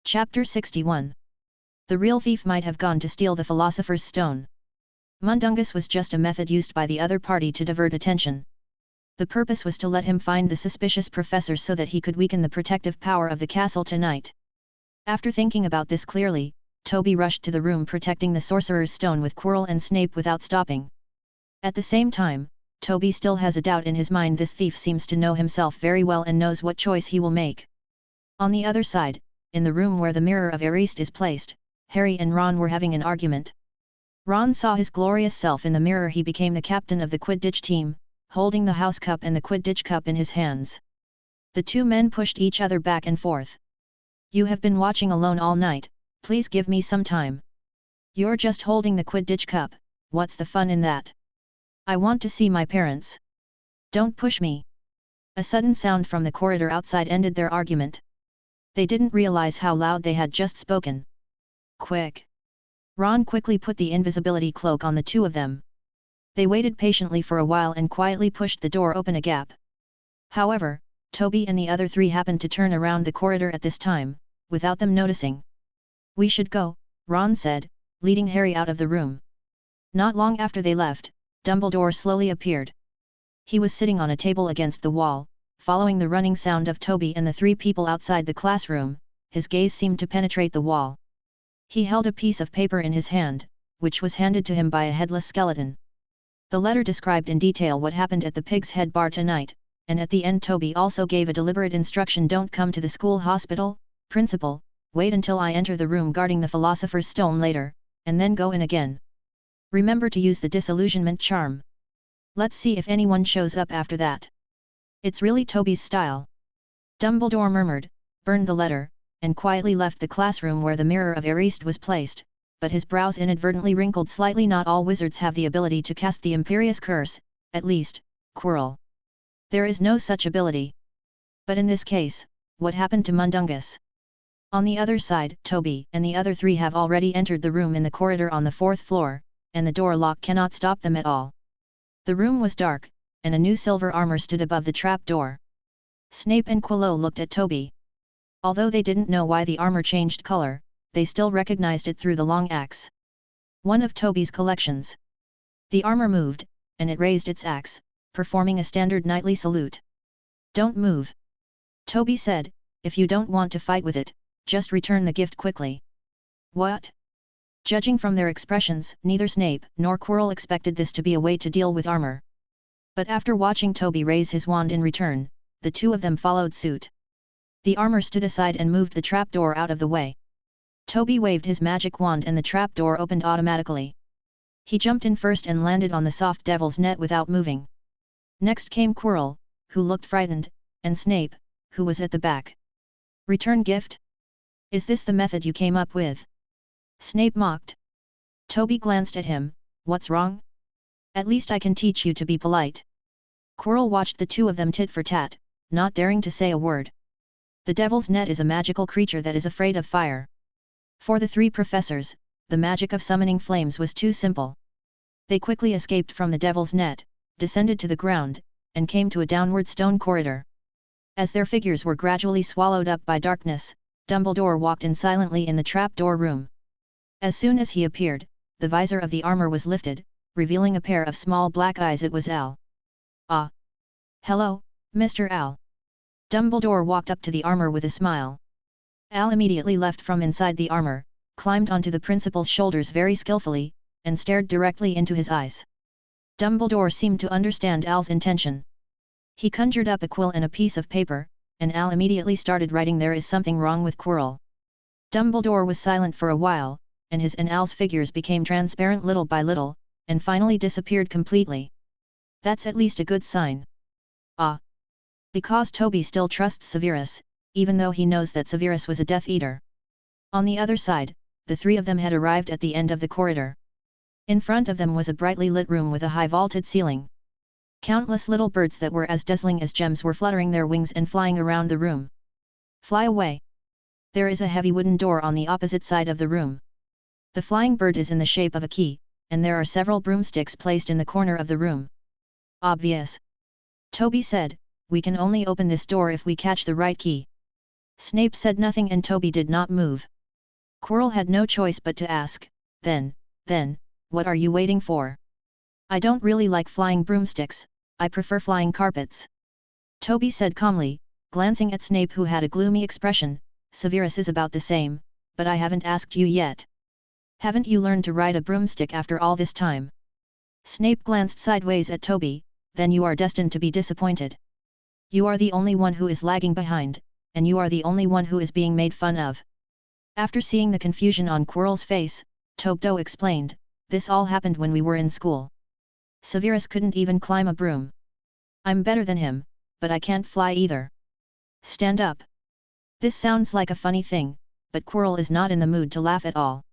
Chapter 61. The real thief might have gone to steal the Philosopher's Stone. Mundungus was just a method used by the other party to divert attention. The purpose was to let him find the suspicious professor so that he could weaken the protective power of the castle tonight. After thinking about this clearly, Toby rushed to the room protecting the Sorcerer's Stone with Quirrell and Snape without stopping. At the same time, Toby still has a doubt in his mind. This thief seems to know himself very well and knows what choice he will make. On the other side, in the room where the mirror of Archaeologist is placed, Harry and Ron were having an argument. Ron saw his glorious self in the mirror. He became the captain of the Quidditch team, holding the house cup and the Quidditch cup in his hands. The two men pushed each other back and forth. "You have been watching alone all night, please give me some time. You're just holding the Quidditch cup, what's the fun in that? I want to see my parents. Don't push me." A sudden sound from the corridor outside ended their argument. They didn't realize how loud they had just spoken. "Quick!" Ron quickly put the invisibility cloak on the two of them. They waited patiently for a while and quietly pushed the door open a gap. However, Toby and the other three happened to turn around the corridor at this time, without them noticing. "We should go," Ron said, leading Harry out of the room. Not long after they left, Dumbledore slowly appeared. He was sitting on a table against the wall, following the running sound of Toby and the three people outside the classroom. His gaze seemed to penetrate the wall. He held a piece of paper in his hand, which was handed to him by a headless skeleton. The letter described in detail what happened at the Pig's Head bar tonight, and at the end Toby also gave a deliberate instruction: "Don't come to the school hospital, principal, wait until I enter the room guarding the Philosopher's Stone later, and then go in again. Remember to use the disillusionment charm. Let's see if anyone shows up after that." "It's really Toby's style," Dumbledore murmured, burned the letter, and quietly left the classroom where the mirror of Archaeologist was placed, but his brows inadvertently wrinkled slightly. Not all wizards have the ability to cast the Imperious Curse, at least, Quirrell. There is no such ability. But in this case, what happened to Mundungus? On the other side, Toby and the other three have already entered the room in the corridor on the 4th floor, and the door lock cannot stop them at all. The room was dark, and a new silver armor stood above the trap door. Snape and Quirrell looked at Toby. Although they didn't know why the armor changed color, they still recognized it through the long axe. One of Toby's collections. The armor moved, and it raised its axe, performing a standard knightly salute. "Don't move," Toby said. "If you don't want to fight with it, just return the gift quickly." "What?" Judging from their expressions, neither Snape nor Quirrell expected this to be a way to deal with armor. But after watching Toby raise his wand in return, the two of them followed suit. The armor stood aside and moved the trapdoor out of the way. Toby waved his magic wand and the trapdoor opened automatically. He jumped in first and landed on the soft devil's net without moving. Next came Quirrell, who looked frightened, and Snape, who was at the back. "Return gift? Is this the method you came up with?" Snape mocked. Toby glanced at him. "What's wrong? At least I can teach you to be polite." Quirrell watched the two of them tit for tat, not daring to say a word. The devil's net is a magical creature that is afraid of fire. For the three professors, the magic of summoning flames was too simple. They quickly escaped from the devil's net, descended to the ground, and came to a downward stone corridor. As their figures were gradually swallowed up by darkness, Dumbledore walked in silently in the trapdoor room. As soon as he appeared, the visor of the armor was lifted, revealing a pair of small black eyes. It was Al. "Ah! Hello, Mr. Al." Dumbledore walked up to the armor with a smile. Al immediately left from inside the armor, climbed onto the principal's shoulders very skillfully, and stared directly into his eyes. Dumbledore seemed to understand Al's intention. He conjured up a quill and a piece of paper, and Al immediately started writing. "There is something wrong with Quirrell." Dumbledore was silent for a while, and his and Al's figures became transparent little by little, and finally disappeared completely. "That's at least a good sign." "Ah." Because Toby still trusts Severus, even though he knows that Severus was a Death Eater. On the other side, the three of them had arrived at the end of the corridor. In front of them was a brightly lit room with a high vaulted ceiling. Countless little birds that were as dazzling as gems were fluttering their wings and flying around the room. "Fly away!" There is a heavy wooden door on the opposite side of the room. The flying bird is in the shape of a key, and there are several broomsticks placed in the corner of the room. "Obvious," Toby said. "We can only open this door if we catch the right key." Snape said nothing and Toby did not move. Quirrell had no choice but to ask, then, what are you waiting for? I don't really like flying broomsticks, I prefer flying carpets. Toby said calmly, glancing at Snape who had a gloomy expression. Severus is about the same, but I haven't asked you yet. Haven't you learned to ride a broomstick after all this time? Snape glanced sideways at Toby, then you are destined to be disappointed. You are the only one who is lagging behind, and you are the only one who is being made fun of. After seeing the confusion on Quirrell's face, Toby explained, this all happened when we were in school. Severus couldn't even climb a broom. I'm better than him, but I can't fly either. Stand up. This sounds like a funny thing, but Quirrell is not in the mood to laugh at all.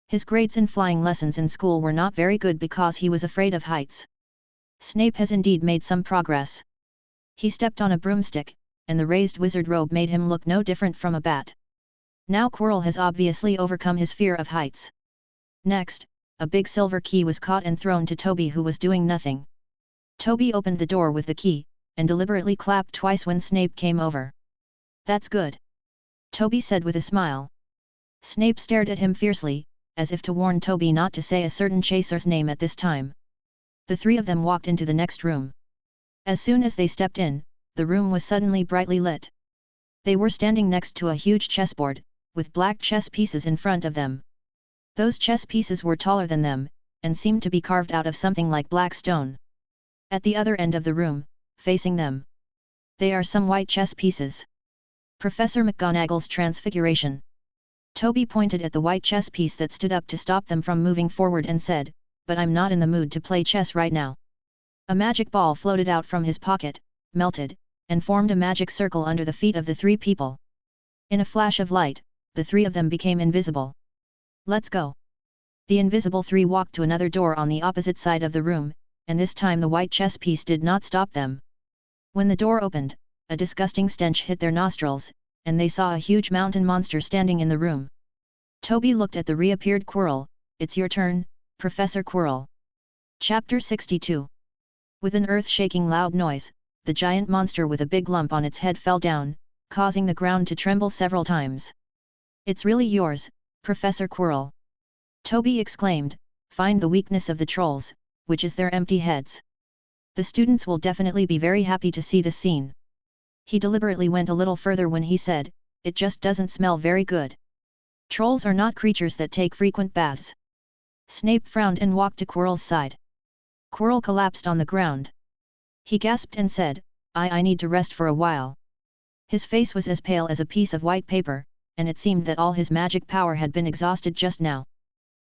His grades in flying lessons in school were not very good because he was afraid of heights. Snape has indeed made some progress. He stepped on a broomstick, and the raised wizard robe made him look no different from a bat. Now Quirrell has obviously overcome his fear of heights. Next, a big silver key was caught and thrown to Toby who was doing nothing. Toby opened the door with the key, and deliberately clapped twice when Snape came over. That's good. Toby said with a smile. Snape stared at him fiercely, as if to warn Toby not to say a certain chaser's name at this time. The three of them walked into the next room. As soon as they stepped in, the room was suddenly brightly lit. They were standing next to a huge chessboard, with black chess pieces in front of them. Those chess pieces were taller than them, and seemed to be carved out of something like black stone. At the other end of the room, facing them, they are some white chess pieces. Professor McGonagall's Transfiguration. Toby pointed at the white chess piece that stood up to stop them from moving forward and said, but I'm not in the mood to play chess right now. A magic ball floated out from his pocket, melted, and formed a magic circle under the feet of the three people. In a flash of light, the three of them became invisible. Let's go. The invisible three walked to another door on the opposite side of the room, and this time the white chess piece did not stop them. When the door opened, a disgusting stench hit their nostrils, and they saw a huge mountain monster standing in the room. Toby looked at the reappeared Quirrell. It's your turn, Professor Quirrell. Chapter 62. With an earth-shaking loud noise, the giant monster with a big lump on its head fell down, causing the ground to tremble several times. It's really yours, Professor Quirrell. Toby exclaimed, find the weakness of the trolls, which is their empty heads. The students will definitely be very happy to see this scene. He deliberately went a little further when he said, it just doesn't smell very good. Trolls are not creatures that take frequent baths. Snape frowned and walked to Quirrell's side. Quirrell collapsed on the ground. He gasped and said, I need to rest for a while. His face was as pale as a piece of white paper, and it seemed that all his magic power had been exhausted just now.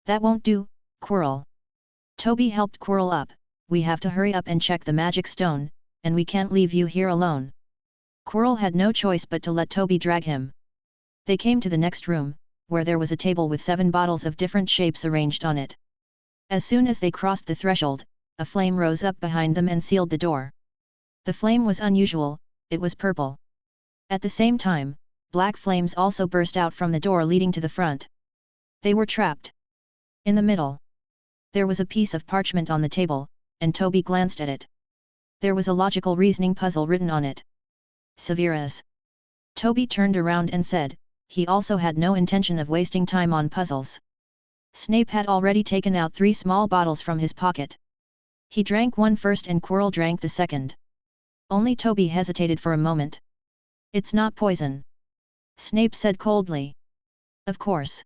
That won't do, Quirrell. Toby helped Quirrell up. We have to hurry up and check the magic stone, and we can't leave you here alone. Quirrell had no choice but to let Toby drag him. They came to the next room, where there was a table with 7 bottles of different shapes arranged on it. As soon as they crossed the threshold, a flame rose up behind them and sealed the door. The flame was unusual, it was purple. At the same time, black flames also burst out from the door leading to the front. They were trapped. In the middle, there was a piece of parchment on the table, and Toby glanced at it. There was a logical reasoning puzzle written on it. Severus. Toby turned around and said, he also had no intention of wasting time on puzzles. Snape had already taken out 3 small bottles from his pocket. He drank one first and Quirrell drank the second. Only Toby hesitated for a moment. It's not poison. Snape said coldly. Of course.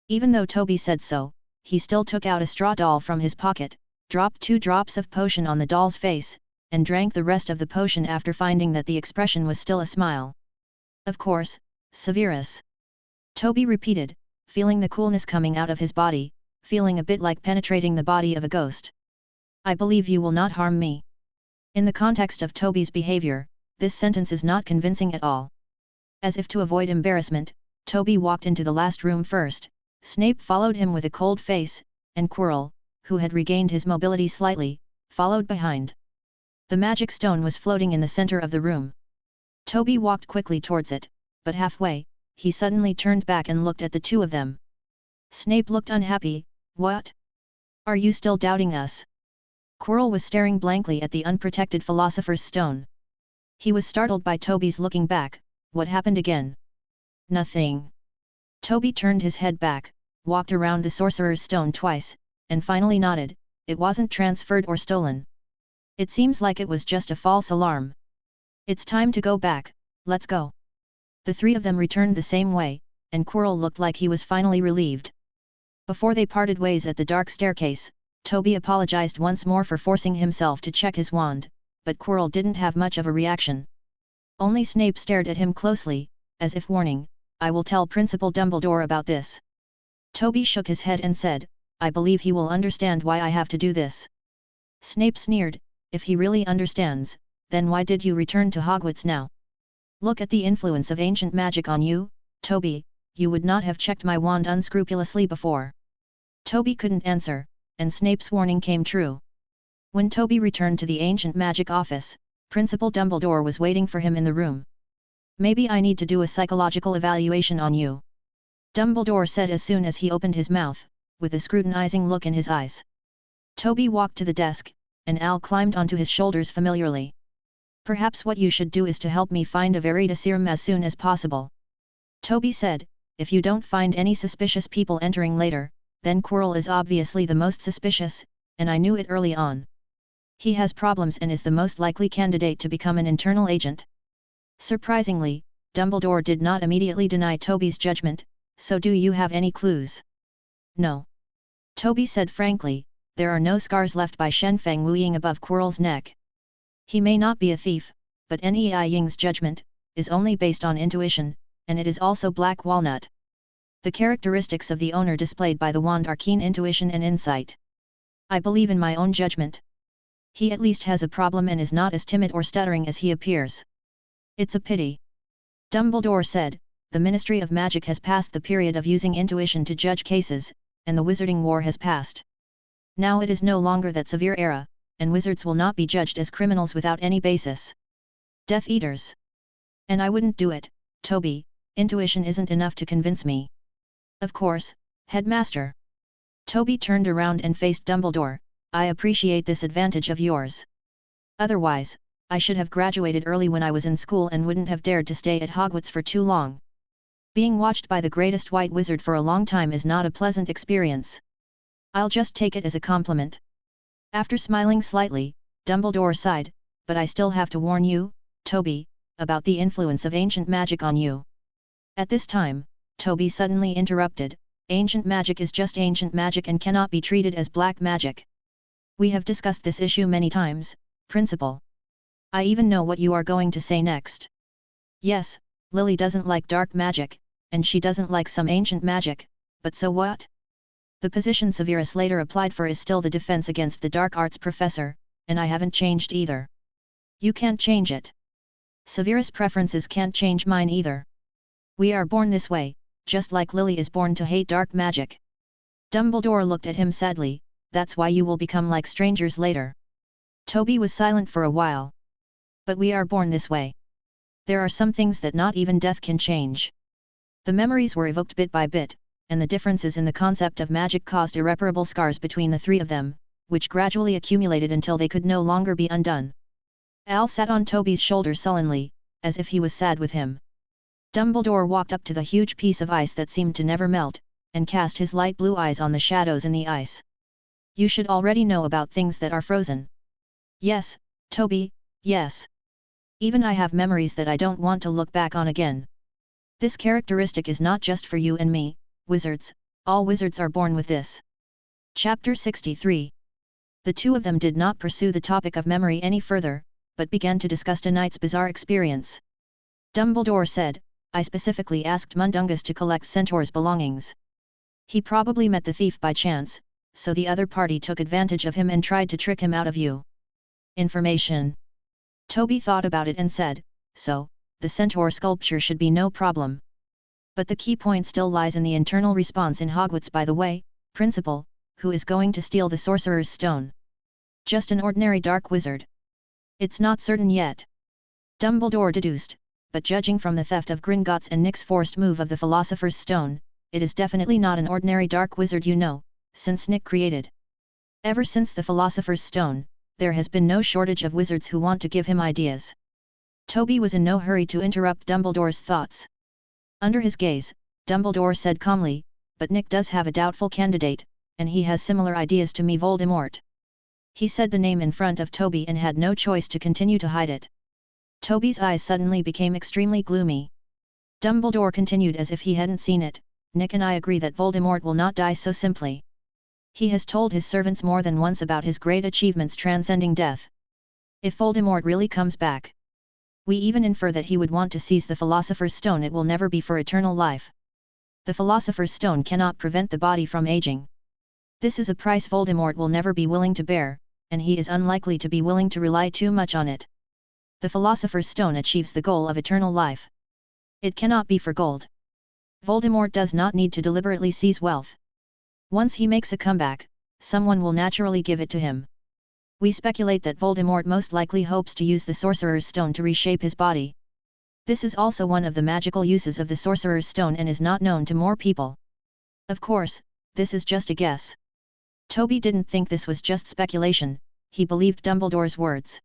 Even though Toby said so, he still took out a straw doll from his pocket, dropped 2 drops of potion on the doll's face, and drank the rest of the potion after finding that the expression was still a smile. Of course, Severus. Toby repeated, feeling the coolness coming out of his body, feeling a bit like penetrating the body of a ghost. I believe you will not harm me. In the context of Toby's behavior, this sentence is not convincing at all. As if to avoid embarrassment, Toby walked into the last room first. Snape followed him with a cold face, and Quirrell, who had regained his mobility slightly, followed behind. The magic stone was floating in the center of the room. Toby walked quickly towards it, but halfway, he suddenly turned back and looked at the two of them. Snape looked unhappy. What? Are you still doubting us? Quirrell was staring blankly at the unprotected Philosopher's Stone. He was startled by Toby's looking back. what happened again? Nothing. Toby turned his head back, walked around the Sorcerer's Stone twice, and finally nodded. It wasn't transferred or stolen. It seems like it was just a false alarm. It's time to go back, let's go. The three of them returned the same way, and Quirrell looked like he was finally relieved. Before they parted ways at the dark staircase, Toby apologized once more for forcing himself to check his wand, but Quirrell didn't have much of a reaction. Only Snape stared at him closely, as if warning, I will tell Principal Dumbledore about this. Toby shook his head and said, I believe he will understand why I have to do this. Snape sneered, if he really understands, then why did you return to Hogwarts now? Look at the influence of ancient magic on you, Toby, you would not have checked my wand unscrupulously before. Toby couldn't answer, and Snape's warning came true. When Toby returned to the ancient magic office, Principal Dumbledore was waiting for him in the room. Maybe I need to do a psychological evaluation on you, Dumbledore said as soon as he opened his mouth, with a scrutinizing look in his eyes. Toby walked to the desk, and Al climbed onto his shoulders familiarly. Perhaps what you should do is to help me find a Veritaserum as soon as possible. Toby said, if you don't find any suspicious people entering later, then Quirrell is obviously the most suspicious, and I knew it early on. He has problems and is the most likely candidate to become an internal agent. Surprisingly, Dumbledore did not immediately deny Toby's judgment, so do you have any clues? No. Toby said frankly, there are no scars left by Shenfeng Wuying above Quirrell's neck. He may not be a thief, but Nei Ying's judgment is only based on intuition, and it is also black walnut. The characteristics of the owner displayed by the wand are keen intuition and insight. I believe in my own judgment. He at least has a problem and is not as timid or stuttering as he appears. It's a pity. Dumbledore said, the Ministry of Magic has passed the period of using intuition to judge cases, and the Wizarding War has passed. Now it is no longer that severe era, and wizards will not be judged as criminals without any basis. Death Eaters. And I wouldn't do it, Toby, intuition isn't enough to convince me. Of course, Headmaster. Toby turned around and faced Dumbledore, I appreciate this advantage of yours. Otherwise, I should have graduated early when I was in school and wouldn't have dared to stay at Hogwarts for too long. Being watched by the greatest white wizard for a long time is not a pleasant experience. I'll just take it as a compliment. After smiling slightly, Dumbledore sighed, but I still have to warn you, Toby, about the influence of ancient magic on you. At this time, Toby suddenly interrupted, ancient magic is just ancient magic and cannot be treated as black magic. We have discussed this issue many times, Principal. I even know what you are going to say next. Yes, Lily doesn't like dark magic, and she doesn't like some ancient magic, but so what? The position Severus later applied for is still the defense against the dark arts professor, and I haven't changed either. You can't change it. Severus' preferences can't change mine either. We are born this way, just like Lily is born to hate dark magic. Dumbledore looked at him sadly, that's why you will become like strangers later. Toby was silent for a while. But we are born this way. There are some things that not even death can change. The memories were evoked bit by bit, and the differences in the concept of magic caused irreparable scars between the three of them, which gradually accumulated until they could no longer be undone. Al sat on Toby's shoulder sullenly, as if he was sad with him. Dumbledore walked up to the huge piece of ice that seemed to never melt, and cast his light blue eyes on the shadows in the ice. You should already know about things that are frozen. Yes, Toby, yes. Even I have memories that I don't want to look back on again. This characteristic is not just for you and me, wizards, all wizards are born with this. Chapter 63. The two of them did not pursue the topic of memory any further, but began to discuss tonight's bizarre experience. Dumbledore said, I specifically asked Mundungus to collect Centaur's belongings. He probably met the thief by chance, so the other party took advantage of him and tried to trick him out of you. Information. Toby thought about it and said, so, the centaur sculpture should be no problem. But the key point still lies in the internal response in Hogwarts. By the way, Principal, who is going to steal the Sorcerer's Stone? Just an ordinary dark wizard. It's not certain yet. Dumbledore deduced, but judging from the theft of Gringotts and Nick's forced move of the Philosopher's Stone, it is definitely not an ordinary dark wizard since Nick created. Ever since the Philosopher's Stone, there has been no shortage of wizards who want to give him ideas. Toby was in no hurry to interrupt Dumbledore's thoughts. Under his gaze, Dumbledore said calmly, "But Nick does have a doubtful candidate, and he has similar ideas to me, Voldemort." He said the name in front of Toby and had no choice to continue to hide it. Toby's eyes suddenly became extremely gloomy. Dumbledore continued as if he hadn't seen it, "Nick and I agree that Voldemort will not die so simply. He has told his servants more than once about his great achievements transcending death. If Voldemort really comes back, we even infer that he would want to seize the Philosopher's Stone. It will never be for eternal life. The Philosopher's Stone cannot prevent the body from aging. This is a price Voldemort will never be willing to bear, and he is unlikely to be willing to rely too much on it. The Philosopher's Stone achieves the goal of eternal life. It cannot be for gold. Voldemort does not need to deliberately seize wealth. Once he makes a comeback, someone will naturally give it to him. We speculate that Voldemort most likely hopes to use the Sorcerer's Stone to reshape his body. This is also one of the magical uses of the Sorcerer's Stone and is not known to more people. Of course, this is just a guess." Toby didn't think this was just speculation, he believed Dumbledore's words.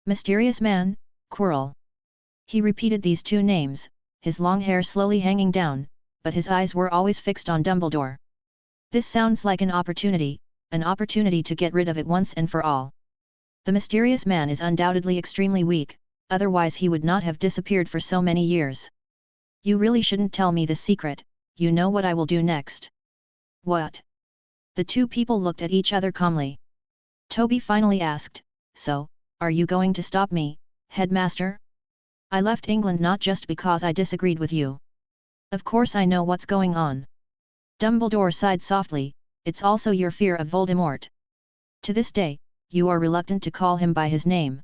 "Mysterious man, Quirrell." He repeated these two names, his long hair slowly hanging down, but his eyes were always fixed on Dumbledore. "This sounds like an opportunity to get rid of it once and for all. The mysterious man is undoubtedly extremely weak, otherwise he would not have disappeared for so many years. You really shouldn't tell me the secret, you know what I will do next." "What?" The two people looked at each other calmly. Toby finally asked, "So, are you going to stop me, headmaster? I left England not just because I disagreed with you. Of course I know what's going on." Dumbledore sighed softly, "It's also your fear of Voldemort. To this day, you are reluctant to call him by his name.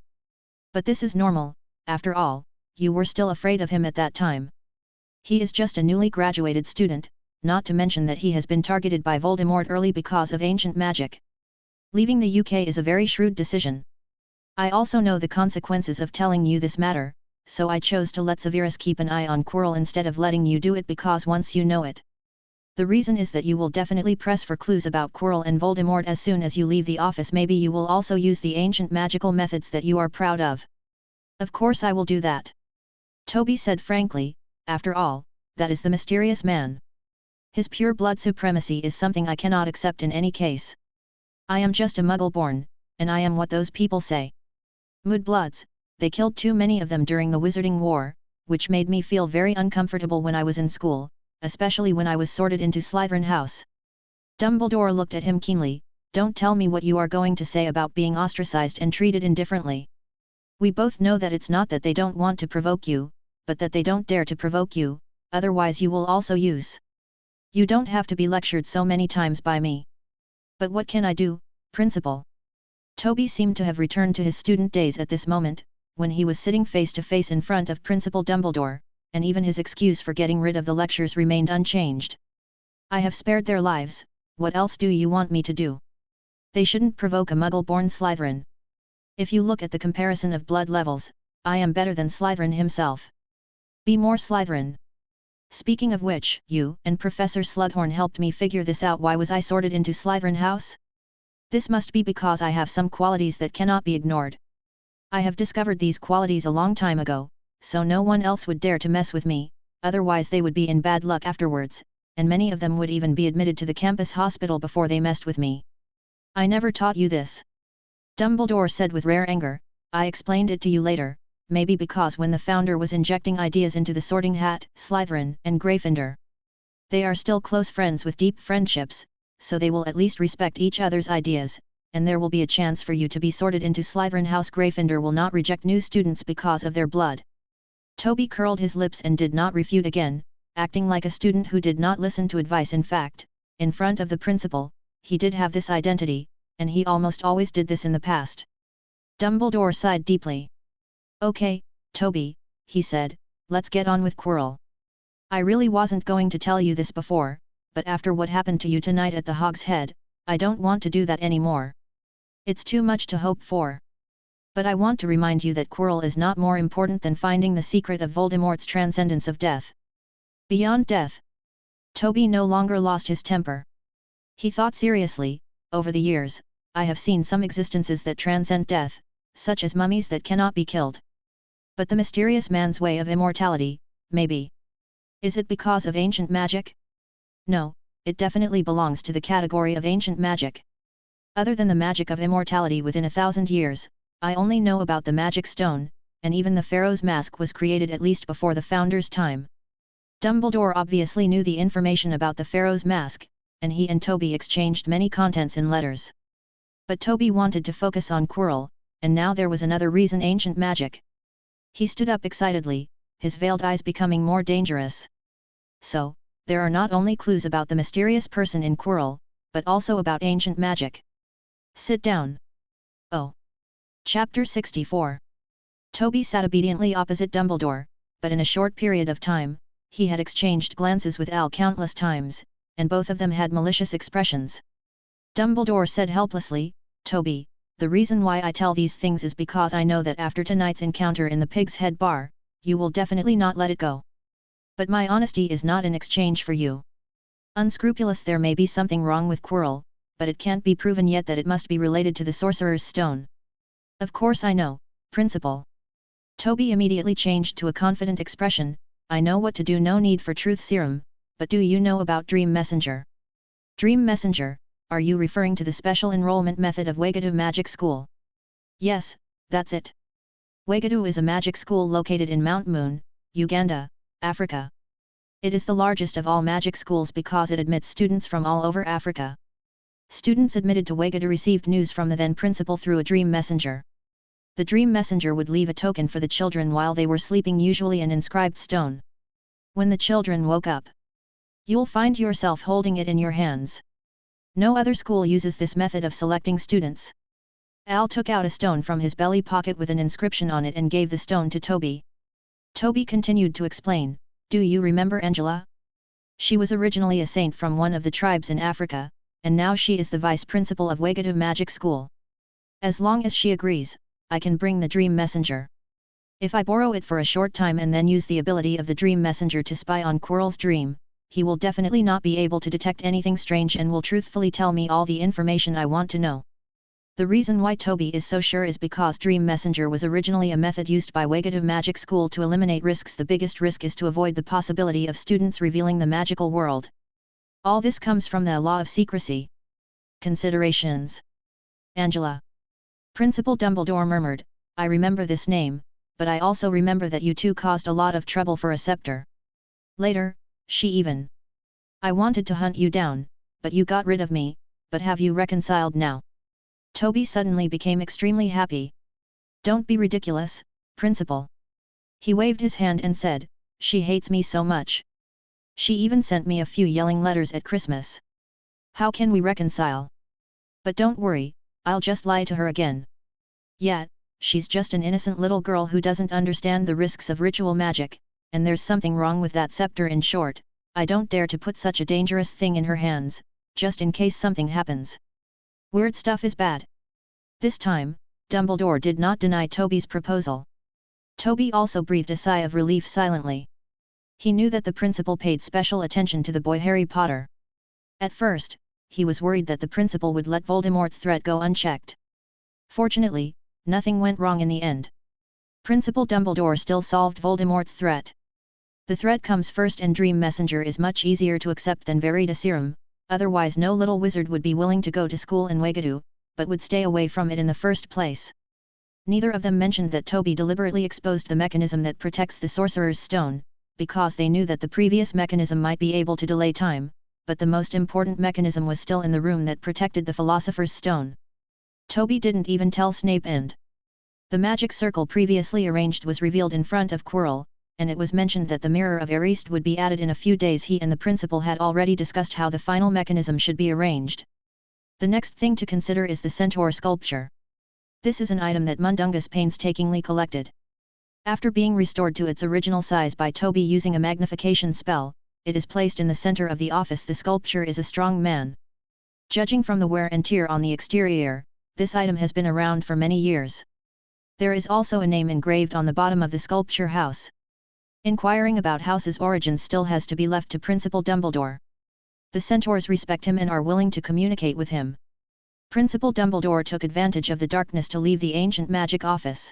But this is normal, after all, you were still afraid of him at that time. He is just a newly graduated student, not to mention that he has been targeted by Voldemort early because of ancient magic. Leaving the UK is a very shrewd decision. I also know the consequences of telling you this matter, so I chose to let Severus keep an eye on Quirrell instead of letting you do it because once you know it. The reason is that you will definitely press for clues about Quirrell and Voldemort as soon as you leave the office. Maybe you will also use the ancient magical methods that you are proud of." "Of course I will do that," Toby said frankly, "after all, that is the mysterious man. His pure blood supremacy is something I cannot accept in any case. I am just a muggle born, and I am what those people say. Mudbloods, they killed too many of them during the Wizarding War, which made me feel very uncomfortable when I was in school, especially when I was sorted into Slytherin House." Dumbledore looked at him keenly, "Don't tell me what you are going to say about being ostracized and treated indifferently. We both know that it's not that they don't want to provoke you, but that they don't dare to provoke you, otherwise you will also use. You don't have to be lectured so many times by me." "But what can I do, Principal?" Toby seemed to have returned to his student days at this moment, when he was sitting face to face in front of Principal Dumbledore, and even his excuse for getting rid of the lectures remained unchanged. "I have spared their lives, what else do you want me to do? They shouldn't provoke a muggle-born Slytherin. If you look at the comparison of blood levels, I am better than Slytherin himself. Be more Slytherin. Speaking of which, you and Professor Slughorn helped me figure this out. Why was I sorted into Slytherin House? This must be because I have some qualities that cannot be ignored. I have discovered these qualities a long time ago, so no one else would dare to mess with me, otherwise they would be in bad luck afterwards, and many of them would even be admitted to the campus hospital before they messed with me. I never taught you this," Dumbledore said with rare anger. "I explained it to you later, maybe because when the founder was injecting ideas into the Sorting Hat, Slytherin and Gryffindor. They are still close friends with deep friendships, so they will at least respect each other's ideas, and there will be a chance for you to be sorted into Slytherin House. Gryffindor will not reject new students because of their blood." Toby curled his lips and did not refute again, acting like a student who did not listen to advice. In fact, in front of the principal, he did have this identity, and he almost always did this in the past. Dumbledore sighed deeply. "Okay, Toby," he said, "let's get on with Quirrell. I really wasn't going to tell you this before, but after what happened to you tonight at the Hog's Head, I don't want to do that anymore. It's too much to hope for. But I want to remind you that Quirrell is not more important than finding the secret of Voldemort's transcendence of death. Beyond death." Toby no longer lost his temper. He thought seriously, "Over the years, I have seen some existences that transcend death, such as mummies that cannot be killed. But the mysterious man's way of immortality, maybe. Is it because of ancient magic? No, it definitely belongs to the category of ancient magic. Other than the magic of immortality within 1,000 years, I only know about the magic stone, and even the Pharaoh's mask was created at least before the founder's time. Dumbledore obviously knew the information about the Pharaoh's mask, and he and Toby exchanged many contents in letters. But Toby wanted to focus on Quirrell, and now there was another reason: ancient magic. He stood up excitedly, his veiled eyes becoming more dangerous. So, there are not only clues about the mysterious person in Quirrell, but also about ancient magic. Sit down. Oh. Chapter 64. Toby sat obediently opposite Dumbledore, but in a short period of time, he had exchanged glances with Al countless times, and both of them had malicious expressions. Dumbledore said helplessly, "Toby, the reason why I tell these things is because I know that after tonight's encounter in the Pig's Head Bar, you will definitely not let it go. But my honesty is not in exchange for you. Unscrupulous, there may be something wrong with Quirrell, but it can't be proven yet that it must be related to the Sorcerer's Stone." "Of course I know, Principal." Toby immediately changed to a confident expression, "I know what to do, no need for truth serum, but do you know about Dream Messenger?" "Dream Messenger, are you referring to the special enrollment method of Wegadu Magic School?" "Yes, that's it. Wegadu is a magic school located in Mount Moon, Uganda, Africa. It is the largest of all magic schools because it admits students from all over Africa. Students admitted to Wegadu received news from the then principal through a dream messenger. The dream messenger would leave a token for the children while they were sleeping, usually an inscribed stone. When the children woke up, you'll find yourself holding it in your hands. No other school uses this method of selecting students." Al took out a stone from his belly pocket with an inscription on it and gave the stone to Toby. Toby continued to explain, "Do you remember Angela? She was originally a saint from one of the tribes in Africa, and now she is the vice principal of Wegadu Magic School. As long as she agrees, I can bring the Dream Messenger. If I borrow it for a short time and then use the ability of the Dream Messenger to spy on Quirrell's dream, he will definitely not be able to detect anything strange and will truthfully tell me all the information I want to know." The reason why Toby is so sure is because Dream Messenger was originally a method used by Wegadu Magic School to eliminate risks. The biggest risk is to avoid the possibility of students revealing the magical world. All this comes from the law of secrecy. Considerations. Angela. Principal Dumbledore murmured, "I remember this name, but I also remember that you two caused a lot of trouble for a scepter. Later, she even. I wanted to hunt you down, but you got rid of me, but have you reconciled now?" Toby suddenly became extremely happy. "Don't be ridiculous, Principal." He waved his hand and said, "She hates me so much. She even sent me a few yelling letters at Christmas. How can we reconcile? But don't worry, I'll just lie to her again. Yeah, she's just an innocent little girl who doesn't understand the risks of ritual magic, and there's something wrong with that scepter. In short, I don't dare to put such a dangerous thing in her hands, just in case something happens. Weird stuff is bad." This time, Dumbledore did not deny Toby's proposal. Toby also breathed a sigh of relief silently. He knew that the principal paid special attention to the boy Harry Potter. At first, he was worried that the principal would let Voldemort's threat go unchecked. Fortunately, nothing went wrong in the end. Principal Dumbledore still solved Voldemort's threat. The threat comes first, and Dream Messenger is much easier to accept than Veritaserum, otherwise no little wizard would be willing to go to school in Wegadu, but would stay away from it in the first place. Neither of them mentioned that Toby deliberately exposed the mechanism that protects the Sorcerer's Stone, because they knew that the previous mechanism might be able to delay time, but the most important mechanism was still in the room that protected the Philosopher's Stone. Toby didn't even tell Snape, and the magic circle previously arranged was revealed in front of Quirrell, and it was mentioned that the Mirror of Ariste would be added in a few days. He and the principal had already discussed how the final mechanism should be arranged. The next thing to consider is the centaur sculpture. This is an item that Mundungus painstakingly collected. After being restored to its original size by Toby using a magnification spell, it is placed in the center of the office. The sculpture is a strong man. Judging from the wear and tear on the exterior, this item has been around for many years. There is also a name engraved on the bottom of the sculpture house. Inquiring about House's origins still has to be left to Principal Dumbledore. The centaurs respect him and are willing to communicate with him. Principal Dumbledore took advantage of the darkness to leave the ancient magic office.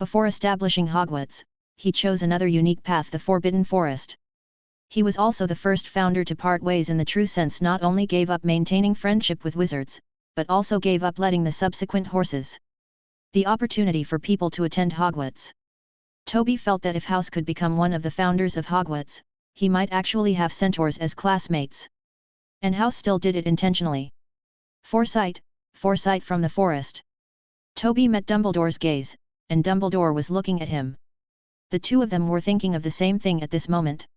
Before establishing Hogwarts, he chose another unique path, the Forbidden Forest. He was also the first founder to part ways in the true sense, not only gave up maintaining friendship with wizards, but also gave up letting the subsequent horses. The opportunity for people to attend Hogwarts. Toby felt that if House could become one of the founders of Hogwarts, he might actually have centaurs as classmates. And House still did it intentionally. Foresight from the forest. Toby met Dumbledore's gaze, and Dumbledore was looking at him. The two of them were thinking of the same thing at this moment.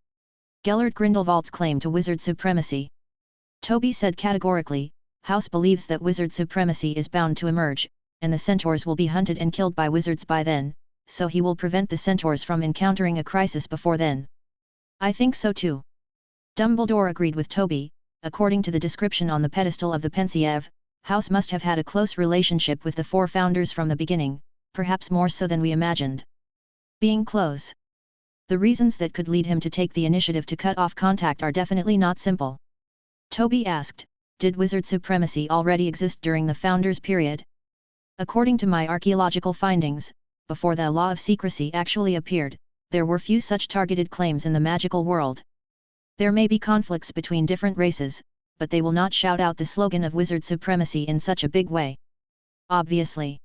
Gellert Grindelwald's claim to wizard supremacy. Toby said categorically, House believes that wizard supremacy is bound to emerge, and the centaurs will be hunted and killed by wizards by then, so he will prevent the centaurs from encountering a crisis before then. I think so too. Dumbledore agreed with Toby. According to the description on the pedestal of the Pensieve, House must have had a close relationship with the four founders from the beginning, perhaps more so than we imagined. Being close. The reasons that could lead him to take the initiative to cut off contact are definitely not simple. Toby asked, did wizard supremacy already exist during the founders' period? According to my archaeological findings, before the law of secrecy actually appeared, there were few such targeted claims in the magical world. There may be conflicts between different races, but they will not shout out the slogan of wizard supremacy in such a big way. Obviously.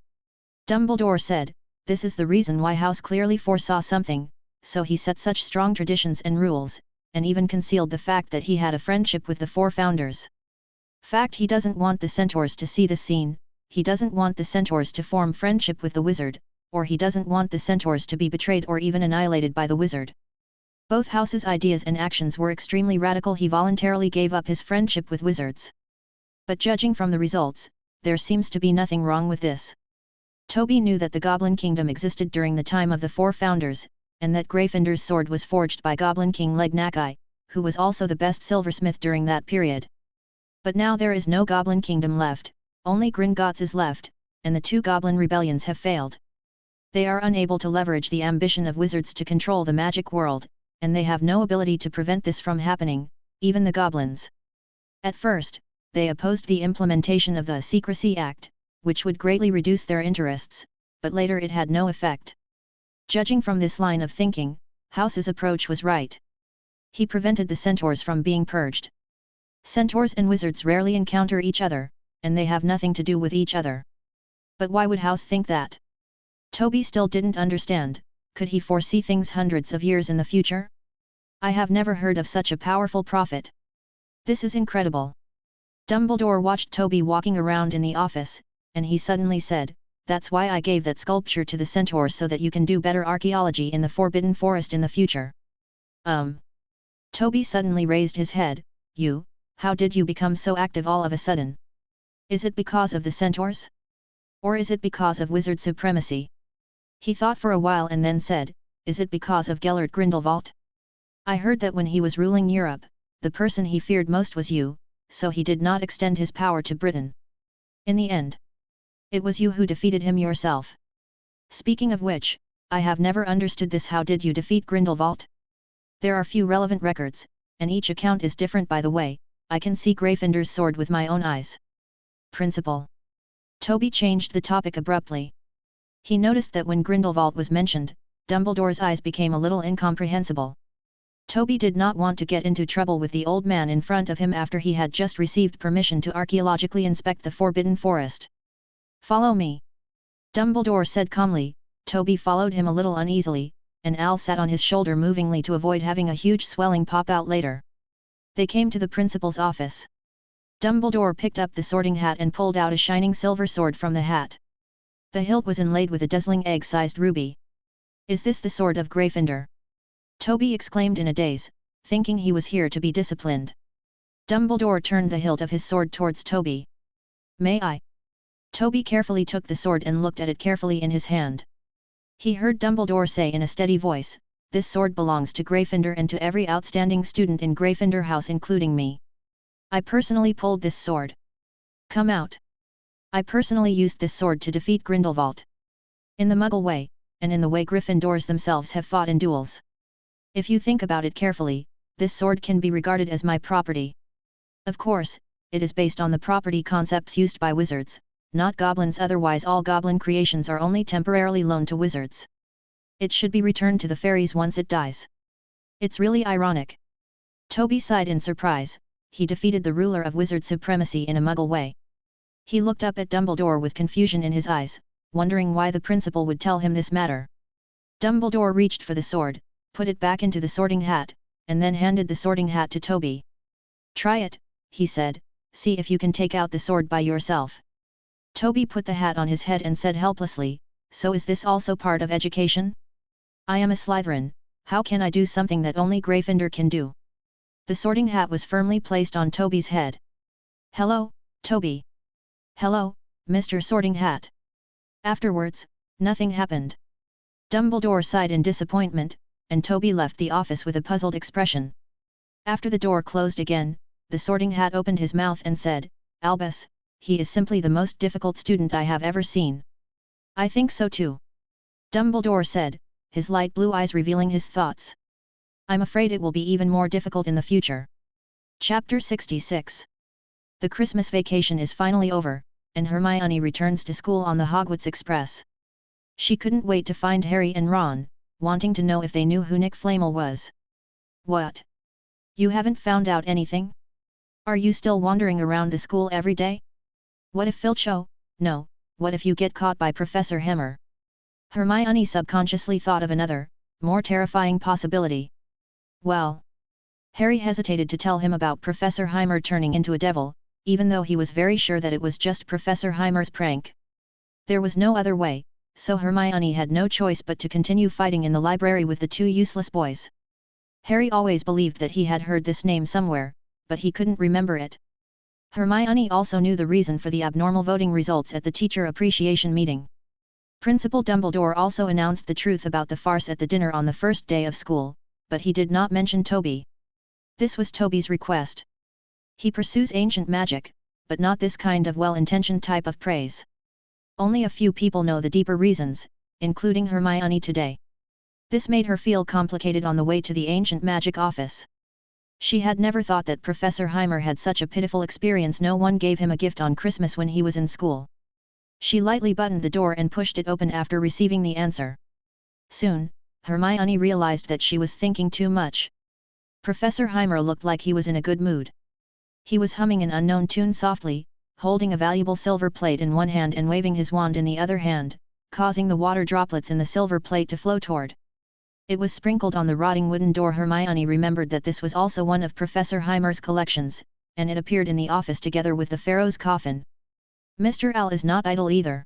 Dumbledore said, this is the reason why House clearly foresaw something, so he set such strong traditions and rules, and even concealed the fact that he had a friendship with the four founders. Fact, he doesn't want the centaurs to see the scene, he doesn't want the centaurs to form friendship with the wizard, or he doesn't want the centaurs to be betrayed or even annihilated by the wizard. Both House's ideas and actions were extremely radical. He voluntarily gave up his friendship with wizards. But judging from the results, there seems to be nothing wrong with this. Toby knew that the Goblin Kingdom existed during the time of the four founders, and that Gryffindor's sword was forged by Goblin King Legnacki, who was also the best silversmith during that period. But now there is no Goblin Kingdom left, only Gringotts is left, and the two Goblin rebellions have failed. They are unable to leverage the ambition of wizards to control the magic world, and they have no ability to prevent this from happening, even the goblins. At first, they opposed the implementation of the Secrecy Act, which would greatly reduce their interests, but later it had no effect. Judging from this line of thinking, House's approach was right. He prevented the centaurs from being purged. Centaurs and wizards rarely encounter each other, and they have nothing to do with each other. But why would House think that? Toby still didn't understand. Could he foresee things hundreds of years in the future? I have never heard of such a powerful prophet. This is incredible. Dumbledore watched Toby walking around in the office, and he suddenly said, that's why I gave that sculpture to the centaurs, so that you can do better archaeology in the Forbidden Forest in the future. Toby suddenly raised his head. How did you become so active all of a sudden? Is it because of the centaurs? Or is it because of wizard supremacy? He thought for a while and then said, is it because of Gellert Grindelwald? I heard that when he was ruling Europe, the person he feared most was you, so he did not extend his power to Britain. In the end, it was you who defeated him yourself. Speaking of which, I have never understood this. How did you defeat Grindelwald? There are few relevant records, and each account is different. By the way, I can see Gryffindor's sword with my own eyes. Principal. Toby changed the topic abruptly. He noticed that when Grindelwald was mentioned, Dumbledore's eyes became a little incomprehensible. Toby did not want to get into trouble with the old man in front of him after he had just received permission to archaeologically inspect the Forbidden Forest. Follow me. Dumbledore said calmly. Toby followed him a little uneasily, and Al sat on his shoulder movingly to avoid having a huge swelling pop out later. They came to the principal's office. Dumbledore picked up the sorting hat and pulled out a shining silver sword from the hat. The hilt was inlaid with a dazzling egg-sized ruby. Is this the sword of Gryffindor? Toby exclaimed in a daze, thinking he was here to be disciplined. Dumbledore turned the hilt of his sword towards Toby. May I? Toby carefully took the sword and looked at it carefully in his hand. He heard Dumbledore say in a steady voice, this sword belongs to Gryffindor and to every outstanding student in Gryffindor House, including me. I personally pulled this sword. Come out. I personally used this sword to defeat Grindelwald. In the Muggle way, and in the way Gryffindors themselves have fought in duels. If you think about it carefully, this sword can be regarded as my property. Of course, it is based on the property concepts used by wizards, not goblins. Otherwise all goblin creations are only temporarily loaned to wizards. It should be returned to the fairies once it dies. It's really ironic. Toby sighed in surprise. He defeated the ruler of wizard supremacy in a muggle way. He looked up at Dumbledore with confusion in his eyes, wondering why the principal would tell him this matter. Dumbledore reached for the sword, put it back into the sorting hat, and then handed the sorting hat to Toby. "Try it," he said, "see if you can take out the sword by yourself." Toby put the hat on his head and said helplessly, "So is this also part of education? I am a Slytherin, how can I do something that only Gryffindor can do?" The sorting hat was firmly placed on Toby's head. "Hello, Toby. Hello, Mr. Sorting Hat." Afterwards, nothing happened. Dumbledore sighed in disappointment, and Toby left the office with a puzzled expression. After the door closed again, the sorting hat opened his mouth and said, "Albus, he is simply the most difficult student I have ever seen." "I think so too," Dumbledore said, his light blue eyes revealing his thoughts. "I'm afraid it will be even more difficult in the future." Chapter 66. The Christmas vacation is finally over, and Hermione returns to school on the Hogwarts Express. She couldn't wait to find Harry and Ron, wanting to know if they knew who Nick Flamel was. "What? You haven't found out anything? Are you still wandering around the school every day? What if Filch? No, what if you get caught by Professor Hemmer?" Hermione subconsciously thought of another, more terrifying possibility. Well, Harry hesitated to tell him about Professor Heimer turning into a devil, even though he was very sure that it was just Professor Heimer's prank. There was no other way, so Hermione had no choice but to continue fighting in the library with the two useless boys. Harry always believed that he had heard this name somewhere, but he couldn't remember it. Hermione also knew the reason for the abnormal voting results at the teacher appreciation meeting. Principal Dumbledore also announced the truth about the farce at the dinner on the first day of school, but he did not mention Toby. This was Toby's request. He pursues ancient magic, but not this kind of well-intentioned type of praise. Only a few people know the deeper reasons, including Hermione today. This made her feel complicated on the way to the ancient magic office. She had never thought that Professor Heimer had such a pitiful experience. No one gave him a gift on Christmas when he was in school. She lightly buttoned the door and pushed it open after receiving the answer. Soon, Hermione realized that she was thinking too much. Professor Heimer looked like he was in a good mood. He was humming an unknown tune softly, holding a valuable silver plate in one hand and waving his wand in the other hand, causing the water droplets in the silver plate to flow toward. It was sprinkled on the rotting wooden door. Hermione remembered that this was also one of Professor Heimer's collections, and it appeared in the office together with the Pharaoh's coffin. Mr. Al is not idle either.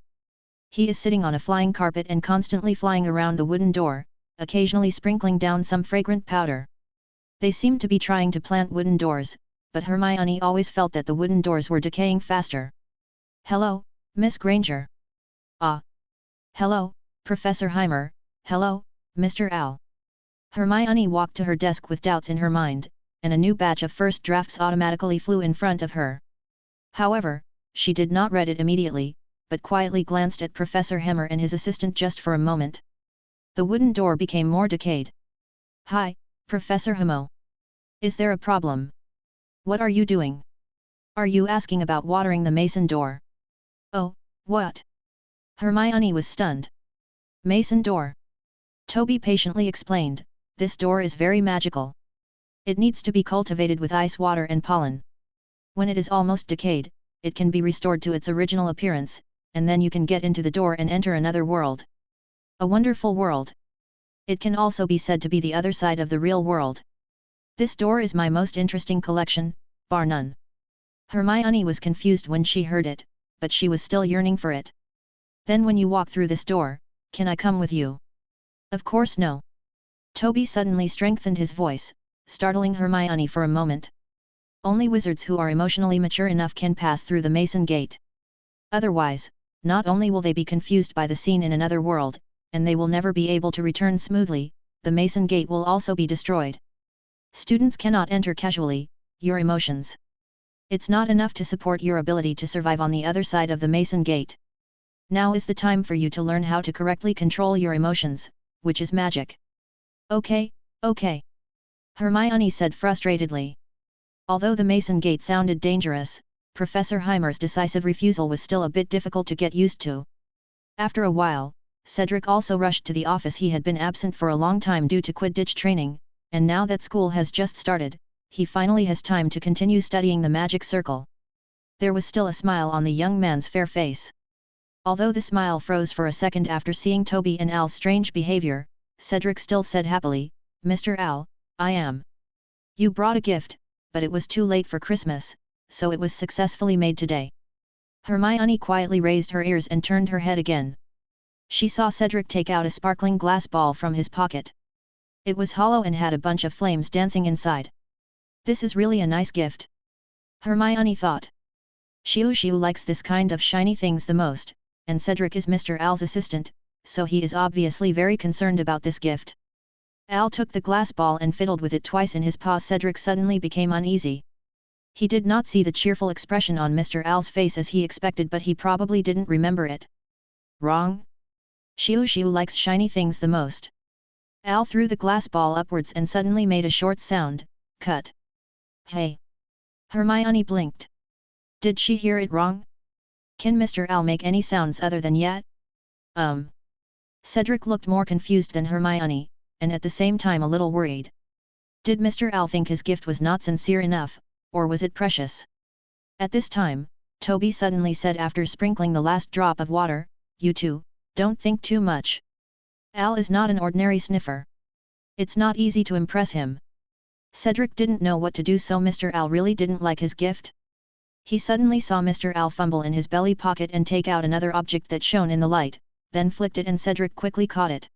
He is sitting on a flying carpet and constantly flying around the wooden door, occasionally sprinkling down some fragrant powder. They seemed to be trying to plant wooden doors, but Hermione always felt that the wooden doors were decaying faster. "Hello, Miss Granger." "Ah. Hello, Professor Heimer, hello, Mr. Al." Hermione walked to her desk with doubts in her mind, and a new batch of first drafts automatically flew in front of her. However, she did not read it immediately, but quietly glanced at Professor Hemmer and his assistant just for a moment. The wooden door became more decayed. "Hi, Professor Hemo. Is there a problem? What are you doing? Are you asking about watering the mason door?" "Oh, what?" Hermione was stunned. "Mason door?" Toby patiently explained, "This door is very magical. It needs to be cultivated with ice water and pollen. When it is almost decayed, it can be restored to its original appearance, and then you can get into the door and enter another world. A wonderful world. It can also be said to be the other side of the real world. This door is my most interesting collection, bar none." Hermione was confused when she heard it, but she was still yearning for it. "Then when you walk through this door, can I come with you?" "Of course no." Toby suddenly strengthened his voice, startling Hermione for a moment. "Only wizards who are emotionally mature enough can pass through the Mason Gate. Otherwise, not only will they be confused by the scene in another world, and they will never be able to return smoothly, the Mason Gate will also be destroyed. Students cannot enter casually, your emotions. It's not enough to support your ability to survive on the other side of the Mason Gate. Now is the time for you to learn how to correctly control your emotions, which is magic." Okay. Hermione said frustratedly. Although the Mason Gate sounded dangerous, Professor Heimer's decisive refusal was still a bit difficult to get used to. After a while, Cedric also rushed to the office. He had been absent for a long time due to Quidditch training, and now that school has just started, he finally has time to continue studying the magic circle. There was still a smile on the young man's fair face. Although the smile froze for a second after seeing Toby and Al's strange behavior, Cedric still said happily, "Mr. Al, I am. You brought a gift, but it was too late for Christmas, so it was successfully made today." Hermione quietly raised her ears and turned her head again. She saw Cedric take out a sparkling glass ball from his pocket. It was hollow and had a bunch of flames dancing inside. "This is really a nice gift," Hermione thought. Xiu likes this kind of shiny things the most, and Cedric is Mr. Al's assistant, so he is obviously very concerned about this gift. Al took the glass ball and fiddled with it twice in his paw. Cedric suddenly became uneasy. He did not see the cheerful expression on Mr. Al's face as he expected, but he probably didn't remember it. Wrong? Xiu likes shiny things the most. Al threw the glass ball upwards and suddenly made a short sound, cut. "Hey!" Hermione blinked. Did she hear it wrong? Can Mr. Al make any sounds other than yet? Cedric looked more confused than Hermione, and at the same time a little worried. Did Mr. Al think his gift was not sincere enough, or was it precious? At this time, Toby suddenly said after sprinkling the last drop of water, "You two, don't think too much. Al is not an ordinary sniffer. It's not easy to impress him." Cedric didn't know what to do, so Mr. Al really didn't like his gift? He suddenly saw Mr. Al fumble in his belly pocket and take out another object that shone in the light, then flicked it and Cedric quickly caught it.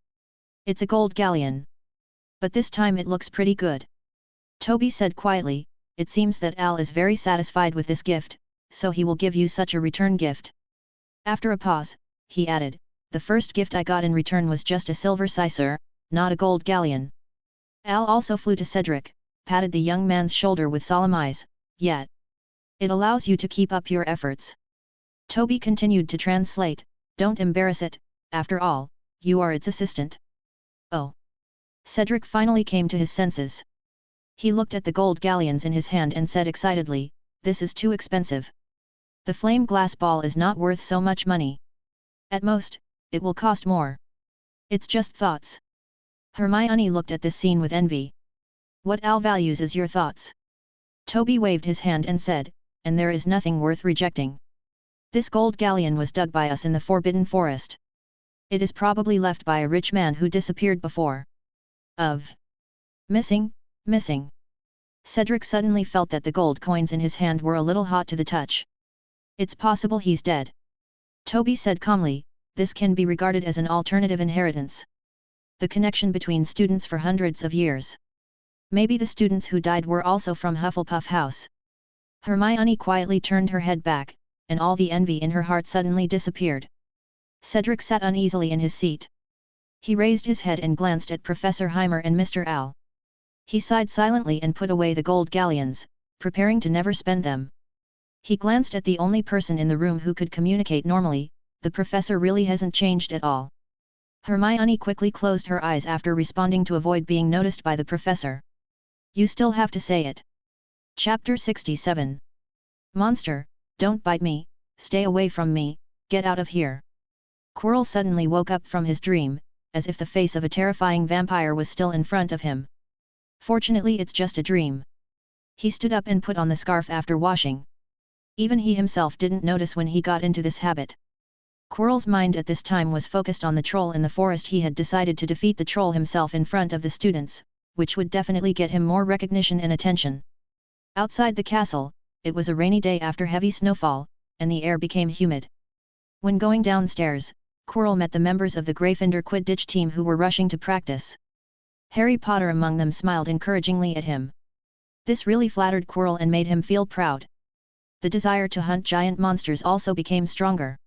"It's a gold galleon. But this time it looks pretty good," Toby said quietly. "It seems that Al is very satisfied with this gift, so he will give you such a return gift." After a pause, he added, "The first gift I got in return was just a silver saucer, not a gold galleon." Al also flew to Cedric, patted the young man's shoulder with solemn eyes. "Yet. It allows you to keep up your efforts." Toby continued to translate, "Don't embarrass it, after all, you are its assistant." Oh! Cedric finally came to his senses. He looked at the gold galleons in his hand and said excitedly, "This is too expensive. The flame glass ball is not worth so much money. At most, it will cost more." "It's just thoughts." Hermione looked at this scene with envy. "What Al values is your thoughts." Toby waved his hand and said, "And there is nothing worth rejecting. This gold galleon was dug by us in the Forbidden Forest. It is probably left by a rich man who disappeared before. Missing. Cedric suddenly felt that the gold coins in his hand were a little hot to the touch. "It's possible he's dead," Toby said calmly. "This can be regarded as an alternative inheritance. The connection between students for hundreds of years. Maybe the students who died were also from Hufflepuff House." Hermione quietly turned her head back, and all the envy in her heart suddenly disappeared. Cedric sat uneasily in his seat. He raised his head and glanced at Professor Heimer and Mr. Al. He sighed silently and put away the gold galleons, preparing to never spend them. He glanced at the only person in the room who could communicate normally. The professor really hasn't changed at all. Hermione quickly closed her eyes after responding to avoid being noticed by the professor. "You still have to say it." Chapter 67. "Monster, don't bite me, stay away from me, get out of here." Quirrell suddenly woke up from his dream, as if the face of a terrifying vampire was still in front of him. Fortunately it's just a dream. He stood up and put on the scarf after washing. Even he himself didn't notice when he got into this habit. Quirrell's mind at this time was focused on the troll in the forest. He had decided to defeat the troll himself in front of the students, which would definitely get him more recognition and attention. Outside the castle, it was a rainy day after heavy snowfall, and the air became humid. When going downstairs, Quirrell met the members of the Gryffindor Quidditch team who were rushing to practice. Harry Potter among them smiled encouragingly at him. This really flattered Quirrell and made him feel proud. The desire to hunt giant monsters also became stronger.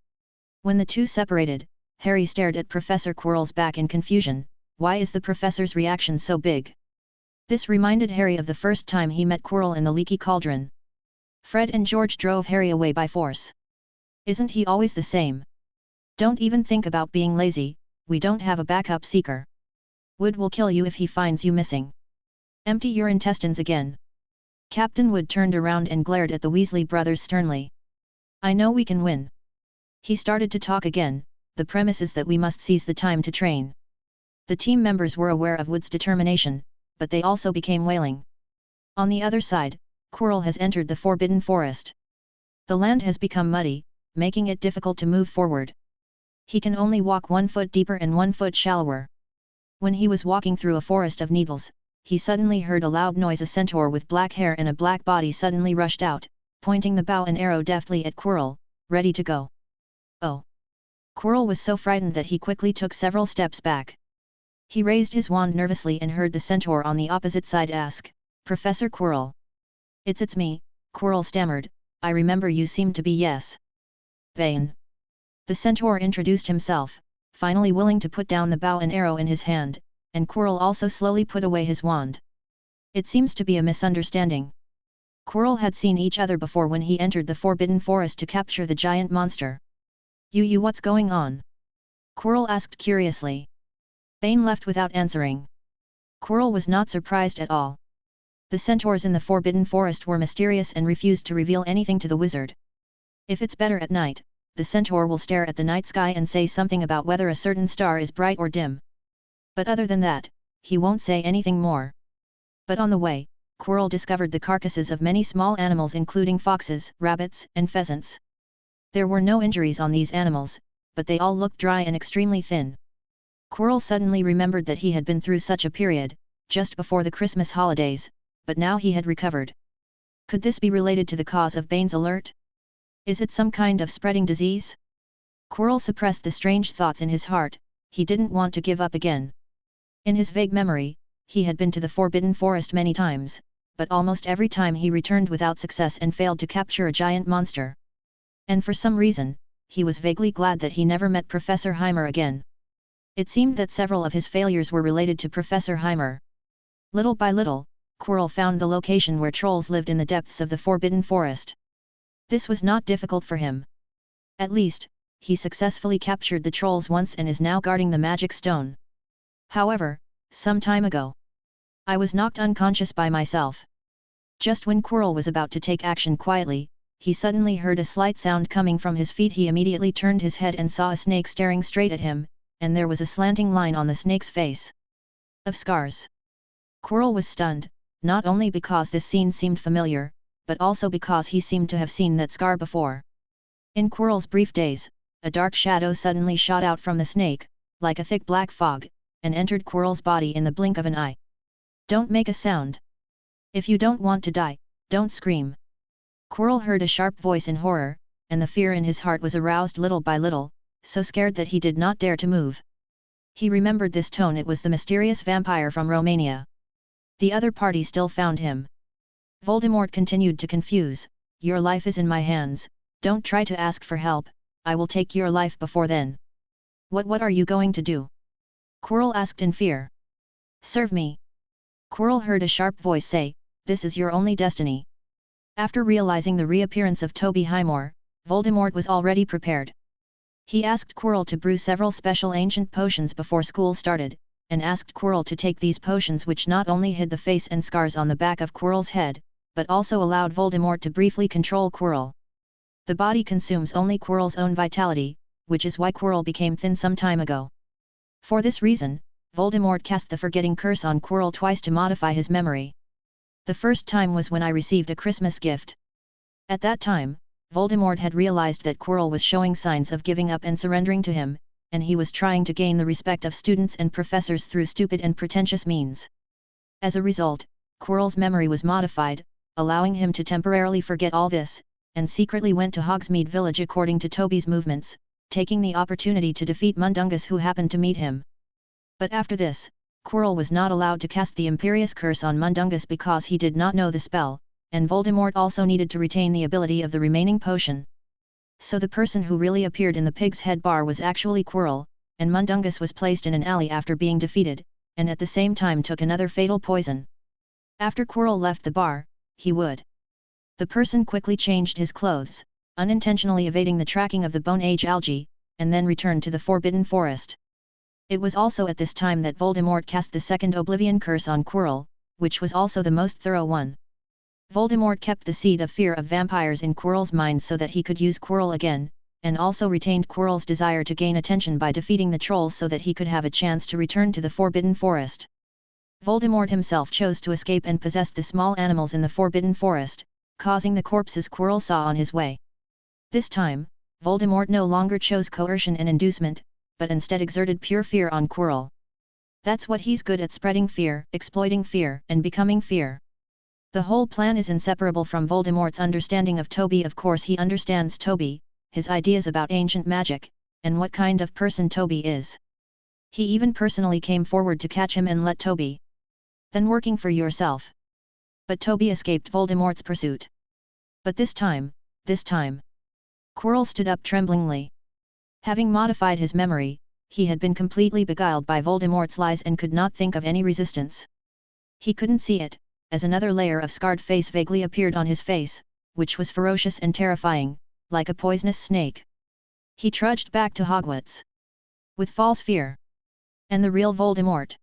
When the two separated, Harry stared at Professor Quirrell's back in confusion. Why is the professor's reaction so big? This reminded Harry of the first time he met Quirrell in the leaky cauldron. Fred and George drove Harry away by force. Isn't he always the same? Don't even think about being lazy, we don't have a backup seeker. Wood will kill you if he finds you missing. Empty your intestines again. Captain Wood turned around and glared at the Weasley brothers sternly. I know we can win. He started to talk again, the premise is that we must seize the time to train. The team members were aware of Wood's determination, but they also became wailing. On the other side, Quirrell has entered the Forbidden Forest. The land has become muddy, making it difficult to move forward. He can only walk 1 foot deeper and 1 foot shallower. When he was walking through a forest of needles, he suddenly heard a loud noise. A centaur with black hair and a black body suddenly rushed out, pointing the bow and arrow deftly at Quirrell, ready to go. Oh! Quirrell was so frightened that he quickly took several steps back. He raised his wand nervously and heard the centaur on the opposite side ask, Professor Quirrell. It's me, Quirrell stammered, I remember you seemed to be yes. Vain. The centaur introduced himself, finally willing to put down the bow and arrow in his hand, and Quirrell also slowly put away his wand. It seems to be a misunderstanding. Quirrell had seen each other before when he entered the Forbidden Forest to capture the giant monster. You what's going on? Quirrell asked curiously. Bane left without answering. Quirrell was not surprised at all. The centaurs in the Forbidden Forest were mysterious and refused to reveal anything to the wizard. If it's better at night, the centaur will stare at the night sky and say something about whether a certain star is bright or dim. But other than that, he won't say anything more. But on the way, Quirrell discovered the carcasses of many small animals including foxes, rabbits, and pheasants. There were no injuries on these animals, but they all looked dry and extremely thin. Quirrell suddenly remembered that he had been through such a period, just before the Christmas holidays, but now he had recovered. Could this be related to the cause of Bane's alert? Is it some kind of spreading disease? Quirrell suppressed the strange thoughts in his heart, he didn't want to give up again. In his vague memory, he had been to the Forbidden Forest many times, but almost every time he returned without success and failed to capture a giant monster. And for some reason, he was vaguely glad that he never met Professor Heimer again. It seemed that several of his failures were related to Professor Heimer. Little by little, Quirrell found the location where trolls lived in the depths of the Forbidden Forest. This was not difficult for him. At least, he successfully captured the trolls once and is now guarding the magic stone. However, some time ago, I was knocked unconscious by myself. Just when Quirrell was about to take action quietly, he suddenly heard a slight sound coming from his feet. He immediately turned his head and saw a snake staring straight at him, and there was a slanting line on the snake's face. Of scars. Quirrell was stunned, not only because this scene seemed familiar, but also because he seemed to have seen that scar before. In Quirrell's brief days, a dark shadow suddenly shot out from the snake, like a thick black fog, and entered Quirrell's body in the blink of an eye. Don't make a sound. If you don't want to die, don't scream. Quirrell heard a sharp voice in horror, and the fear in his heart was aroused little by little, so scared that he did not dare to move. He remembered this tone, it was the mysterious vampire from Romania. The other party still found him. Voldemort continued to confuse, your life is in my hands, don't try to ask for help, I will take your life before then. What are you going to do? Quirrell asked in fear. Serve me. Quirrell heard a sharp voice say, this is your only destiny. After realizing the reappearance of Tobyheimer, Voldemort was already prepared. He asked Quirrell to brew several special ancient potions before school started, and asked Quirrell to take these potions, which not only hid the face and scars on the back of Quirrell's head, but also allowed Voldemort to briefly control Quirrell. The body consumes only Quirrell's own vitality, which is why Quirrell became thin some time ago. For this reason, Voldemort cast the forgetting curse on Quirrell twice to modify his memory. The first time was when I received a Christmas gift. At that time, Voldemort had realized that Quirrell was showing signs of giving up and surrendering to him, and he was trying to gain the respect of students and professors through stupid and pretentious means. As a result, Quirrell's memory was modified, allowing him to temporarily forget all this, and secretly went to Hogsmeade Village according to Toby's movements, taking the opportunity to defeat Mundungus, who happened to meet him. But after this, Quirrell was not allowed to cast the Imperious Curse on Mundungus because he did not know the spell, and Voldemort also needed to retain the ability of the remaining potion. So the person who really appeared in the Pig's Head bar was actually Quirrell, and Mundungus was placed in an alley after being defeated, and at the same time took another fatal poison. After Quirrell left the bar, he would. The person quickly changed his clothes, unintentionally evading the tracking of the Bone Age algae, and then returned to the Forbidden Forest. It was also at this time that Voldemort cast the second Oblivion Curse on Quirrell, which was also the most thorough one. Voldemort kept the seed of fear of vampires in Quirrell's mind so that he could use Quirrell again, and also retained Quirrell's desire to gain attention by defeating the trolls so that he could have a chance to return to the Forbidden Forest. Voldemort himself chose to escape and possessed the small animals in the Forbidden Forest, causing the corpses Quirrell saw on his way. This time, Voldemort no longer chose coercion and inducement, but instead exerted pure fear on Quirrell. That's what he's good at: spreading fear, exploiting fear, and becoming fear. The whole plan is inseparable from Voldemort's understanding of Toby. Of course he understands Toby, his ideas about ancient magic, and what kind of person Toby is. He even personally came forward to catch him and let Toby. Then working for yourself. But Toby escaped Voldemort's pursuit. But this time. Quirrell stood up tremblingly. Having modified his memory, he had been completely beguiled by Voldemort's lies and could not think of any resistance. He couldn't see it, as another layer of scarred face vaguely appeared on his face, which was ferocious and terrifying, like a poisonous snake. He trudged back to Hogwarts. With false fear. And the real Voldemort.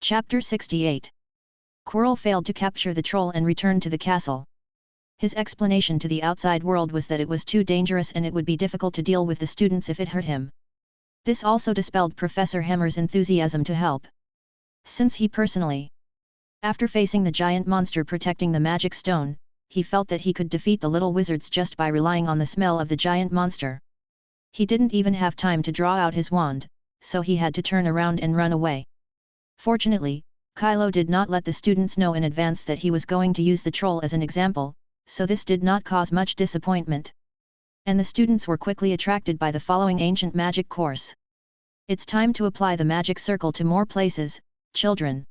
Chapter 68. Quirrell failed to capture the troll and returned to the castle. His explanation to the outside world was that it was too dangerous and it would be difficult to deal with the students if it hurt him. This also dispelled Professor Hammer's enthusiasm to help. Since he personally, after facing the giant monster protecting the magic stone, he felt that he could defeat the little wizards just by relying on the smell of the giant monster. He didn't even have time to draw out his wand, so he had to turn around and run away. Fortunately, Kylo did not let the students know in advance that he was going to use the troll as an example, so this did not cause much disappointment. And the students were quickly attracted by the following ancient magic course. It's time to apply the magic circle to more places, children.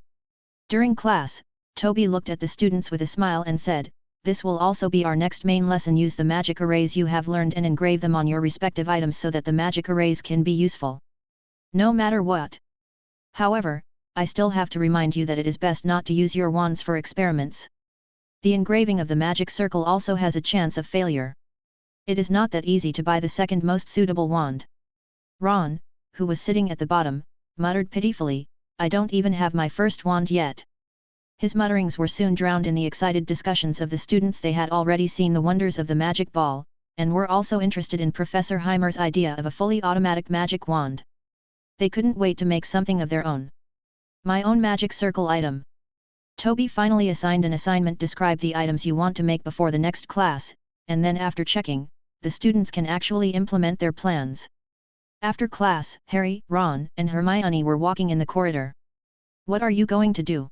During class, Toby looked at the students with a smile and said, "This will also be our next main lesson. Use the magic arrays you have learned and engrave them on your respective items so that the magic arrays can be useful. No matter what. However, I still have to remind you that it is best not to use your wands for experiments. The engraving of the magic circle also has a chance of failure. It is not that easy to buy the second most suitable wand." Ron, who was sitting at the bottom, muttered pitifully, "I don't even have my first wand yet." His mutterings were soon drowned in the excited discussions of the students. They had already seen the wonders of the magic ball, and were also interested in Professor Heimer's idea of a fully automatic magic wand. They couldn't wait to make something of their own. "My own magic circle item." Toby finally assigned an assignment. Describe the items you want to make before the next class, and then after checking, the students can actually implement their plans. After class, Harry, Ron, and Hermione were walking in the corridor. "What are you going to do?"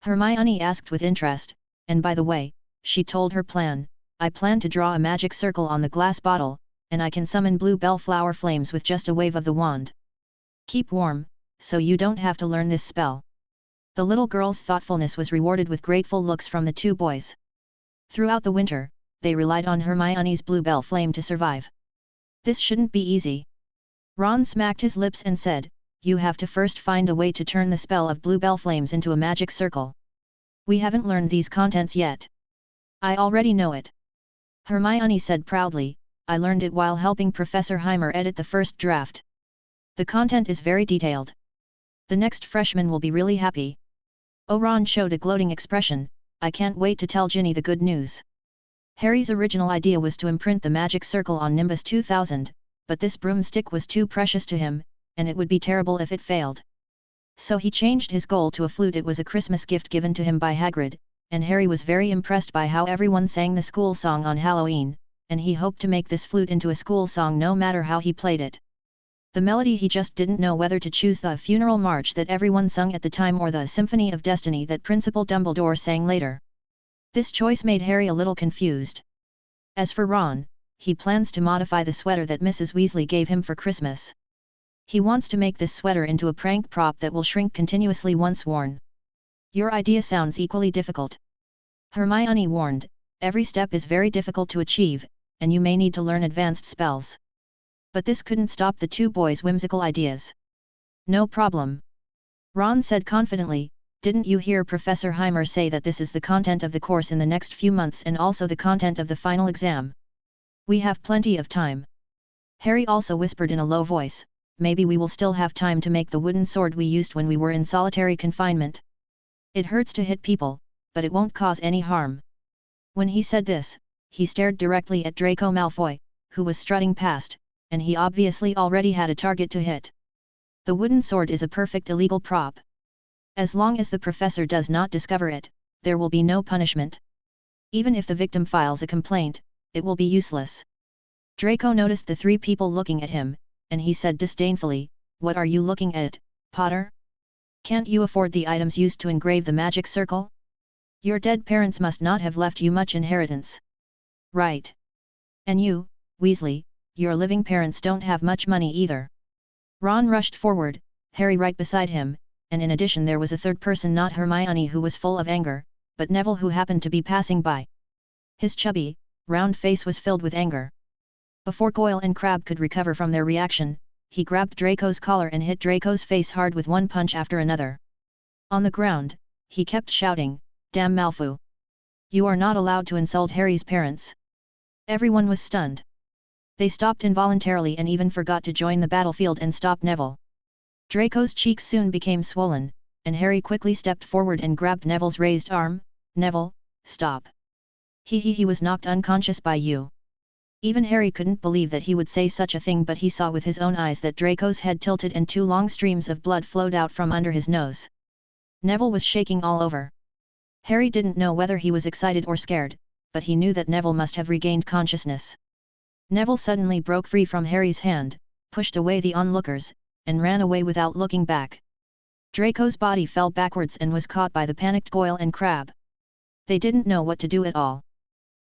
Hermione asked with interest, and by the way, she told her plan. "I plan to draw a magic circle on the glass bottle, and I can summon blue bellflower flames with just a wave of the wand. Keep warm, so you don't have to learn this spell." The little girl's thoughtfulness was rewarded with grateful looks from the two boys. Throughout the winter, they relied on Hermione's bluebell flame to survive. "This shouldn't be easy." Ron smacked his lips and said, "You have to first find a way to turn the spell of bluebell flames into a magic circle. We haven't learned these contents yet." "I already know it." Hermione said proudly, "I learned it while helping Professor Heimer edit the first draft. The content is very detailed. The next freshman will be really happy." Ron showed a gloating expression, "I can't wait to tell Ginny the good news." Harry's original idea was to imprint the magic circle on Nimbus 2000, but this broomstick was too precious to him, and it would be terrible if it failed. So he changed his goal to a flute. It was a Christmas gift given to him by Hagrid, and Harry was very impressed by how everyone sang the school song on Halloween, and he hoped to make this flute into a school song no matter how he played it. The melody he just didn't know whether to choose the funeral march that everyone sung at the time or the Symphony of Destiny that Principal Dumbledore sang later. This choice made Harry a little confused. As for Ron, he plans to modify the sweater that Mrs. Weasley gave him for Christmas. He wants to make this sweater into a prank prop that will shrink continuously once worn. "Your idea sounds equally difficult," Hermione warned. "Every step is very difficult to achieve, and you may need to learn advanced spells." But this couldn't stop the two boys' whimsical ideas. "No problem," Ron said confidently. "Didn't you hear Professor Heimer say that this is the content of the course in the next few months and also the content of the final exam? We have plenty of time." Harry also whispered in a low voice, "Maybe we will still have time to make the wooden sword we used when we were in solitary confinement. It hurts to hit people, but it won't cause any harm." When he said this, he stared directly at Draco Malfoy, who was strutting past, and he obviously already had a target to hit. The wooden sword is a perfect illegal prop. As long as the professor does not discover it, there will be no punishment. Even if the victim files a complaint, it will be useless. Draco noticed the three people looking at him, and he said disdainfully, "What are you looking at, Potter? Can't you afford the items used to engrave the magic circle? Your dead parents must not have left you much inheritance. Right. And you, Weasley, your living parents don't have much money either." Ron rushed forward, Harry right beside him, and in addition there was a third person, not Hermione, who was full of anger, but Neville, who happened to be passing by. His chubby, round face was filled with anger. Before Goyle and Crabbe could recover from their reaction, he grabbed Draco's collar and hit Draco's face hard with one punch after another. On the ground, he kept shouting, "Damn Malfoy! You are not allowed to insult Harry's parents." Everyone was stunned. They stopped involuntarily and even forgot to join the battlefield and stop Neville. Draco's cheeks soon became swollen, and Harry quickly stepped forward and grabbed Neville's raised arm. "Neville, stop. He was knocked unconscious by you." Even Harry couldn't believe that he would say such a thing, but he saw with his own eyes that Draco's head tilted and two long streams of blood flowed out from under his nose. Neville was shaking all over. Harry didn't know whether he was excited or scared, but he knew that Neville must have regained consciousness. Neville suddenly broke free from Harry's hand, pushed away the onlookers, and ran away without looking back. Draco's body fell backwards and was caught by the panicked Goyle and Crabbe. They didn't know what to do at all.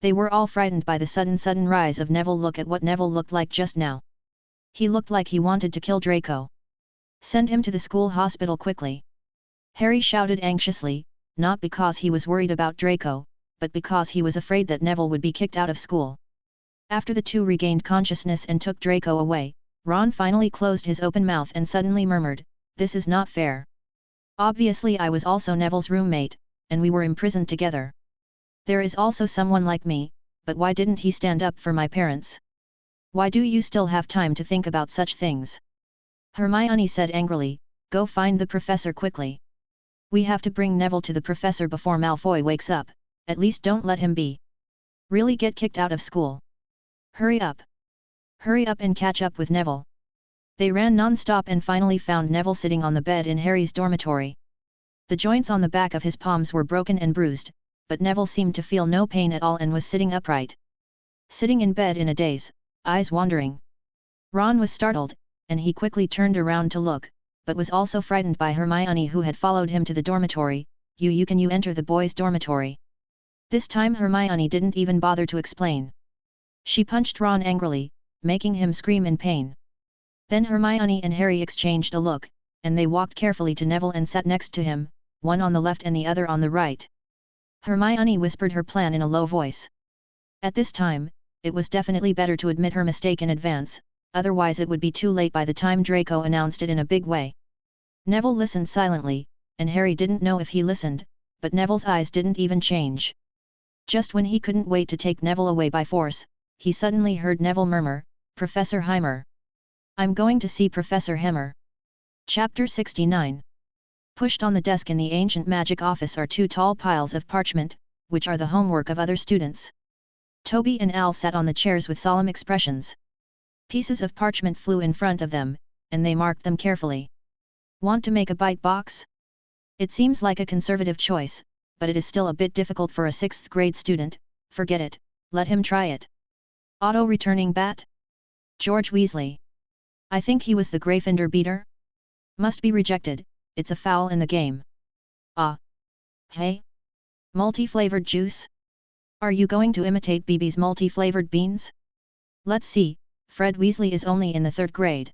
They were all frightened by the sudden rise of Neville. Look at what Neville looked like just now. He looked like he wanted to kill Draco. "Send him to the school hospital quickly!" Harry shouted anxiously, not because he was worried about Draco, but because he was afraid that Neville would be kicked out of school. After the two regained consciousness and took Draco away, Ron finally closed his open mouth and suddenly murmured, "This is not fair. Obviously I was also Neville's roommate, and we were imprisoned together. There is also someone like me, but why didn't he stand up for my parents? Why do you still have time to think about such things?" Hermione said angrily, "Go find the professor quickly. We have to bring Neville to the professor before Malfoy wakes up, at least don't let him be. Really get kicked out of school. Hurry up! Hurry up and catch up with Neville." They ran non-stop and finally found Neville sitting on the bed in Harry's dormitory. The joints on the back of his palms were broken and bruised, but Neville seemed to feel no pain at all and was sitting upright. Sitting in bed in a daze, eyes wandering. Ron was startled, and he quickly turned around to look, but was also frightened by Hermione, who had followed him to the dormitory. Can you enter the boys' dormitory?" This time Hermione didn't even bother to explain. She punched Ron angrily, making him scream in pain. Then Hermione and Harry exchanged a look, and they walked carefully to Neville and sat next to him, one on the left and the other on the right. Hermione whispered her plan in a low voice. At this time, it was definitely better to admit her mistake in advance, otherwise it would be too late by the time Draco announced it in a big way. Neville listened silently, and Harry didn't know if he listened, but Neville's eyes didn't even change. Just when he couldn't wait to take Neville away by force, he suddenly heard Neville murmur, "Professor Heimer. I'm going to see Professor Heimer." Chapter 69. Pushed on the desk in the ancient magic office are two tall piles of parchment, which are the homework of other students. Toby and Al sat on the chairs with solemn expressions. Pieces of parchment flew in front of them, and they marked them carefully. "Want to make a bite box?" It seems like a conservative choice, but it is still a bit difficult for a 6th grade student. Forget it, let him try it. Auto returning bat? George Weasley. I think he was the Gryffindor beater? Must be rejected, it's a foul in the game. Ah. Hey? Multi-flavored juice? Are you going to imitate BB's multi-flavored beans? Let's see, Fred Weasley is only in the 3rd grade.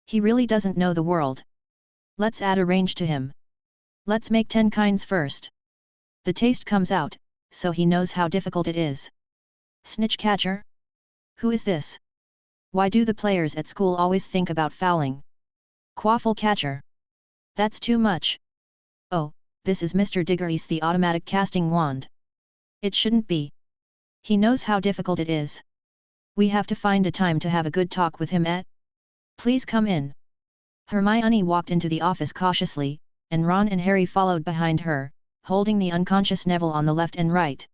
He really doesn't know the world. Let's add a range to him. Let's make 10 kinds first. The taste comes out, so he knows how difficult it is. Snitch catcher? Who is this? Why do the players at school always think about fouling? Quaffle catcher. That's too much. Oh, this is Mr. Diggory's the automatic casting wand. It shouldn't be. He knows how difficult it is. We have to find a time to have a good talk with him Please come in. Hermione walked into the office cautiously, and Ron and Harry followed behind her, holding the unconscious Neville on the left and right.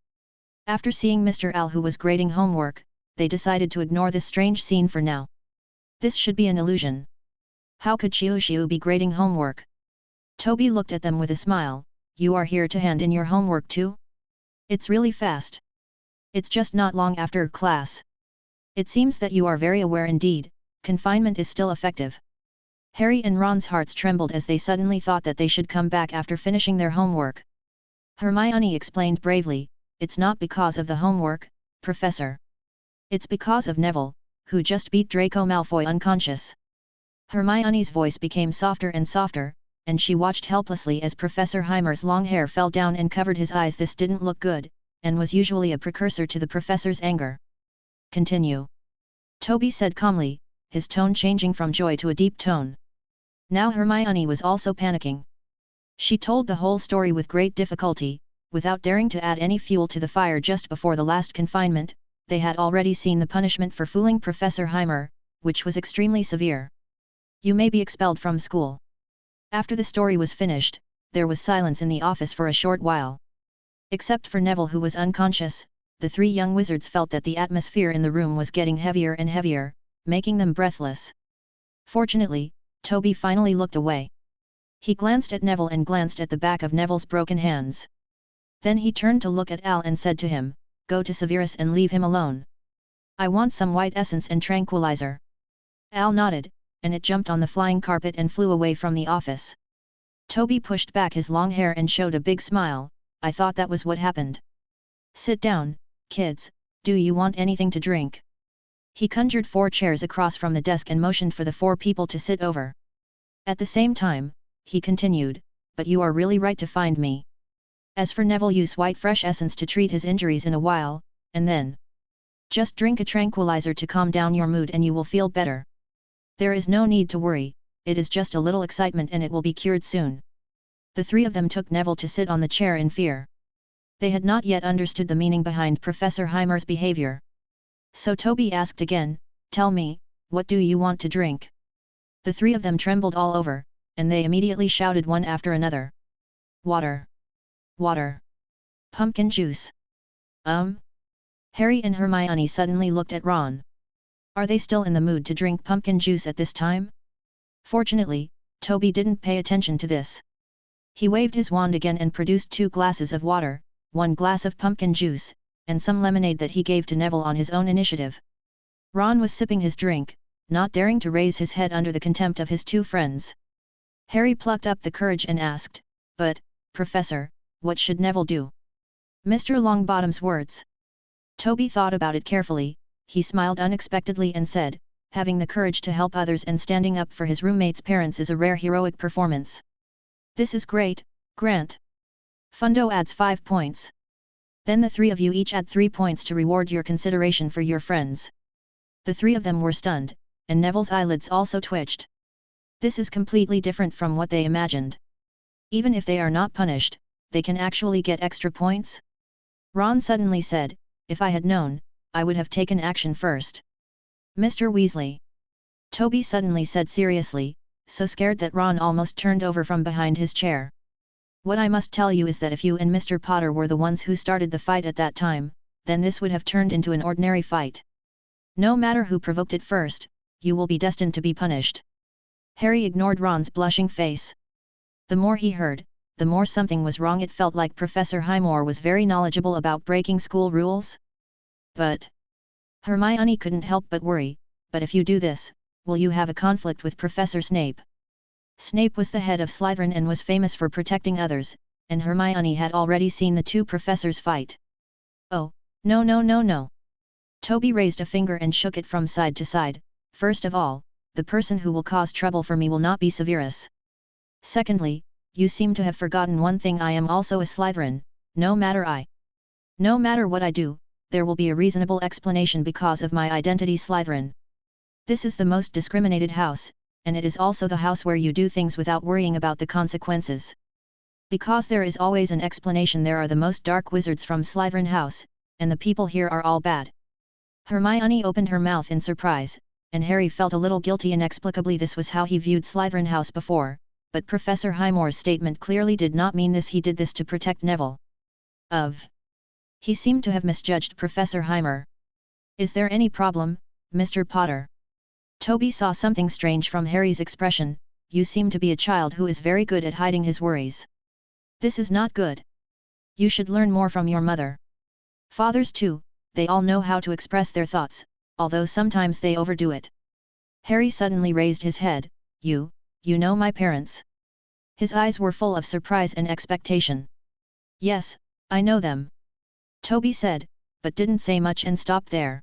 After seeing Mr. Owl who was grading homework, they decided to ignore this strange scene for now. This should be an illusion. How could Xiu be grading homework? Toby looked at them with a smile. You are here to hand in your homework too? It's really fast. It's just not long after class. It seems that you are very aware indeed. Confinement is still effective. Harry and Ron's hearts trembled as they suddenly thought that they should come back after finishing their homework. Hermione explained bravely, it's not because of the homework, Professor. It's because of Neville, who just beat Draco Malfoy unconscious. Hermione's voice became softer and softer, and she watched helplessly as Professor Heimer's long hair fell down and covered his eyes. This didn't look good, and was usually a precursor to the professor's anger. Continue. Toby said calmly, his tone changing from joy to a deep tone. Now Hermione was also panicking. She told the whole story with great difficulty, without daring to add any fuel to the fire. Just before the last confinement, they had already seen the punishment for fooling Professor Heimer, which was extremely severe. You may be expelled from school. After the story was finished, there was silence in the office for a short while. Except for Neville, who was unconscious, the three young wizards felt that the atmosphere in the room was getting heavier and heavier, making them breathless. Fortunately, Toby finally looked away. He glanced at Neville and glanced at the back of Neville's broken hands. Then he turned to look at Al and said to him, Go to Severus and leave him alone. I want some white essence and tranquilizer. Al nodded, and it jumped on the flying carpet and flew away from the office. Toby pushed back his long hair and showed a big smile. I thought that was what happened. Sit down, kids, do you want anything to drink? He conjured 4 chairs across from the desk and motioned for the 4 people to sit over. At the same time, he continued, but you are really right to find me. As for Neville, use white fresh essence to treat his injuries in a while, and then just drink a tranquilizer to calm down your mood and you will feel better. There is no need to worry, it is just a little excitement and it will be cured soon. The 3 of them took Neville to sit on the chair in fear. They had not yet understood the meaning behind Professor Heimer's behavior. So Toby asked again, Tell me, what do you want to drink? The 3 of them trembled all over, and they immediately shouted one after another. Water. Water. Pumpkin juice. Harry and Hermione suddenly looked at Ron. Are they still in the mood to drink pumpkin juice at this time? Fortunately, Toby didn't pay attention to this. He waved his wand again and produced 2 glasses of water, 1 glass of pumpkin juice, and some lemonade that he gave to Neville on his own initiative. Ron was sipping his drink, not daring to raise his head under the contempt of his 2 friends. Harry plucked up the courage and asked, But, Professor, what should Neville do? Mr. Longbottom's words. Toby thought about it carefully. He smiled unexpectedly and said, having the courage to help others and standing up for his roommate's parents is a rare heroic performance. This is great, Grant. Fundo adds 5 points. Then the 3 of you each add 3 points to reward your consideration for your friends. The 3 of them were stunned, and Neville's eyelids also twitched. This is completely different from what they imagined. Even if they are not punished, they can actually get extra points? Ron suddenly said, If I had known, I would have taken action first. Mr. Weasley. Toby suddenly said seriously, so scared that Ron almost turned over from behind his chair. What I must tell you is that if you and Mr. Potter were the ones who started the fight at that time, then this would have turned into an ordinary fight. No matter who provoked it first, you will be destined to be punished. Harry ignored Ron's blushing face. The more he heard, the more something was wrong. It felt like Professor Highmore was very knowledgeable about breaking school rules. But Hermione couldn't help but worry, but if you do this, will you have a conflict with Professor Snape? Snape was the head of Slytherin and was famous for protecting others, and Hermione had already seen the 2 professors fight. Oh, no. Toby raised a finger and shook it from side to side. First of all, the person who will cause trouble for me will not be Severus. Secondly, you seem to have forgotten one thing. I am also a Slytherin. No matter what I do, there will be a reasonable explanation because of my identity. Slytherin. This is the most discriminated house, and it is also the house where you do things without worrying about the consequences. Because there is always an explanation. There are the most dark wizards from Slytherin house, and the people here are all bad. Hermione opened her mouth in surprise, and Harry felt a little guilty inexplicably. This was how he viewed Slytherin house before, but Professor Highmore's statement clearly did not mean this. He did this to protect Neville. He seemed to have misjudged Professor Heimer. "Is there any problem, Mr. Potter?" Toby saw something strange from Harry's expression. "You seem to be a child who is very good at hiding his worries. This is not good. You should learn more from your mother. Fathers too, they all know how to express their thoughts, although sometimes they overdo it." Harry suddenly raised his head. You know my parents?" His eyes were full of surprise and expectation. "Yes, I know them," Toby said, but didn't say much and stopped there.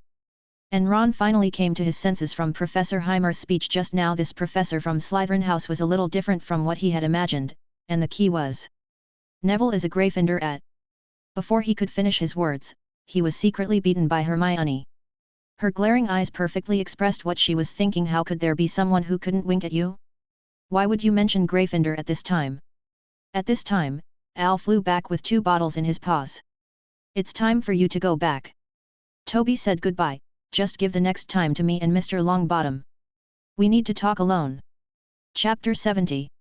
And Ron finally came to his senses from Professor Heimer's speech just now. This professor from Slytherin House was a little different from what he had imagined, and the key was, "Neville is a Gryffindor at..." Before he could finish his words, he was secretly beaten by Hermione. Her glaring eyes perfectly expressed what she was thinking. How could there be someone who couldn't wink at you? Why would you mention Gryffindor at this time? At this time, Al flew back with 2 bottles in his paws. "It's time for you to go back." Toby said goodbye. "Just give the next time to me and Mr. Longbottom. We need to talk alone." Chapter 70.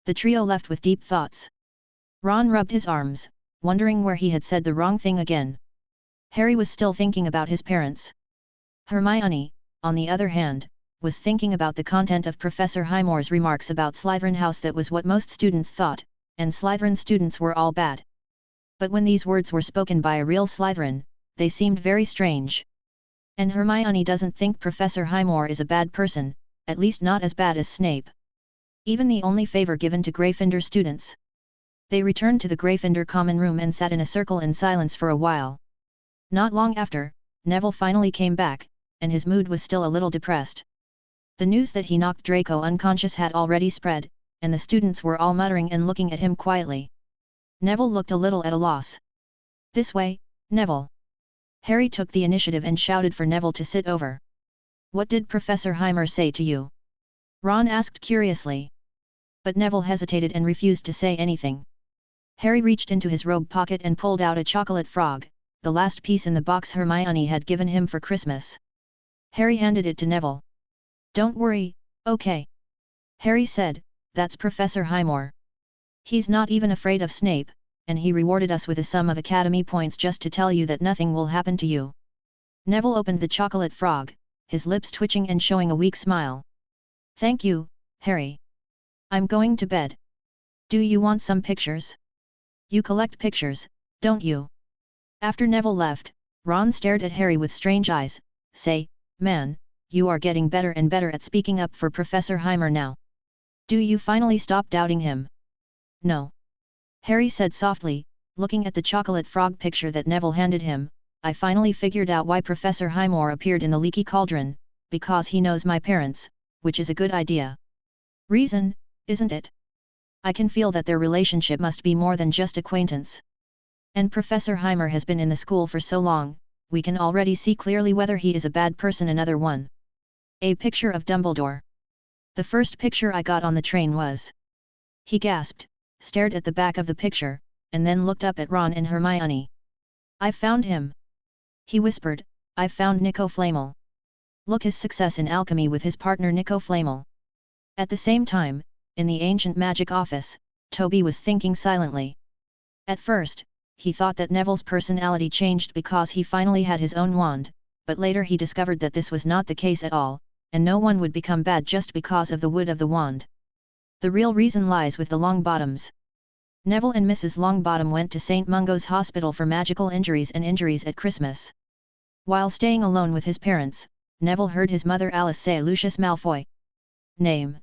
The trio left with deep thoughts. Ron rubbed his arms, wondering where he had said the wrong thing again. Harry was still thinking about his parents. Hermione, on the other hand, was thinking about the content of Professor Heimer's remarks about Slytherin House. That was what most students thought, and Slytherin students were all bad. But when these words were spoken by a real Slytherin, they seemed very strange. And Hermione doesn't think Professor Heimer is a bad person, at least not as bad as Snape. Even the only favor given to Gryffindor students. They returned to the Gryffindor common room and sat in a circle in silence for a while. Not long after, Neville finally came back, and his mood was still a little depressed. The news that he knocked Draco unconscious had already spread, and the students were all muttering and looking at him quietly. Neville looked a little at a loss. "This way, Neville." Harry took the initiative and shouted for Neville to sit over. "What did Professor Heimer say to you?" Ron asked curiously. But Neville hesitated and refused to say anything. Harry reached into his robe pocket and pulled out a chocolate frog, the last piece in the box Hermione had given him for Christmas. Harry handed it to Neville. "Don't worry, okay," Harry said, "that's Professor Heimer. He's not even afraid of Snape, and he rewarded us with a sum of Academy points just to tell you that nothing will happen to you." Neville opened the chocolate frog, his lips twitching and showing a weak smile. "Thank you, Harry. I'm going to bed. Do you want some pictures? You collect pictures, don't you?" After Neville left, Ron stared at Harry with strange eyes. "Say, man, you are getting better and better at speaking up for Professor Heimer now. Do you finally stop doubting him?" "No," Harry said softly, looking at the chocolate frog picture that Neville handed him. "I finally figured out why Professor Heimer appeared in the leaky cauldron, because he knows my parents, which is a good idea. Reason, isn't it? I can feel that their relationship must be more than just acquaintance. And Professor Heimer has been in the school for so long, we can already see clearly whether he is a bad person." Another one. A picture of Dumbledore. "The first picture I got on the train was..." He gasped, stared at the back of the picture, and then looked up at Ron and Hermione. "I found him," he whispered. "I found Nico Flamel. Look, his success in alchemy with his partner Nico Flamel." At the same time, in the ancient magic office, Toby was thinking silently. At first, he thought that Neville's personality changed because he finally had his own wand, but later he discovered that this was not the case at all, and no one would become bad just because of the wood of the wand. The real reason lies with the Longbottoms. Neville and Mrs. Longbottom went to St. Mungo's Hospital for magical injuries and injuries at Christmas. While staying alone with his parents, Neville heard his mother Alice say Lucius Malfoy name.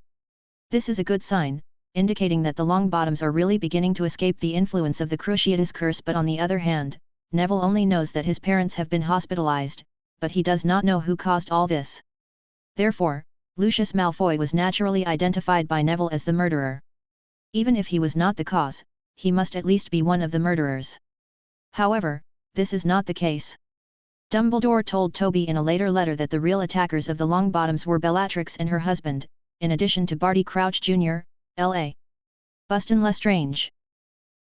This is a good sign, indicating that the Longbottoms are really beginning to escape the influence of the Cruciatus curse. But on the other hand, Neville only knows that his parents have been hospitalized, but he does not know who caused all this. Therefore, Lucius Malfoy was naturally identified by Neville as the murderer. Even if he was not the cause, he must at least be one of the murderers. However, this is not the case. Dumbledore told Toby in a later letter that the real attackers of the Longbottoms were Bellatrix and her husband, in addition to Barty Crouch Jr., L.A. Buston Lestrange.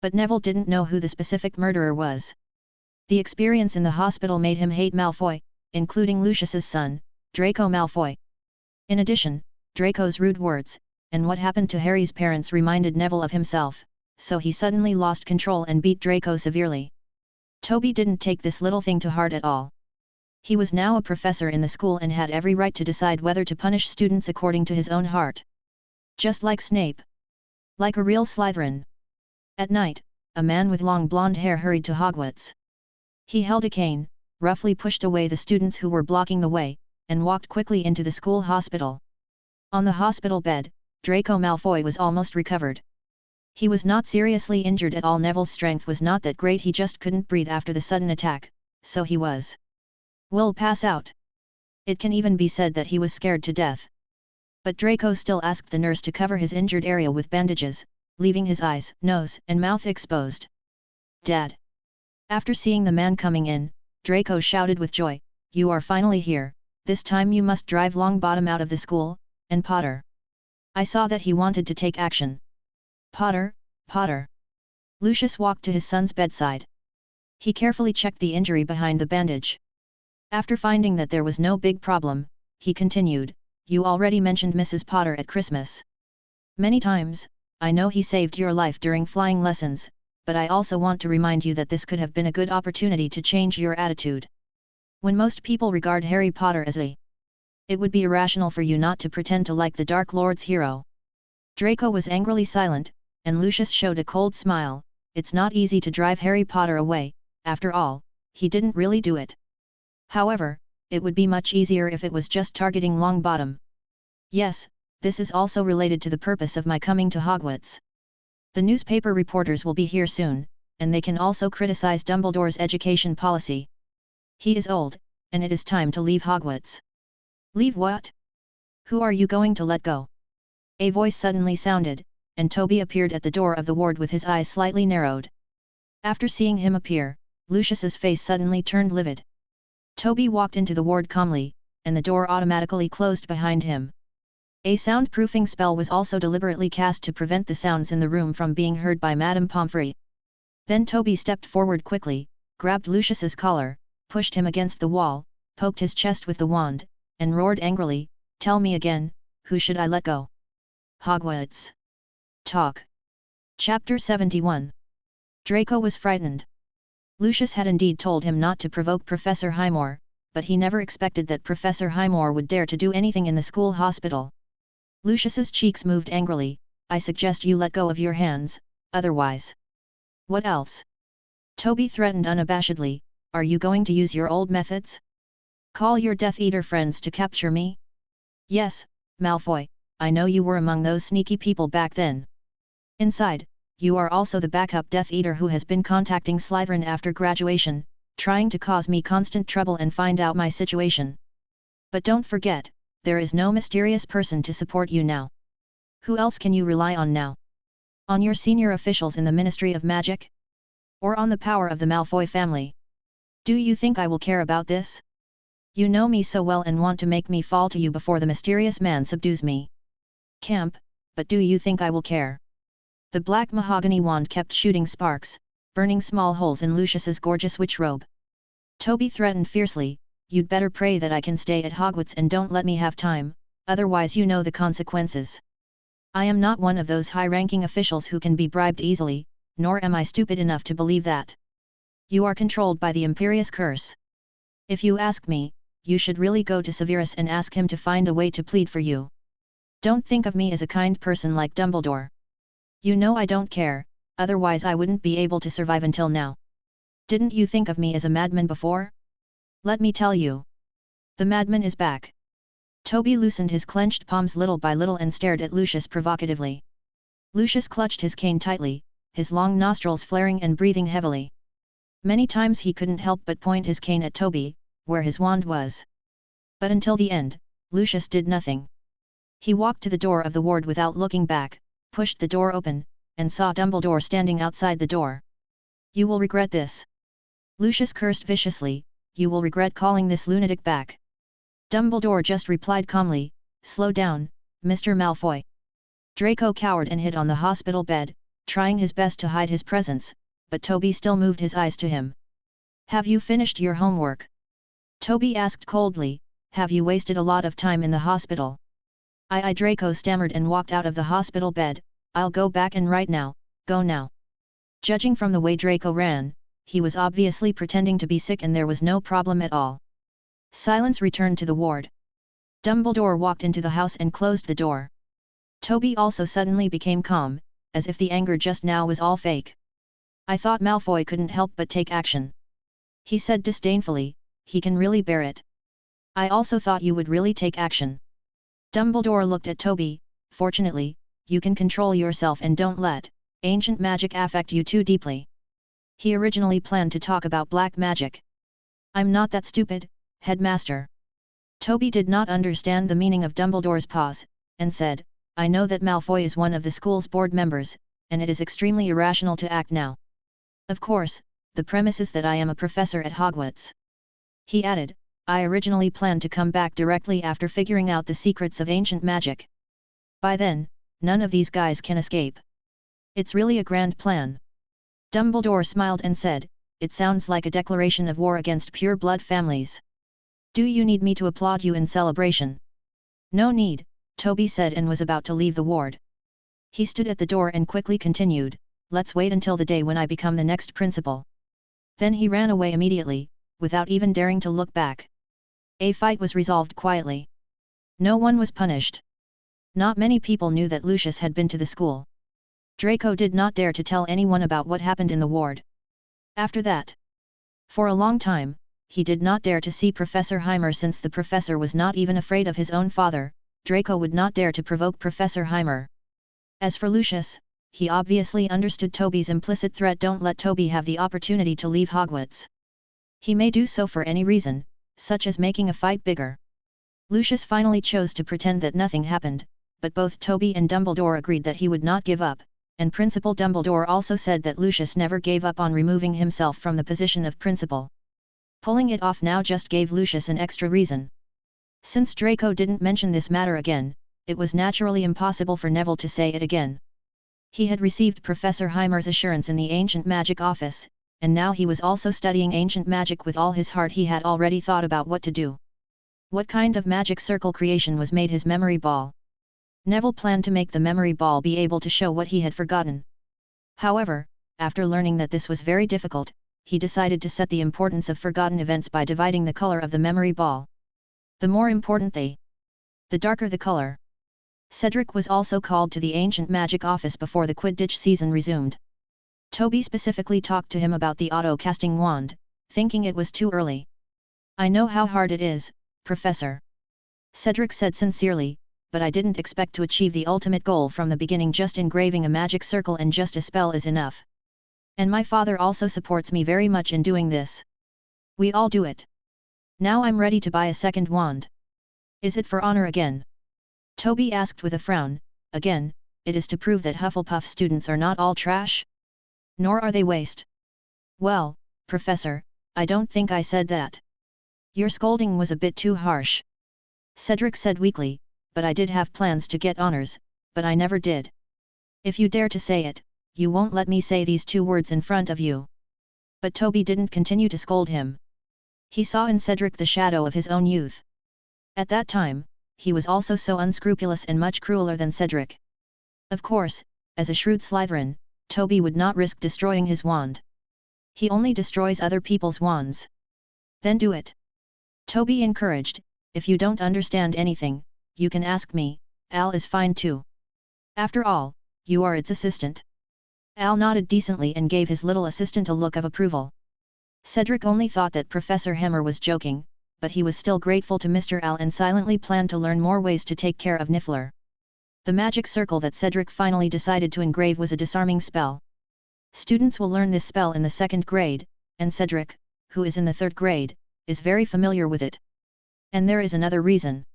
But Neville didn't know who the specific murderer was. The experience in the hospital made him hate Malfoy, including Lucius's son, Draco Malfoy. In addition, Draco's rude words, and what happened to Harry's parents reminded Neville of himself, so he suddenly lost control and beat Draco severely. Toby didn't take this little thing to heart at all. He was now a professor in the school and had every right to decide whether to punish students according to his own heart. Just like Snape. Like a real Slytherin. At night, a man with long blonde hair hurried to Hogwarts. He held a cane, roughly pushed away the students who were blocking the way, and walked quickly into the school hospital. On the hospital bed, Draco Malfoy was almost recovered. He was not seriously injured at all. Neville's strength was not that great, he just couldn't breathe after the sudden attack, so he will pass out. It can even be said that he was scared to death. But Draco still asked the nurse to cover his injured area with bandages, leaving his eyes, nose, and mouth exposed. "Dad!" After seeing the man coming in, Draco shouted with joy, "You are finally here, this time you must drive Longbottom out of the school, and Potter." I saw that he wanted to take action. "Potter, Potter." Lucius walked to his son's bedside. He carefully checked the injury behind the bandage. After finding that there was no big problem, he continued, "You already mentioned Mrs. Potter at Christmas. Many times, I know he saved your life during flying lessons, but I also want to remind you that this could have been a good opportunity to change your attitude. When most people regard Harry Potter as it would be irrational for you not to pretend to like the Dark Lord's hero." Draco was angrily silent, and Lucius showed a cold smile. It's not easy to drive Harry Potter away, after all, he didn't really do it. However, it would be much easier if it was just targeting Longbottom. Yes, this is also related to the purpose of my coming to Hogwarts. The newspaper reporters will be here soon, and they can also criticize Dumbledore's education policy. He is old, and it is time to leave Hogwarts. "Leave what? Who are you going to let go?" A voice suddenly sounded, and Toby appeared at the door of the ward with his eyes slightly narrowed. After seeing him appear, Lucius's face suddenly turned livid. Toby walked into the ward calmly, and the door automatically closed behind him. A soundproofing spell was also deliberately cast to prevent the sounds in the room from being heard by Madame Pomfrey. Then Toby stepped forward quickly, grabbed Lucius's collar, pushed him against the wall, poked his chest with the wand, and roared angrily, "Tell me again, who should I let go?" Hogwarts. Talk. Chapter 71. Draco was frightened. Lucius had indeed told him not to provoke Professor Highmore, but he never expected that Professor Highmore would dare to do anything in the school hospital. Lucius's cheeks moved angrily. "I suggest you let go of your hands, otherwise." "What else?" Toby threatened unabashedly, "Are you going to use your old methods? Call your Death Eater friends to capture me?" "Yes, Malfoy, I know you were among those sneaky people back then. Inside, you are also the backup Death Eater who has been contacting Slytherin after graduation, trying to cause me constant trouble and find out my situation. But don't forget, there is no mysterious person to support you now. Who else can you rely on now? On your senior officials in the Ministry of Magic? Or on the power of the Malfoy family? Do you think I will care about this? You know me so well and want to make me fall to you before the mysterious man subdues me. Camp, but do you think I will care?" The black mahogany wand kept shooting sparks, burning small holes in Lucius's gorgeous witch robe. Toby threatened fiercely, "You'd better pray that I can stay at Hogwarts and don't let me have time, otherwise you know the consequences. I am not one of those high-ranking officials who can be bribed easily, nor am I stupid enough to believe that. You are controlled by the Imperious Curse. If you ask me, you should really go to Severus and ask him to find a way to plead for you. Don't think of me as a kind person like Dumbledore. You know I don't care, otherwise I wouldn't be able to survive until now. Didn't you think of me as a madman before? Let me tell you. The madman is back." Toby loosened his clenched palms little by little and stared at Lucius provocatively. Lucius clutched his cane tightly, his long nostrils flaring and breathing heavily. Many times he couldn't help but point his cane at Toby, where his wand was. But until the end, Lucius did nothing. He walked to the door of the ward without looking back, pushed the door open, and saw Dumbledore standing outside the door. "You will regret this." Lucius cursed viciously, "You will regret calling this lunatic back." Dumbledore just replied calmly, "Slow down, Mr. Malfoy." Draco cowered and hid on the hospital bed, trying his best to hide his presence, but Toby still moved his eyes to him. "Have you finished your homework?" Toby asked coldly, "Have you wasted a lot of time in the hospital?" I Draco stammered and walked out of the hospital bed. "I'll go back and right now, go now." Judging from the way Draco ran, he was obviously pretending to be sick and there was no problem at all. Silence returned to the ward. Dumbledore walked into the house and closed the door. Toby also suddenly became calm, as if the anger just now was all fake. I thought Malfoy couldn't help but take action. He said disdainfully, he can really bear it. I also thought you would really take action. Dumbledore looked at Toby. Fortunately, you can control yourself and don't let ancient magic affect you too deeply. He originally planned to talk about black magic. I'm not that stupid, headmaster. Toby did not understand the meaning of Dumbledore's pause, and said, I know that Malfoy is one of the school's board members, and it is extremely irrational to act now. Of course, the premise is that I am a professor at Hogwarts. He added, I originally planned to come back directly after figuring out the secrets of ancient magic. By then, none of these guys can escape. It's really a grand plan. Dumbledore smiled and said, it sounds like a declaration of war against pure-blood families. Do you need me to applaud you in celebration? No need, Toby said and was about to leave the ward. He stood at the door and quickly continued, let's wait until the day when I become the next principal. Then he ran away immediately, without even daring to look back. A fight was resolved quietly. No one was punished. Not many people knew that Lucius had been to the school. Draco did not dare to tell anyone about what happened in the ward. After that, for a long time, he did not dare to see Professor Heimer since the professor was not even afraid of his own father. Draco would not dare to provoke Professor Heimer. As for Lucius, he obviously understood Toby's implicit threat, don't let Toby have the opportunity to leave Hogwarts. He may do so for any reason, such as making a fight bigger. Lucius finally chose to pretend that nothing happened, but both Toby and Dumbledore agreed that he would not give up, and Principal Dumbledore also said that Lucius never gave up on removing himself from the position of principal. Pulling it off now just gave Lucius an extra reason. Since Draco didn't mention this matter again, it was naturally impossible for Neville to say it again. He had received Professor Heimer's assurance in the Ancient Magic office, and now he was also studying ancient magic with all his heart. He had already thought about what to do. What kind of magic circle creation was made his memory ball? Neville planned to make the memory ball be able to show what he had forgotten. However, after learning that this was very difficult, he decided to set the importance of forgotten events by dividing the color of the memory ball. The more important the darker the color. Cedric was also called to the Ancient Magic office before the Quidditch season resumed. Toby specifically talked to him about the auto-casting wand, thinking it was too early. I know how hard it is, Professor. Cedric said sincerely, but I didn't expect to achieve the ultimate goal from the beginning. Just engraving a magic circle and just a spell is enough. And my father also supports me very much in doing this. We all do it. Now I'm ready to buy a second wand. Is it for honor again? Toby asked with a frown. Again, it is to prove that Hufflepuff students are not all trash. Nor are they waste. Well, Professor, I don't think I said that. Your scolding was a bit too harsh. Cedric said weakly, but I did have plans to get honors, but I never did. If you dare to say it, you won't let me say these two words in front of you. But Toby didn't continue to scold him. He saw in Cedric the shadow of his own youth. At that time, he was also so unscrupulous and much crueler than Cedric. Of course, as a shrewd Slytherin, Toby would not risk destroying his wand. He only destroys other people's wands. Then do it. Toby encouraged, if you don't understand anything, you can ask me, Al is fine too. After all, you are its assistant. Al nodded decently and gave his little assistant a look of approval. Cedric only thought that Professor Heimer was joking, but he was still grateful to Mr. Al and silently planned to learn more ways to take care of Niffler. The magic circle that Cedric finally decided to engrave was a disarming spell. Students will learn this spell in the 2nd grade, and Cedric, who is in the 3rd grade, is very familiar with it. And there is another reason.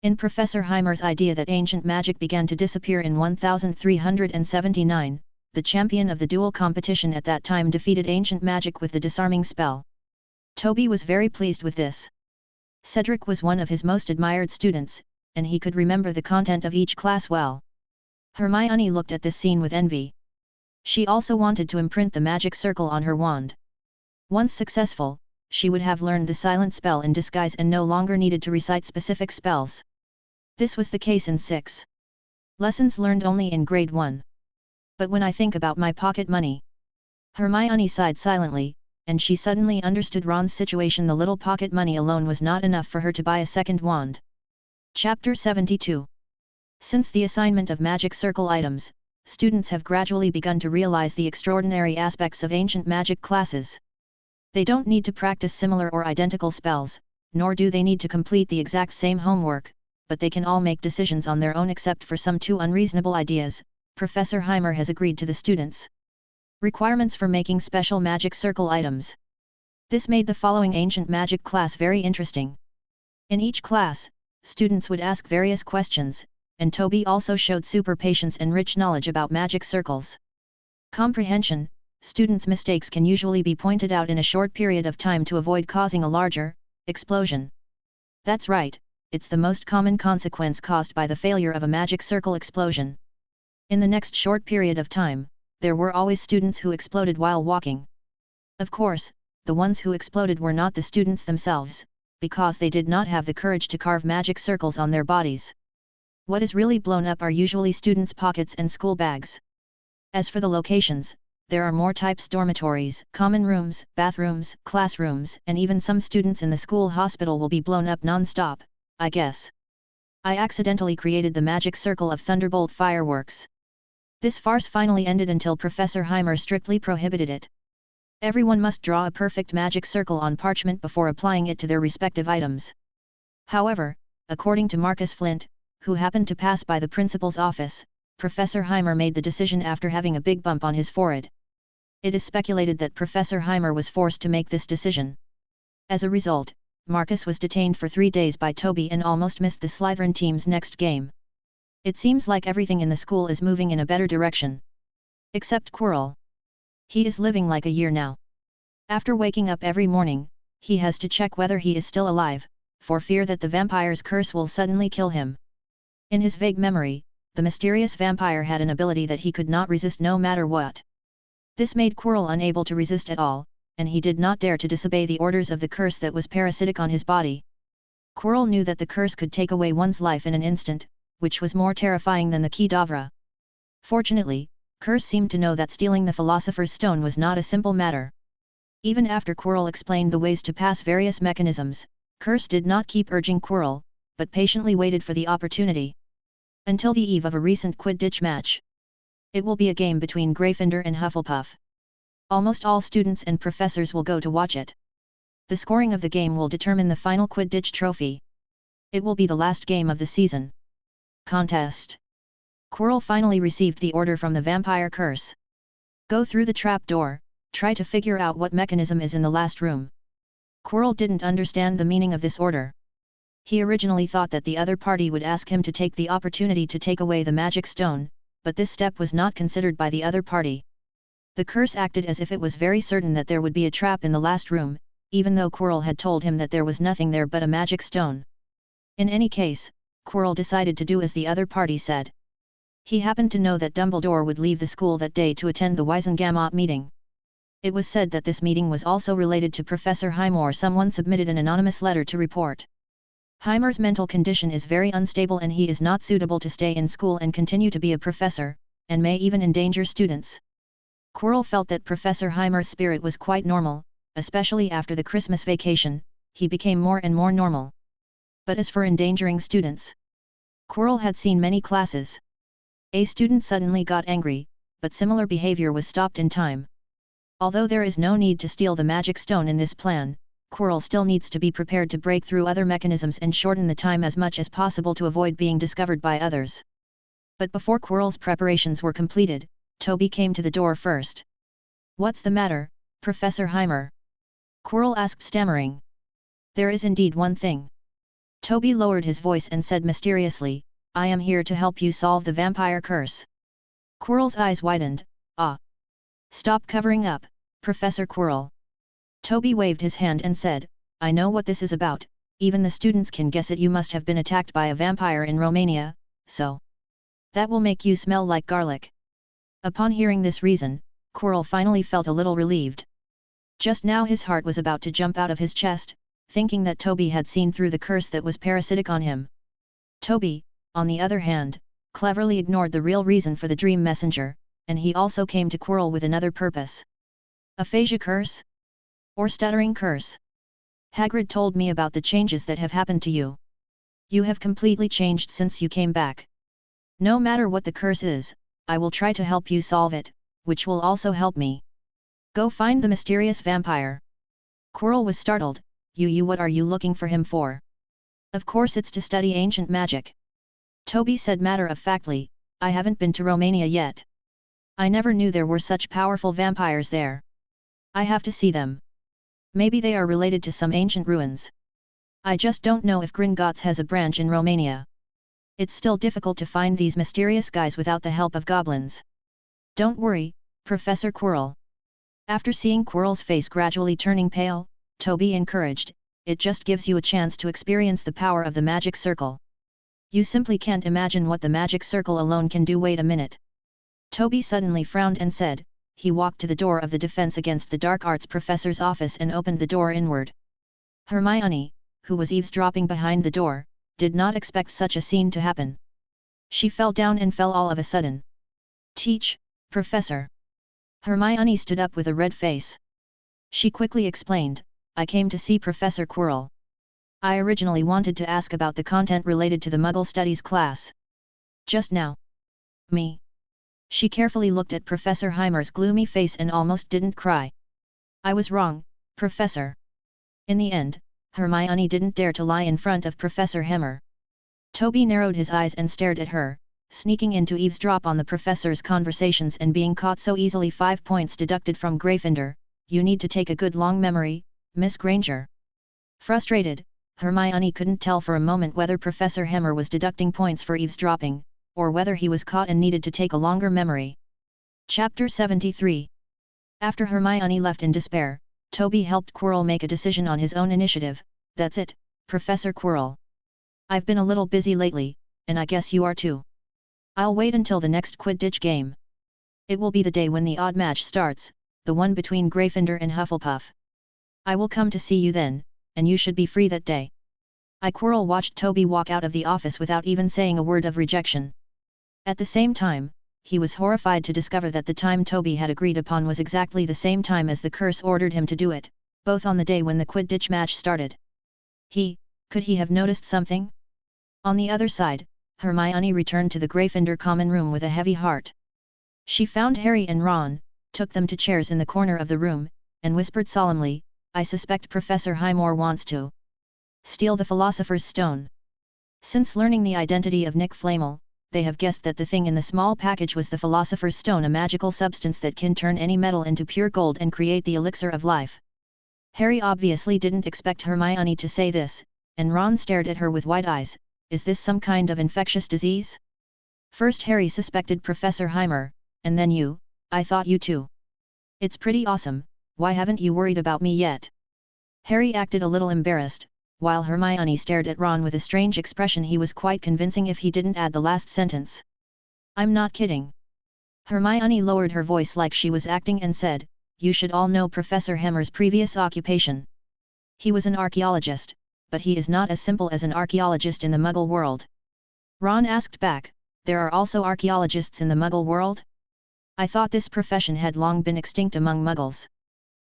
In Professor Heimer's idea that ancient magic began to disappear in 1379, the champion of the duel competition at that time defeated ancient magic with the disarming spell. Toby was very pleased with this. Cedric was one of his most admired students, and he could remember the content of each class well. Hermione looked at this scene with envy. She also wanted to imprint the magic circle on her wand. Once successful, she would have learned the silent spell in disguise and no longer needed to recite specific spells. This was the case in 6 lessons learned only in grade 1. But when I think about my pocket money... Hermione sighed silently, and she suddenly understood Ron's situation. The little pocket money alone was not enough for her to buy a second wand. Chapter 72. Since the assignment of magic circle items, students have gradually begun to realize the extraordinary aspects of ancient magic classes. They don't need to practice similar or identical spells, nor do they need to complete the exact same homework, but they can all make decisions on their own except for some too unreasonable ideas. Professor Heimer has agreed to the students' requirements for making special magic circle items. This made the following ancient magic class very interesting. In each class, students would ask various questions, and Toby also showed super patience and rich knowledge about magic circles. Comprehension. Students' mistakes can usually be pointed out in a short period of time to avoid causing a larger explosion. That's right, it's the most common consequence caused by the failure of a magic circle explosion. In the next short period of time, there were always students who exploded while walking. Of course, the ones who exploded were not the students themselves, because they did not have the courage to carve magic circles on their bodies. What is really blown up are usually students' pockets and school bags. As for the locations, there are more types: dormitories, common rooms, bathrooms, classrooms, and even some students in the school hospital will be blown up non-stop, I guess. I accidentally created the magic circle of thunderbolt fireworks. This farce finally ended until Professor Heimer strictly prohibited it. Everyone must draw a perfect magic circle on parchment before applying it to their respective items. However, according to Marcus Flint, who happened to pass by the principal's office, Professor Heimer made the decision after having a big bump on his forehead. It is speculated that Professor Heimer was forced to make this decision. As a result, Marcus was detained for 3 days by Toby and almost missed the Slytherin team's next game. It seems like everything in the school is moving in a better direction. Except Quirrell. He is living like a year now. After waking up every morning, he has to check whether he is still alive, for fear that the vampire's curse will suddenly kill him. In his vague memory, the mysterious vampire had an ability that he could not resist no matter what. This made Quirrell unable to resist at all, and he did not dare to disobey the orders of the curse that was parasitic on his body. Quirrell knew that the curse could take away one's life in an instant, which was more terrifying than the Kedavra. Fortunately, Curse seemed to know that stealing the Philosopher's Stone was not a simple matter. Even after Quirrell explained the ways to pass various mechanisms, Curse did not keep urging Quirrell, but patiently waited for the opportunity. Until the eve of a recent Quidditch match. It will be a game between Gryffindor and Hufflepuff. Almost all students and professors will go to watch it. The scoring of the game will determine the final Quidditch trophy. It will be the last game of the season. Contest. Quirrell finally received the order from the vampire curse. Go through the trap door, try to figure out what mechanism is in the last room. Quirrell didn't understand the meaning of this order. He originally thought that the other party would ask him to take the opportunity to take away the magic stone, but this step was not considered by the other party. The curse acted as if it was very certain that there would be a trap in the last room, even though Quirrell had told him that there was nothing there but a magic stone. In any case, Quirrell decided to do as the other party said. He happened to know that Dumbledore would leave the school that day to attend the Wisengamot meeting. It was said that this meeting was also related to Professor Heimer. Someone submitted an anonymous letter to report. Heimer's mental condition is very unstable and he is not suitable to stay in school and continue to be a professor, and may even endanger students. Quirrell felt that Professor Heimer's spirit was quite normal, especially after the Christmas vacation, he became more and more normal. But as for endangering students, Quirrell had seen many classes. A student suddenly got angry, but similar behavior was stopped in time. Although there is no need to steal the magic stone in this plan, Quirrell still needs to be prepared to break through other mechanisms and shorten the time as much as possible to avoid being discovered by others. But before Quirrell's preparations were completed, Toby came to the door first. "What's the matter, Professor Heimer?" Quirrell asked, stammering. "There is indeed one thing." Toby lowered his voice and said mysteriously, "I am here to help you solve the vampire curse." Quirrell's eyes widened. "Ah! Stop covering up, Professor Quirrell." Toby waved his hand and said, "I know what this is about, even the students can guess it. You must have been attacked by a vampire in Romania, so that will make you smell like garlic." Upon hearing this reason, Quirrell finally felt a little relieved. Just now his heart was about to jump out of his chest, thinking that Toby had seen through the curse that was parasitic on him. Toby, on the other hand, cleverly ignored the real reason for the dream messenger, and he also came to Quirrell with another purpose. "Aphasia curse?" Or stuttering curse? Hagrid told me about the changes that have happened to you. You have completely changed since you came back. No matter what the curse is, I will try to help you solve it, which will also help me. Go find the mysterious vampire. Quirrell was startled. You what are you looking for him for? Of course it's to study ancient magic. Toby said matter-of-factly, I haven't been to Romania yet. I never knew there were such powerful vampires there. I have to see them. Maybe they are related to some ancient ruins. I just don't know if Gringotts has a branch in Romania. It's still difficult to find these mysterious guys without the help of goblins. Don't worry, Professor Quirrell. After seeing Quirrell's face gradually turning pale, Toby encouraged, it just gives you a chance to experience the power of the magic circle. You simply can't imagine what the magic circle alone can do. Wait a minute. Toby suddenly frowned and said, he walked to the door of the Defense Against the Dark Arts professor's office and opened the door inward. Hermione, who was eavesdropping behind the door, did not expect such a scene to happen. She fell down and fell all of a sudden. Teach, Professor. Hermione stood up with a red face. She quickly explained, I came to see Professor Quirrell. I originally wanted to ask about the content related to the Muggle Studies class. Just now. Me. She carefully looked at Professor Heimer's gloomy face and almost didn't cry. I was wrong, Professor. In the end, Hermione didn't dare to lie in front of Professor Heimer. Toby narrowed his eyes and stared at her, sneaking in to eavesdrop on the professor's conversations and being caught so easily. 5 points deducted from Gryffindor. You need to take a good long memory, Miss Granger. Frustrated, Hermione couldn't tell for a moment whether Professor Heimer was deducting points for eavesdropping, or whether he was caught and needed to take a longer memory. Chapter 73. After Hermione left in despair, Toby helped Quirrell make a decision on his own initiative. That's it, Professor Quirrell. I've been a little busy lately, and I guess you are too. I'll wait until the next Quidditch game. It will be the day when the odd match starts, the one between Gryffindor and Hufflepuff. I will come to see you then, and you should be free that day. Quirrell watched Toby walk out of the office without even saying a word of rejection. At the same time, he was horrified to discover that the time Toby had agreed upon was exactly the same time as the curse ordered him to do it, both on the day when the Quidditch match started. Could he have noticed something? On the other side, Hermione returned to the Gryffindor common room with a heavy heart. She found Harry and Ron, took them to chairs in the corner of the room, and whispered solemnly, I suspect Professor Highmore wants to steal the Philosopher's Stone. Since learning the identity of Nick Flamel, they have guessed that the thing in the small package was the Philosopher's Stone, a magical substance that can turn any metal into pure gold and create the elixir of life. Harry obviously didn't expect Hermione to say this, and Ron stared at her with wide eyes. Is this some kind of infectious disease? First Harry suspected Professor Heimer, and then you. I thought you too. It's pretty awesome. Why haven't you worried about me yet? Harry acted a little embarrassed, while Hermione stared at Ron with a strange expression. He was quite convincing if he didn't add the last sentence. I'm not kidding. Hermione lowered her voice like she was acting and said, you should all know Professor Heimer's previous occupation. He was an archaeologist, but he is not as simple as an archaeologist in the Muggle world. Ron asked back, there are also archaeologists in the Muggle world? I thought this profession had long been extinct among Muggles.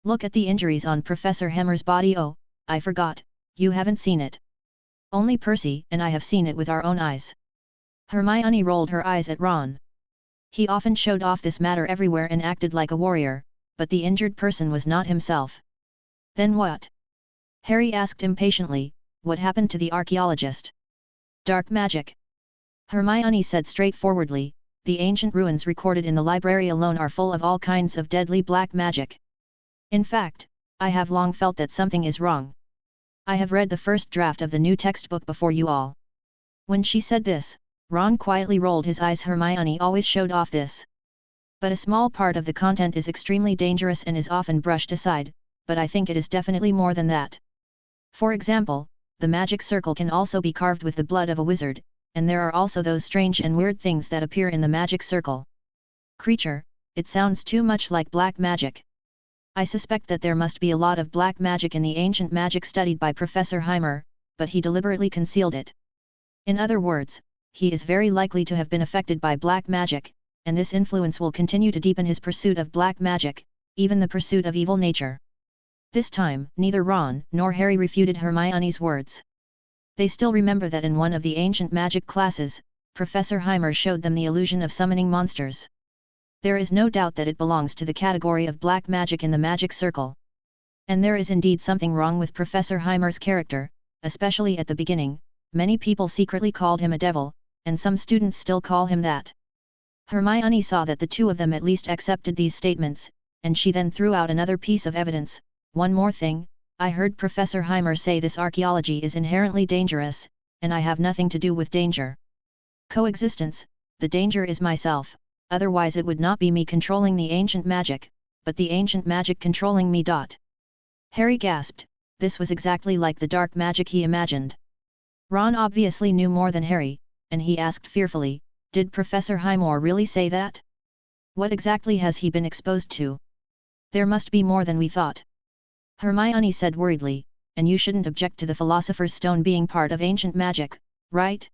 Look at the injuries on Professor Heimer's body. Oh, I forgot, you haven't seen it. Only Percy and I have seen it with our own eyes. Hermione rolled her eyes at Ron. He often showed off this matter everywhere and acted like a warrior, but the injured person was not himself. Then what? Harry asked impatiently, what happened to the archaeologist? Dark magic. Hermione said straightforwardly, the ancient ruins recorded in the library alone are full of all kinds of deadly black magic. In fact, I have long felt that something is wrong. I have read the first draft of the new textbook before you all. When she said this, Ron quietly rolled his eyes. Hermione always showed off this. But a small part of the content is extremely dangerous and is often brushed aside, but I think it is definitely more than that. For example, the magic circle can also be carved with the blood of a wizard, and there are also those strange and weird things that appear in the magic circle. Creature, it sounds too much like black magic. I suspect that there must be a lot of black magic in the ancient magic studied by Professor Heimer, but he deliberately concealed it. In other words, he is very likely to have been affected by black magic, and this influence will continue to deepen his pursuit of black magic, even the pursuit of evil nature. This time, neither Ron nor Harry refuted Hermione's words. They still remember that in one of the ancient magic classes, Professor Heimer showed them the illusion of summoning monsters. There is no doubt that it belongs to the category of black magic in the magic circle. And there is indeed something wrong with Professor Heimer's character, especially at the beginning. Many people secretly called him a devil, and some students still call him that. Hermione saw that the two of them at least accepted these statements, and she then threw out another piece of evidence. One more thing, I heard Professor Heimer say this archaeology is inherently dangerous, and I have nothing to do with danger. Coexistence, the danger is myself, otherwise it would not be me controlling the ancient magic, but the ancient magic controlling me. Harry gasped. This was exactly like the dark magic he imagined. Ron obviously knew more than Harry, and he asked fearfully, did Professor Heimer really say that? What exactly has he been exposed to? There must be more than we thought. Hermione said worriedly, and you shouldn't object to the Philosopher's Stone being part of ancient magic, right?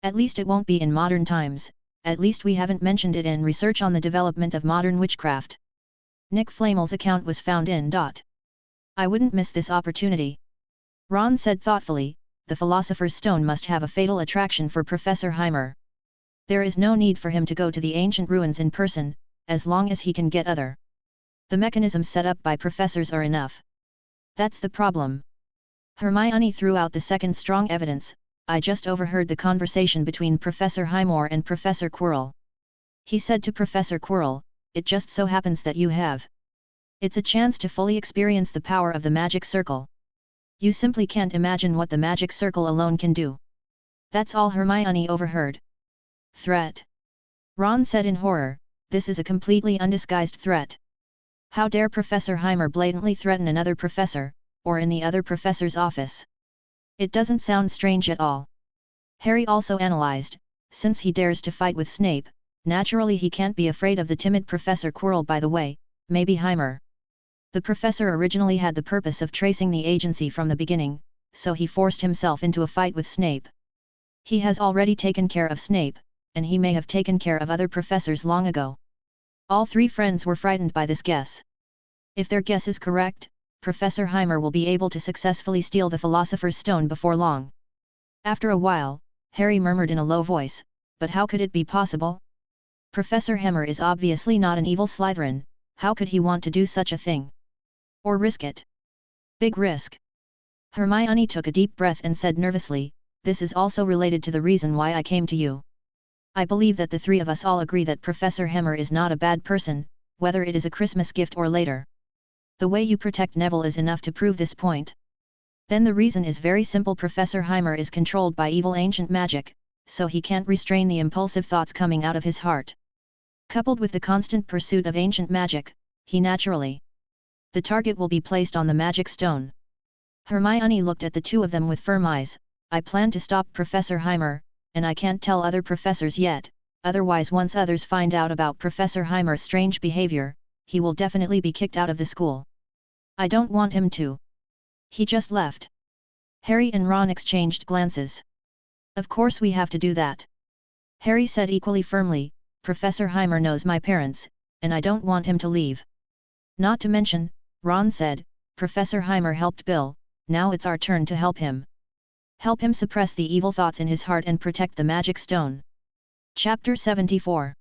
At least it won't be in modern times, at least we haven't mentioned it in research on the development of modern witchcraft. Nick Flamel's account was found in. I wouldn't miss this opportunity. Ron said thoughtfully, the Philosopher's Stone must have a fatal attraction for Professor Heimer. There is no need for him to go to the ancient ruins in person, as long as he can get the mechanisms set up by professors are enough. That's the problem. Hermione threw out the second strong evidence. I just overheard the conversation between Professor Heimer and Professor Quirrell. He said to Professor Quirrell, it just so happens that you have. It's a chance to fully experience the power of the magic circle. You simply can't imagine what the magic circle alone can do. That's all Hermione overheard. Threat. Ron said in horror, this is a completely undisguised threat. How dare Professor Heimer blatantly threaten another professor, or in the other professor's office? It doesn't sound strange at all. Harry also analyzed, since he dares to fight with Snape, naturally he can't be afraid of the timid Professor Quirrell. By the way, maybe Heimer. The professor originally had the purpose of tracing the agency from the beginning, so he forced himself into a fight with Snape. He has already taken care of Snape, and he may have taken care of other professors long ago. All three friends were frightened by this guess. If their guess is correct, Professor Heimer will be able to successfully steal the Philosopher's Stone before long. After a while, Harry murmured in a low voice, but how could it be possible? Professor Heimer is obviously not an evil Slytherin, how could he want to do such a thing? Or risk it? Big risk. Hermione took a deep breath and said nervously, this is also related to the reason why I came to you. I believe that the three of us all agree that Professor Heimer is not a bad person, whether it is a Christmas gift or later. The way you protect Neville is enough to prove this point. Then the reason is very simple. Professor Heimer is controlled by evil ancient magic, so he can't restrain the impulsive thoughts coming out of his heart. Coupled with the constant pursuit of ancient magic, he naturally. The target will be placed on the magic stone. Hermione looked at the two of them with firm eyes. I plan to stop Professor Heimer, and I can't tell other professors yet, otherwise once others find out about Professor Heimer's strange behavior, he will definitely be kicked out of the school. I don't want him to. He just left. Harry and Ron exchanged glances. Of course we have to do that. Harry said equally firmly, Professor Heimer knows my parents, and I don't want him to leave. Not to mention, Ron said, Professor Heimer helped Bill, now it's our turn to help him. Help him suppress the evil thoughts in his heart and protect the magic stone. Chapter 74.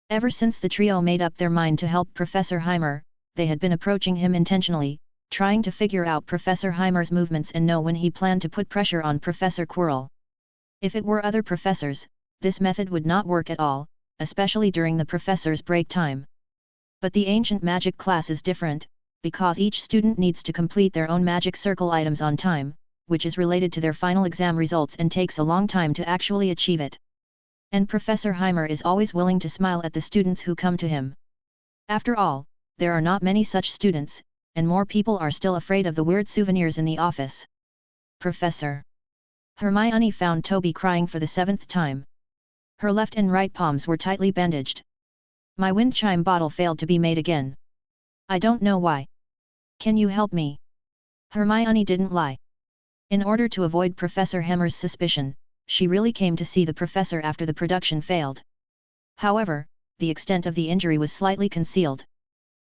Ever since the trio made up their mind to help Professor Heimer, they had been approaching him intentionally, trying to figure out Professor Heimer's movements and know when he planned to put pressure on Professor Quirrell. If it were other professors, this method would not work at all, especially during the professor's break time. But the ancient magic class is different, because each student needs to complete their own magic circle items on time, which is related to their final exam results and takes a long time to actually achieve it. And Professor Heimer is always willing to smile at the students who come to him. After all, there are not many such students, and more people are still afraid of the weird souvenirs in the office. Professor. Hermione found Toby crying for the 7th time. Her left and right palms were tightly bandaged. My wind chime bottle failed to be made again. I don't know why. Can you help me? Hermione didn't lie. In order to avoid Professor Heimer's suspicion, she really came to see the professor after the production failed. However, the extent of the injury was slightly concealed.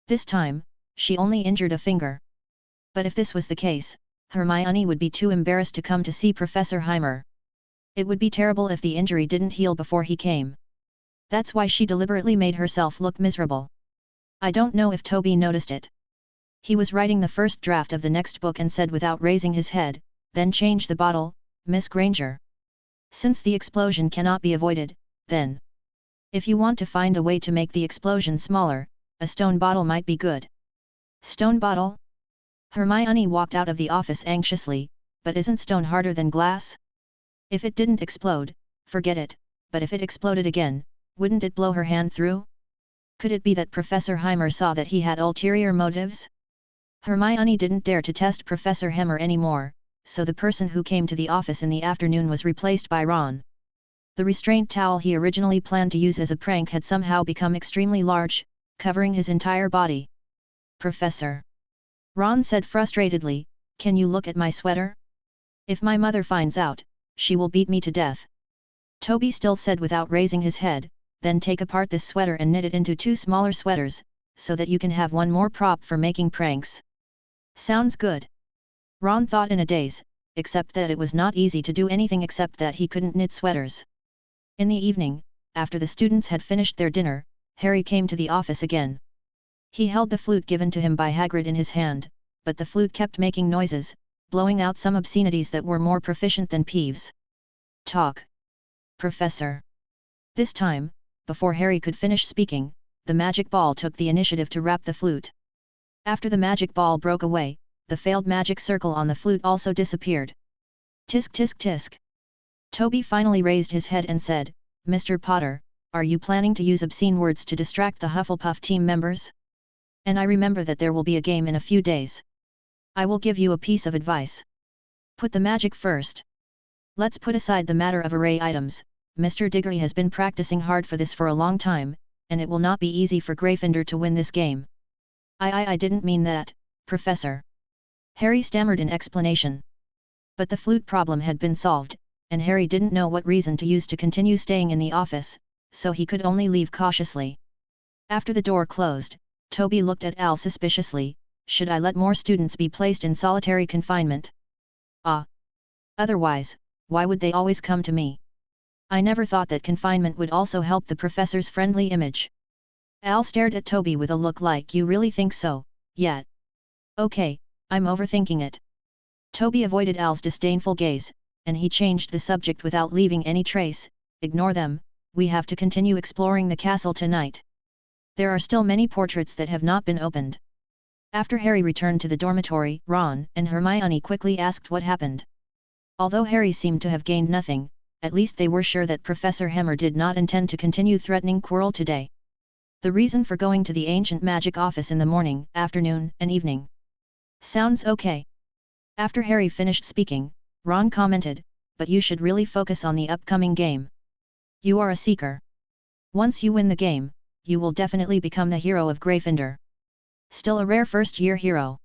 This time, she only injured a finger. But if this was the case, Hermione would be too embarrassed to come to see Professor Heimer. It would be terrible if the injury didn't heal before he came. That's why she deliberately made herself look miserable. I don't know if Toby noticed it. He was writing the first draft of the next book and said without raising his head, "Then change the bottle, Miss Granger. Since the explosion cannot be avoided, then. If you want to find a way to make the explosion smaller, a stone bottle might be good." Stone bottle? Hermione walked out of the office anxiously, but isn't stone harder than glass? If it didn't explode, forget it, but if it exploded again, wouldn't it blow her hand through? Could it be that Professor Heimer saw that he had ulterior motives? Hermione didn't dare to test Professor Heimer anymore, so the person who came to the office in the afternoon was replaced by Ron. The restraint towel he originally planned to use as a prank had somehow become extremely large, covering his entire body. "Professor," Ron said frustratedly, "can you look at my sweater? If my mother finds out, she will beat me to death." Toby still said without raising his head, "Then take apart this sweater and knit it into 2 smaller sweaters, so that you can have one more prop for making pranks." Sounds good. Ron thought in a daze, except that it was not easy to do anything except that he couldn't knit sweaters. In the evening, after the students had finished their dinner, Harry came to the office again. He held the flute given to him by Hagrid in his hand, but the flute kept making noises, blowing out some obscenities that were more proficient than Peeves. "Talk, Professor." This time, before Harry could finish speaking, the magic ball took the initiative to rap the flute. After the magic ball broke away, the failed magic circle on the flute also disappeared. "Tisk tisk tisk." Toby finally raised his head and said, "Mr. Potter, are you planning to use obscene words to distract the Hufflepuff team members? And I remember that there will be a game in a few days. I will give you a piece of advice. Put the magic first. Let's put aside the matter of array items. Mr. Diggory has been practicing hard for this for a long time, and it will not be easy for Gryffindor to win this game." I didn't mean that, Professor." Harry stammered in explanation. But the flute problem had been solved, and Harry didn't know what reason to use to continue staying in the office, so he could only leave cautiously. After the door closed, Toby looked at Al suspiciously. "Should I let more students be placed in solitary confinement?" "Ah. Otherwise, why would they always come to me? I never thought that confinement would also help the professor's friendly image." Al stared at Toby with a look like, "You really think so, yet?" "Okay, I'm overthinking it." Toby avoided Al's disdainful gaze, and he changed the subject without leaving any trace. "Ignore them, we have to continue exploring the castle tonight. There are still many portraits that have not been opened." After Harry returned to the dormitory, Ron and Hermione quickly asked what happened. Although Harry seemed to have gained nothing, at least they were sure that Professor Heimer did not intend to continue threatening Quirrell today. The reason for going to the ancient magic office in the morning, afternoon, and evening. Sounds okay. After Harry finished speaking, Ron commented, "But you should really focus on the upcoming game. You are a seeker. Once you win the game, you will definitely become the hero of Gryffindor. Still a rare first-year hero."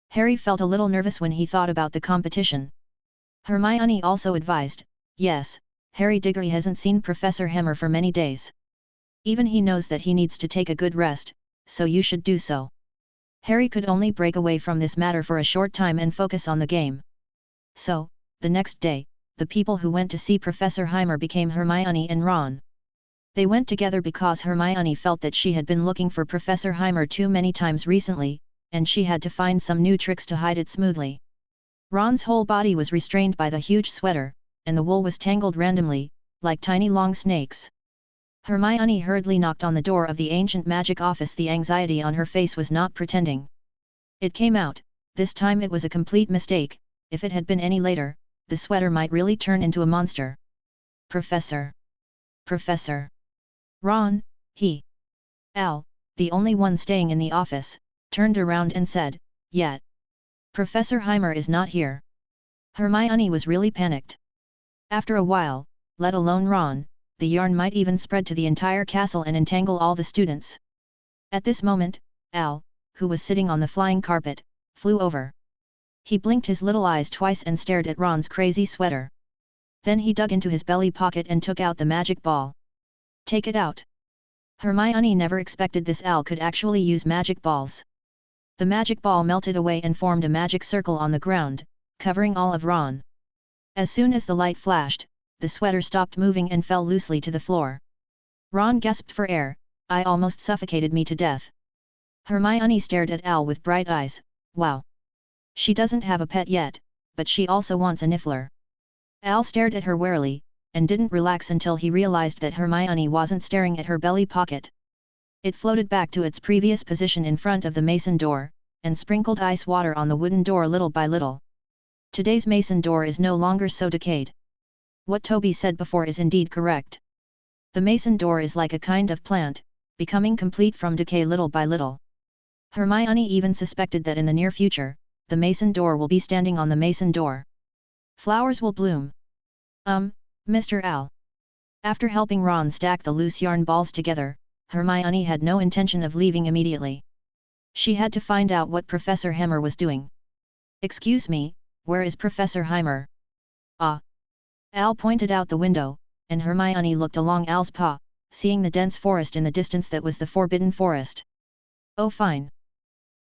Harry felt a little nervous when he thought about the competition. Hermione also advised, "Yes, Harry Diggory hasn't seen Professor Heimer for many days. Even he knows that he needs to take a good rest, so you should do so." Harry could only break away from this matter for a short time and focus on the game. So, the next day, the people who went to see Professor Heimer became Hermione and Ron. They went together because Hermione felt that she had been looking for Professor Heimer too many times recently, and she had to find some new tricks to hide it smoothly. Ron's whole body was restrained by the huge sweater, and the wool was tangled randomly, like tiny long snakes. Hermione hurriedly knocked on the door of the ancient magic office. The anxiety on her face was not pretending. It came out, this time it was a complete mistake. If it had been any later, the sweater might really turn into a monster. "Professor! Professor!" Ron, Al, the only one staying in the office, turned around and said, "Yet. Professor Heimer is not here." Hermione was really panicked. After a while, let alone Ron, the yarn might even spread to the entire castle and entangle all the students. At this moment, Al, who was sitting on the flying carpet, flew over. He blinked his little eyes twice and stared at Ron's crazy sweater. Then he dug into his belly pocket and took out the magic ball. "Take it out." Hermione never expected this Al could actually use magic balls. The magic ball melted away and formed a magic circle on the ground, covering all of Ron. As soon as the light flashed, the sweater stopped moving and fell loosely to the floor. Ron gasped for air. "I almost suffocated me to death." Hermione stared at Al with bright eyes. "Wow. She doesn't have a pet yet, but she also wants a niffler." Al stared at her warily, and didn't relax until he realized that Hermione wasn't staring at her belly pocket. It floated back to its previous position in front of the mason door, and sprinkled ice water on the wooden door little by little. Today's mason door is no longer so decayed. What Toby said before is indeed correct. The mason door is like a kind of plant, becoming complete from decay little by little. Hermione even suspected that in the near future, the mason door will be standing on the mason door. Flowers will bloom. Mr. Al. After helping Ron stack the loose yarn balls together, Hermione had no intention of leaving immediately. She had to find out what Professor Hemmer was doing. "Excuse me, where is Professor Heimer?" "Ah." Al pointed out the window, and Hermione looked along Al's paw, seeing the dense forest in the distance that was the Forbidden Forest. "Oh fine."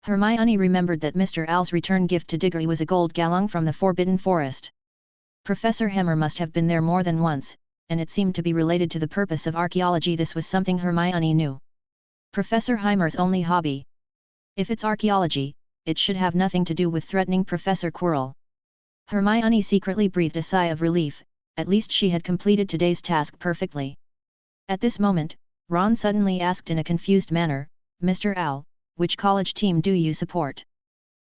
Hermione remembered that Mr. Al's return gift to Diggory was a gold gallon from the Forbidden Forest. Professor Hemmer must have been there more than once, and it seemed to be related to the purpose of archaeology. This was something Hermione knew. Professor Heimer's only hobby. If it's archaeology, it should have nothing to do with threatening Professor Quirrell. Hermione secretly breathed a sigh of relief. At least she had completed today's task perfectly. At this moment, Ron suddenly asked in a confused manner, "Mr. Al, which college team do you support?"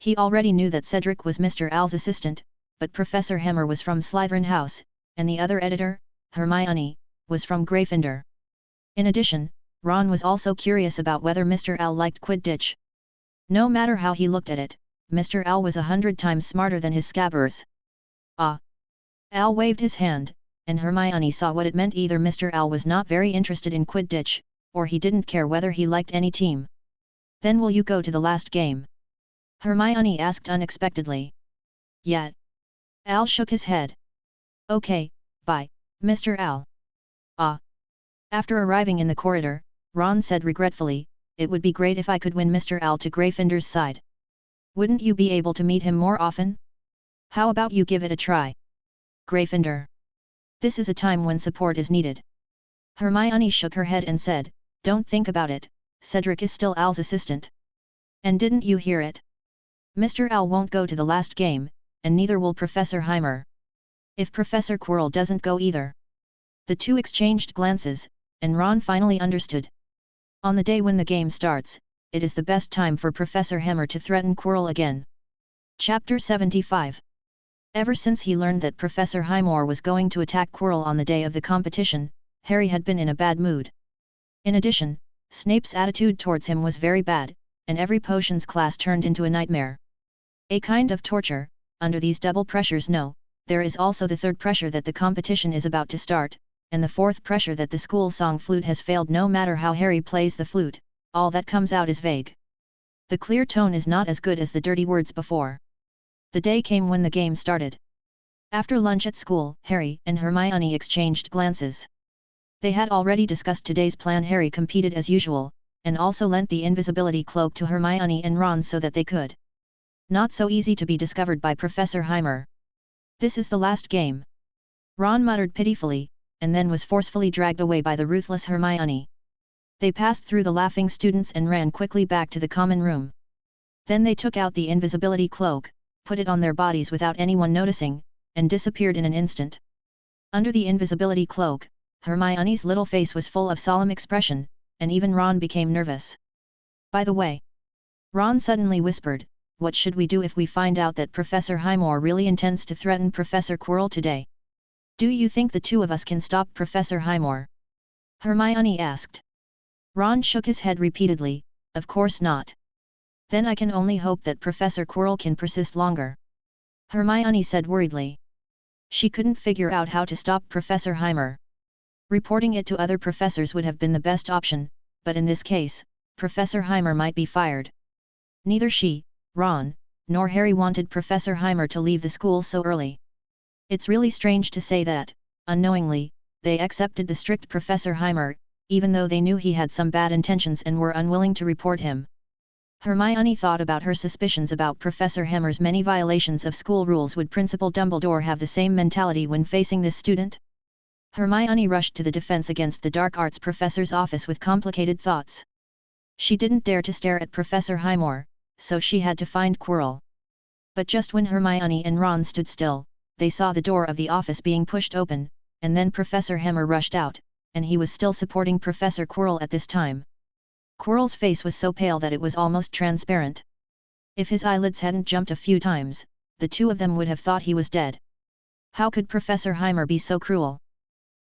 He already knew that Cedric was Mr. Al's assistant, but Professor Hemmer was from Slytherin House, and the other editor, Hermione, was from Gryffindor. In addition, Ron was also curious about whether Mr. Al liked Quidditch. No matter how he looked at it, Mr. Al was 100 times smarter than his scabbers. "Ah!" Al waved his hand, and Hermione saw what it meant. Either Mr. Al was not very interested in Quidditch, or he didn't care whether he liked any team. "Then will you go to the last game?" Hermione asked unexpectedly. "Yet." Al shook his head. "Okay, bye, Mr. Al." "Ah." After arriving in the corridor, Ron said regretfully, "It would be great if I could win Mr. Al to Gryffindor's side. Wouldn't you be able to meet him more often? How about you give it a try?" "Gryffindor. This is a time when support is needed." Hermione shook her head and said, "Don't think about it, Cedric is still Al's assistant. And didn't you hear it? Mr. Al won't go to the last game, and neither will Professor Heimer. If Professor Quirrell doesn't go either." The two exchanged glances, and Ron finally understood. On the day when the game starts, it is the best time for Professor Hemmer to threaten Quirrell again. Chapter 75. Ever since he learned that Professor Highmore was going to attack Quirrell on the day of the competition, Harry had been in a bad mood. In addition, Snape's attitude towards him was very bad, and every potions class turned into a nightmare. A kind of torture. Under these double pressures, there is also the third pressure that the competition is about to start, and the fourth pressure that the school song flute has failed. No matter how Harry plays the flute, all that comes out is vague. The clear tone is not as good as the dirty words before. The day came when the game started. After lunch at school, Harry and Hermione exchanged glances. They had already discussed today's plan. Harry competed as usual, and also lent the invisibility cloak to Hermione and Ron so that they could not so easy to be discovered by Professor Heimer. "This is the last game," Ron muttered pitifully, and then was forcefully dragged away by the ruthless Hermione. They passed through the laughing students and ran quickly back to the common room. Then they took out the invisibility cloak, put it on their bodies without anyone noticing, and disappeared in an instant. Under the invisibility cloak, Hermione's little face was full of solemn expression, and even Ron became nervous. "By the way," Ron suddenly whispered, "what should we do if we find out that Professor Highmore really intends to threaten Professor Quirrell today? Do you think the two of us can stop Professor Highmore?" Hermione asked. Ron shook his head repeatedly, "Of course not." "Then I can only hope that Professor Quirrell can persist longer," Hermione said worriedly. She couldn't figure out how to stop Professor Heimer. Reporting it to other professors would have been the best option, but in this case, Professor Heimer might be fired. Neither she, Ron, nor Harry wanted Professor Heimer to leave the school so early. It's really strange to say that, unknowingly, they accepted the strict Professor Heimer, even though they knew he had some bad intentions and were unwilling to report him. Hermione thought about her suspicions about Professor Hammer's many violations of school rules. Would Principal Dumbledore have the same mentality when facing this student? Hermione rushed to the defense against the dark arts professor's office with complicated thoughts. She didn't dare to stare at Professor Highmore, so she had to find Quirrell. But just when Hermione and Ron stood still, they saw the door of the office being pushed open, and then Professor Hammer rushed out, and he was still supporting Professor Quirrell at this time. Quirrell's face was so pale that it was almost transparent. If his eyelids hadn't jumped a few times, the two of them would have thought he was dead. How could Professor Highmore be so cruel?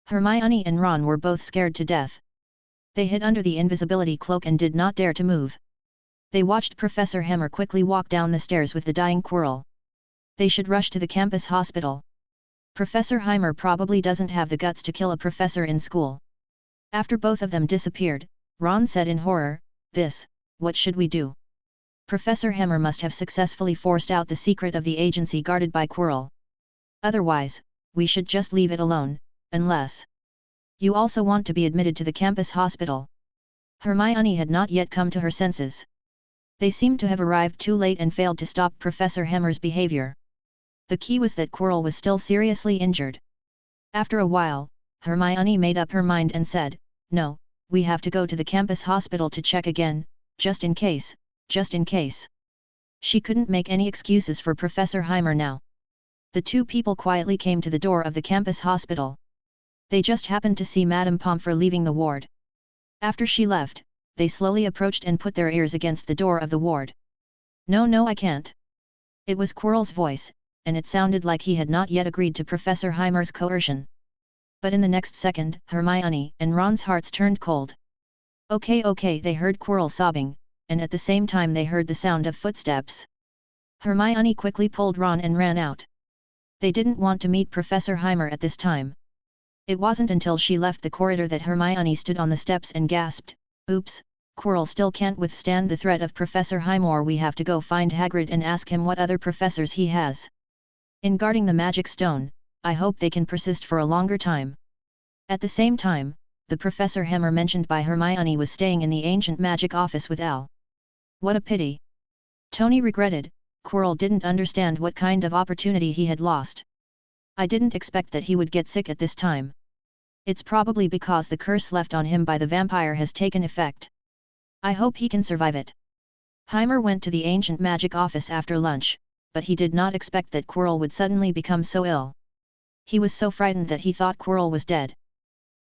Hermione and Ron were both scared to death. They hid under the invisibility cloak and did not dare to move. They watched Professor Hammer quickly walk down the stairs with the dying Quirrell. They should rush to the campus hospital. Professor Highmore probably doesn't have the guts to kill a professor in school. After both of them disappeared, Ron said in horror, what should we do? Professor Hammer must have successfully forced out the secret of the agency guarded by Quirrell. Otherwise, we should just leave it alone, unless you also want to be admitted to the campus hospital. Hermione had not yet come to her senses. They seemed to have arrived too late and failed to stop Professor Hammer's behavior. The key was that Quirrell was still seriously injured. After a while, Hermione made up her mind and said, "No, we have to go to the campus hospital to check again, just in case, just in case." She couldn't make any excuses for Professor Highmore now. The two people quietly came to the door of the campus hospital. They just happened to see Madame Pomfrey leaving the ward. After she left, they slowly approached and put their ears against the door of the ward. No, I can't." It was Quirrell's voice, and it sounded like he had not yet agreed to Professor Highmore's coercion. But in the next second, Hermione and Ron's hearts turned cold. Okay, they heard Quirrell sobbing, and at the same time they heard the sound of footsteps. Hermione quickly pulled Ron and ran out. They didn't want to meet Professor Highmore at this time. It wasn't until she left the corridor that Hermione stood on the steps and gasped, "Oops, Quirrell still can't withstand the threat of Professor Highmore. We have to go find Hagrid and ask him what other professors he has. In guarding the magic stone, I hope they can persist for a longer time." At the same time, the Professor Hammer mentioned by Hermione was staying in the ancient magic office with Al. What a pity. Tony regretted. Quirrell didn't understand what kind of opportunity he had lost. "I didn't expect that he would get sick at this time. It's probably because the curse left on him by the vampire has taken effect. I hope he can survive it." Highmore went to the ancient magic office after lunch, but he did not expect that Quirrell would suddenly become so ill. He was so frightened that he thought Quirrell was dead.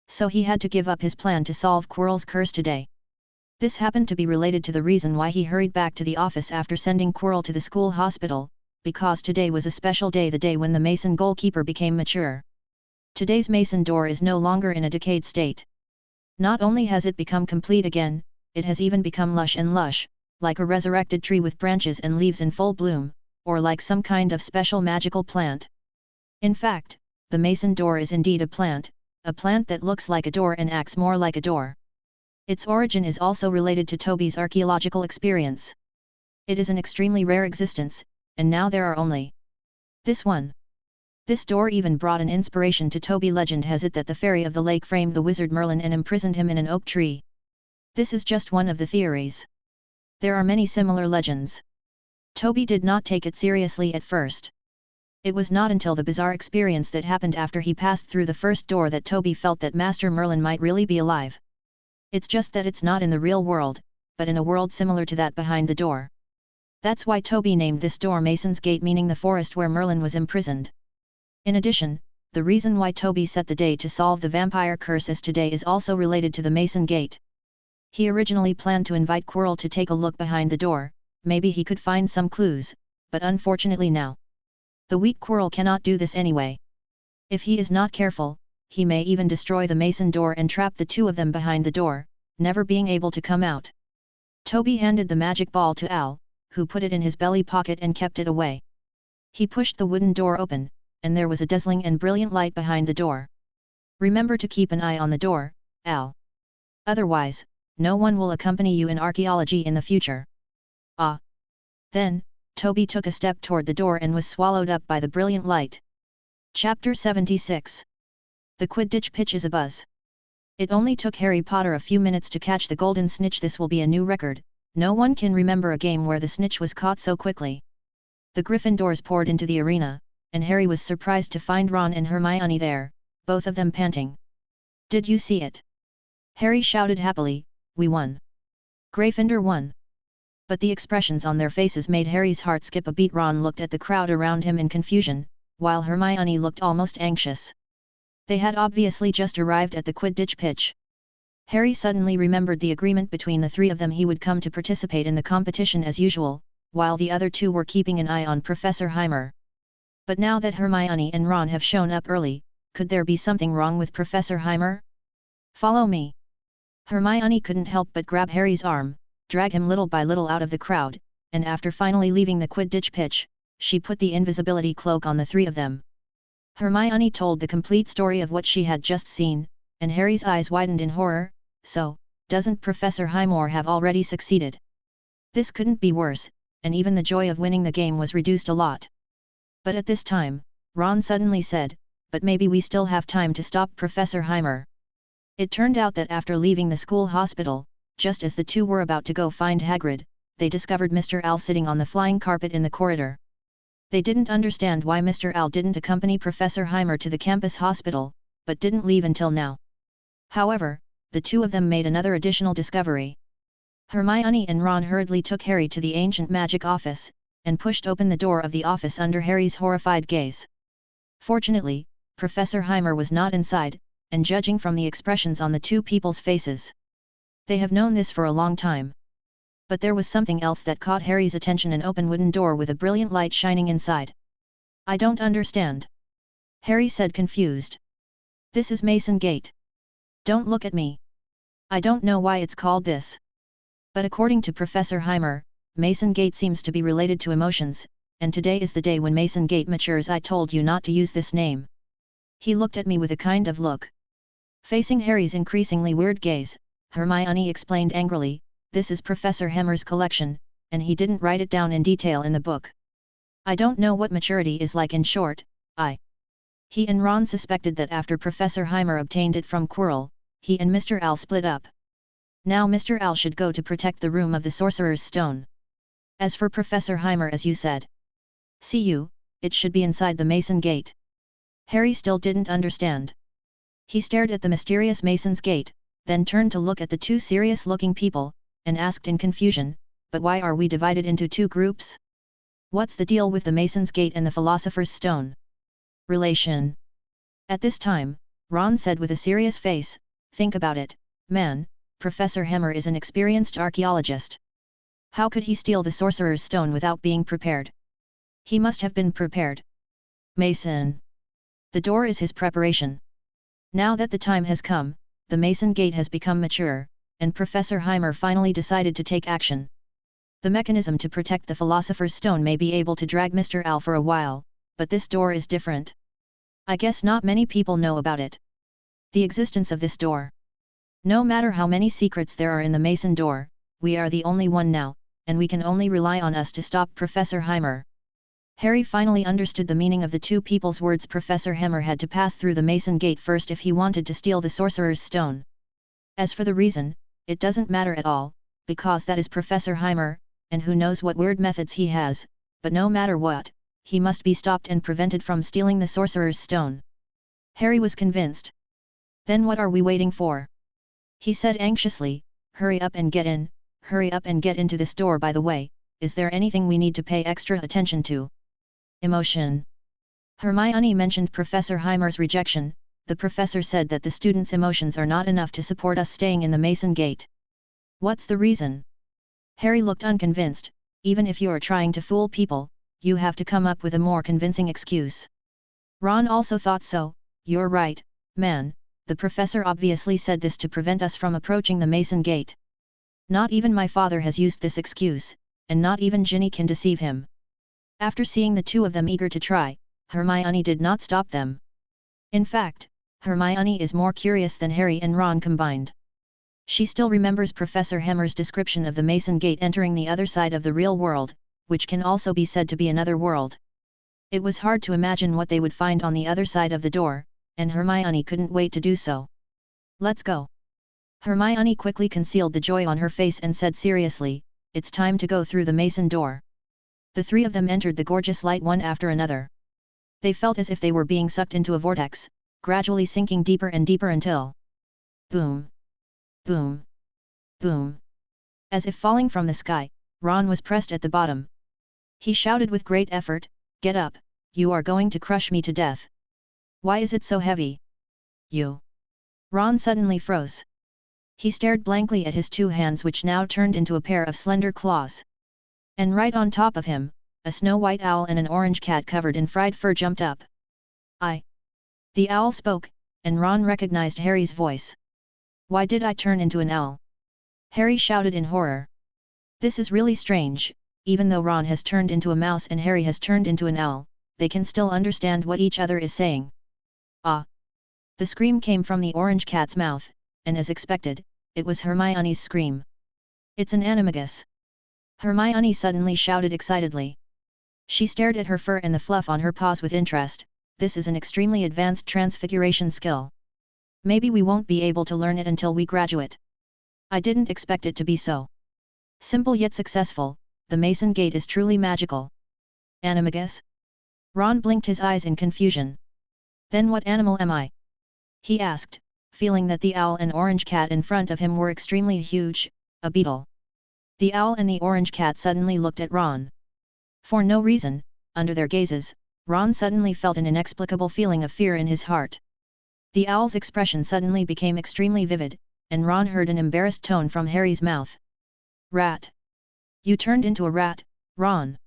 So he had to give up his plan to solve Quirrell's curse today. This happened to be related to the reason why he hurried back to the office after sending Quirrell to the school hospital, because today was a special day, the day when the mason goalkeeper became mature. Today's mason door is no longer in a decayed state. Not only has it become complete again, it has even become lush and lush, like a resurrected tree with branches and leaves in full bloom, or like some kind of special magical plant. In fact, the mason door is indeed a plant that looks like a door and acts more like a door. Its origin is also related to Toby's archaeological experience. It is an extremely rare existence, and now there are only this one. This door even brought an inspiration to Toby. Legend has it that the fairy of the lake framed the wizard Merlin and imprisoned him in an oak tree. This is just one of the theories. There are many similar legends. Toby did not take it seriously at first. It was not until the bizarre experience that happened after he passed through the first door that Toby felt that Master Merlin might really be alive. It's just that it's not in the real world, but in a world similar to that behind the door. That's why Toby named this door Mason's Gate, meaning the forest where Merlin was imprisoned. In addition, the reason why Toby set the day to solve the vampire curse as today is also related to the Mason Gate. He originally planned to invite Quirrell to take a look behind the door, maybe he could find some clues, but unfortunately now, the weak Quirrell cannot do this anyway. If he is not careful, he may even destroy the mason door and trap the two of them behind the door, never being able to come out. Toby handed the magic ball to Al, who put it in his belly pocket and kept it away. He pushed the wooden door open, and there was a dazzling and brilliant light behind the door. "Remember to keep an eye on the door, Al. Otherwise, no one will accompany you in archaeology in the future." Ah! Then, Toby took a step toward the door and was swallowed up by the brilliant light. Chapter 76. The Quidditch pitch is abuzz. It only took Harry Potter a few minutes to catch the golden snitch. This will be a new record, No one can remember a game where the snitch was caught so quickly. The Gryffindors poured into the arena, and Harry was surprised to find Ron and Hermione there, both of them panting. "Did you see it?" Harry shouted happily, "We won! Gryffindor won!" But the expressions on their faces made Harry's heart skip a beat. Ron looked at the crowd around him in confusion, while Hermione looked almost anxious. They had obviously just arrived at the Quidditch pitch. Harry suddenly remembered the agreement between the three of them: he would come to participate in the competition as usual, while the other two were keeping an eye on Professor Heimer. But now that Hermione and Ron have shown up early, could there be something wrong with Professor Heimer? "Follow me." Hermione couldn't help but grab Harry's arm, drag him little by little out of the crowd, and after finally leaving the Quidditch pitch, she put the invisibility cloak on the three of them. Hermione told the complete story of what she had just seen, and Harry's eyes widened in horror. So, doesn't Professor Highmore have already succeeded? This couldn't be worse, and even the joy of winning the game was reduced a lot. But at this time, Ron suddenly said, "But maybe we still have time to stop Professor Heimer." It turned out that after leaving the school hospital, just as the two were about to go find Hagrid, they discovered Mr. Owl sitting on the flying carpet in the corridor. They didn't understand why Mr. Owl didn't accompany Professor Heimer to the campus hospital, but didn't leave until now. However, the two of them made another additional discovery. Hermione and Ron hurriedly took Harry to the ancient magic office, and pushed open the door of the office under Harry's horrified gaze. Fortunately, Professor Heimer was not inside, and judging from the expressions on the two people's faces, they have known this for a long time. But there was something else that caught Harry's attention: an open wooden door with a brilliant light shining inside. "I don't understand," Harry said, confused. "This is Mason Gate. Don't look at me. I don't know why it's called this. But according to Professor Heimer, Mason Gate seems to be related to emotions, and today is the day when Mason Gate matures. I told you not to use this name." He looked at me with a kind of look. Facing Harry's increasingly weird gaze, Hermione explained angrily, "This is Professor Heimer's collection, and he didn't write it down in detail in the book. I don't know what maturity is like. In short, He and Ron suspected that after Professor Heimer obtained it from Quirrell, he and Mr. Owl split up. Now Mr. Owl should go to protect the room of the Sorcerer's Stone. As for Professor Heimer, as you said, it should be inside the Mason Gate." Harry still didn't understand. He stared at the mysterious Mason's Gate, then turned to look at the two serious-looking people, and asked in confusion, "But why are we divided into two groups? What's the deal with the Mason's Gate and the Philosopher's Stone?" "Relation." At this time, Ron said with a serious face, "Think about it, man. Professor Heimer is an experienced archaeologist. How could he steal the Sorcerer's Stone without being prepared? He must have been prepared. Mason. The door is his preparation. Now that the time has come, the Mason Gate has become mature, and Professor Heimer finally decided to take action. The mechanism to protect the Philosopher's Stone may be able to drag Mr. Owl for a while, but this door is different. I guess not many people know about it. The existence of this door. No matter how many secrets there are in the Mason door, we are the only one now, and we can only rely on us to stop Professor Heimer." Harry finally understood the meaning of the two people's words. Professor Heimer had to pass through the Mason Gate first if he wanted to steal the Sorcerer's Stone. As for the reason, it doesn't matter at all, because that is Professor Heimer, and who knows what weird methods he has, but no matter what, he must be stopped and prevented from stealing the Sorcerer's Stone. Harry was convinced. "Then what are we waiting for?" he said anxiously. "Hurry up and get in, hurry up and get into this door. By the way, is there anything we need to pay extra attention to?" "Emotion." Hermione mentioned Professor Heimer's rejection. "The professor said that the students' emotions are not enough to support us staying in the Mason Gate." "What's the reason?" Harry looked unconvinced. "Even if you're trying to fool people, you have to come up with a more convincing excuse." Ron also thought so. "You're right, man, the professor obviously said this to prevent us from approaching the Mason Gate. Not even my father has used this excuse, and not even Ginny can deceive him." After seeing the two of them eager to try, Hermione did not stop them. In fact, Hermione is more curious than Harry and Ron combined. She still remembers Professor Heimer's description of the Mason Gate entering the other side of the real world, which can also be said to be another world. It was hard to imagine what they would find on the other side of the door, and Hermione couldn't wait to do so. "Let's go." Hermione quickly concealed the joy on her face and said seriously, it's time to go through the mason door. The three of them entered the gorgeous light one after another. They felt as if they were being sucked into a vortex, gradually sinking deeper and deeper until... boom! Boom! Boom! As if falling from the sky, Ron was pressed at the bottom. He shouted with great effort, "Get up, you are going to crush me to death. Why is it so heavy? You!" Ron suddenly froze. He stared blankly at his two hands, which now turned into a pair of slender claws. And right on top of him, a snow-white owl and an orange cat covered in fried fur jumped up. The owl spoke, and Ron recognized Harry's voice. "Why did I turn into an owl?" Harry shouted in horror. This is really strange. Even though Ron has turned into a mouse and Harry has turned into an owl, they can still understand what each other is saying. "Ah!" The scream came from the orange cat's mouth, and as expected, it was Hermione's scream. "It's an animagus!" Hermione suddenly shouted excitedly. She stared at her fur and the fluff on her paws with interest. "This is an extremely advanced transfiguration skill. Maybe we won't be able to learn it until we graduate. I didn't expect it to be so simple yet successful. The Mason Gate is truly magical." "Animagus?" Ron blinked his eyes in confusion. "Then what animal am I?" he asked, feeling that the owl and orange cat in front of him were extremely huge. "A beetle." The owl and the orange cat suddenly looked at Ron. For no reason, under their gazes, Ron suddenly felt an inexplicable feeling of fear in his heart. The owl's expression suddenly became extremely vivid, and Ron heard an embarrassed tone from Harry's mouth. "Rat! You turned into a rat, Ron!"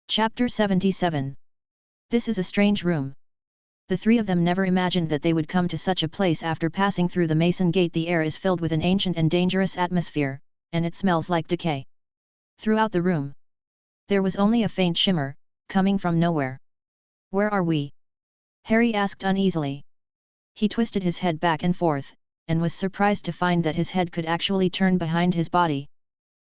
Chapter 77. This is a strange room. The three of them never imagined that they would come to such a place after passing through the Mason Gate. The air is filled with an ancient and dangerous atmosphere, and it smells like decay. Throughout the room, there was only a faint shimmer, coming from nowhere. "Where are we?" Harry asked uneasily. He twisted his head back and forth, and was surprised to find that his head could actually turn behind his body.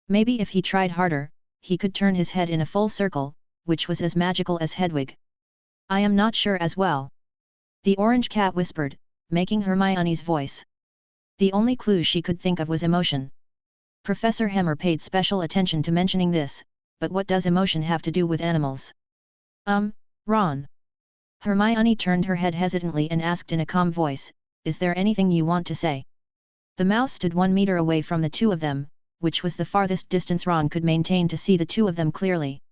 Maybe if he tried harder, he could turn his head in a full circle, which was as magical as Hedwig. "I am not sure as well," the orange cat whispered, making Hermione's voice. The only clue she could think of was emotion. Professor Hemmer paid special attention to mentioning this, but what does emotion have to do with animals? Ron." Hermione turned her head hesitantly and asked in a calm voice, "Is there anything you want to say?" The mouse stood 1 meter away from the two of them, which was the farthest distance Ron could maintain to see the two of them clearly.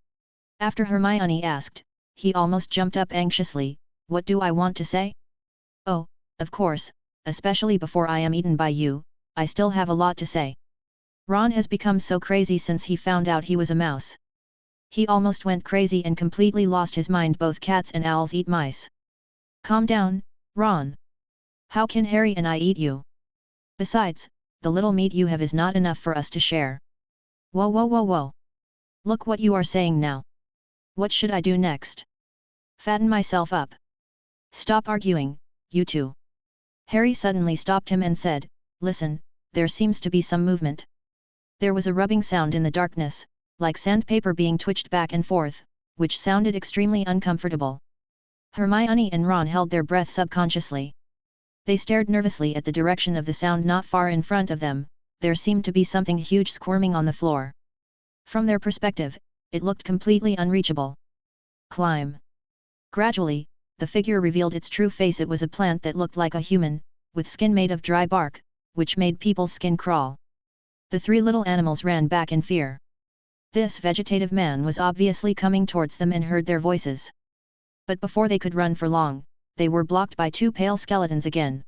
After Hermione asked, he almost jumped up anxiously. "What do I want to say? Oh, of course, especially before I am eaten by you, I still have a lot to say." Ron has become so crazy since he found out he was a mouse. He almost went crazy and completely lost his mind. Both cats and owls eat mice. "Calm down, Ron. How can Harry and I eat you? Besides, the little meat you have is not enough for us to share." "Whoa whoa whoa whoa! Look what you are saying now. What should I do next? Fatten myself up? Stop arguing, you two." Harry suddenly stopped him and said, "Listen, there seems to be some movement." There was a rubbing sound in the darkness, like sandpaper being twitched back and forth, which sounded extremely uncomfortable. Hermione and Ron held their breath subconsciously. They stared nervously at the direction of the sound not far in front of them. There seemed to be something huge squirming on the floor. From their perspective, it looked completely unreachable. "Climb." Gradually, the figure revealed its true face. It was a plant that looked like a human, with skin made of dry bark, which made people's skin crawl. The three little animals ran back in fear. This vegetative man was obviously coming towards them and heard their voices. But before they could run for long, they were blocked by two pale skeletons again.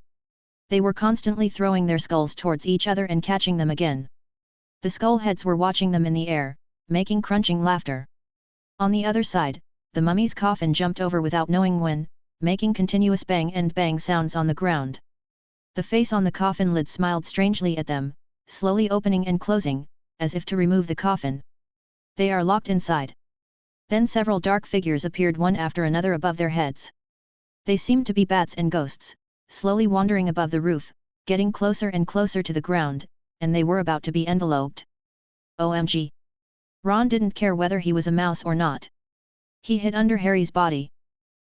They were constantly throwing their skulls towards each other and catching them again. The skull heads were watching them in the air, making crunching laughter. On the other side, the mummy's coffin jumped over without knowing when, making continuous bang and bang sounds on the ground. The face on the coffin lid smiled strangely at them, slowly opening and closing, as if to remove the coffin. "They are locked inside." Then several dark figures appeared one after another above their heads. They seemed to be bats and ghosts, slowly wandering above the roof, getting closer and closer to the ground, and they were about to be enveloped. OMG! Ron didn't care whether he was a mouse or not. He hid under Harry's body.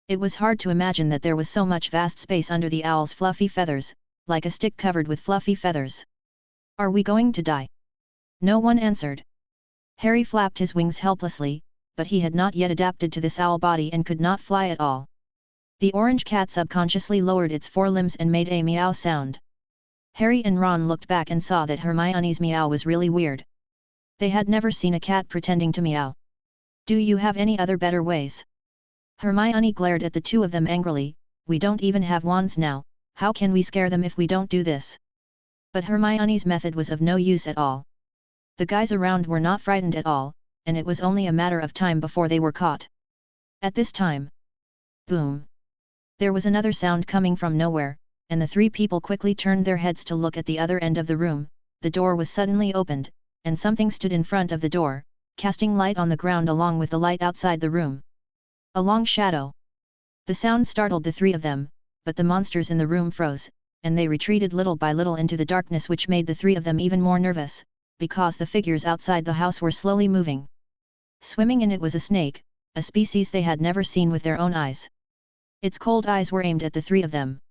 It was hard to imagine that there was so much vast space under the owl's fluffy feathers, like a stick covered with fluffy feathers. "Are we going to die?" No one answered. Harry flapped his wings helplessly, but he had not yet adapted to this owl body and could not fly at all. The orange cat subconsciously lowered its forelimbs and made a meow sound. Harry and Ron looked back and saw that Hermione's meow was really weird. They had never seen a cat pretending to meow. "Do you have any other better ways?" Hermione glared at the two of them angrily. "We don't even have wands now, how can we scare them if we don't do this?" But Hermione's method was of no use at all. The guys around were not frightened at all, and it was only a matter of time before they were caught. At this time, boom! There was another sound coming from nowhere, and the three people quickly turned their heads to look at the other end of the room. The door was suddenly opened, and something stood in front of the door, casting light on the ground along with the light outside the room. A long shadow. The sound startled the three of them, but the monsters in the room froze, and they retreated little by little into the darkness, which made the three of them even more nervous, because the figures outside the house were slowly moving. Swimming in it was a snake, a species they had never seen with their own eyes. Its cold eyes were aimed at the three of them.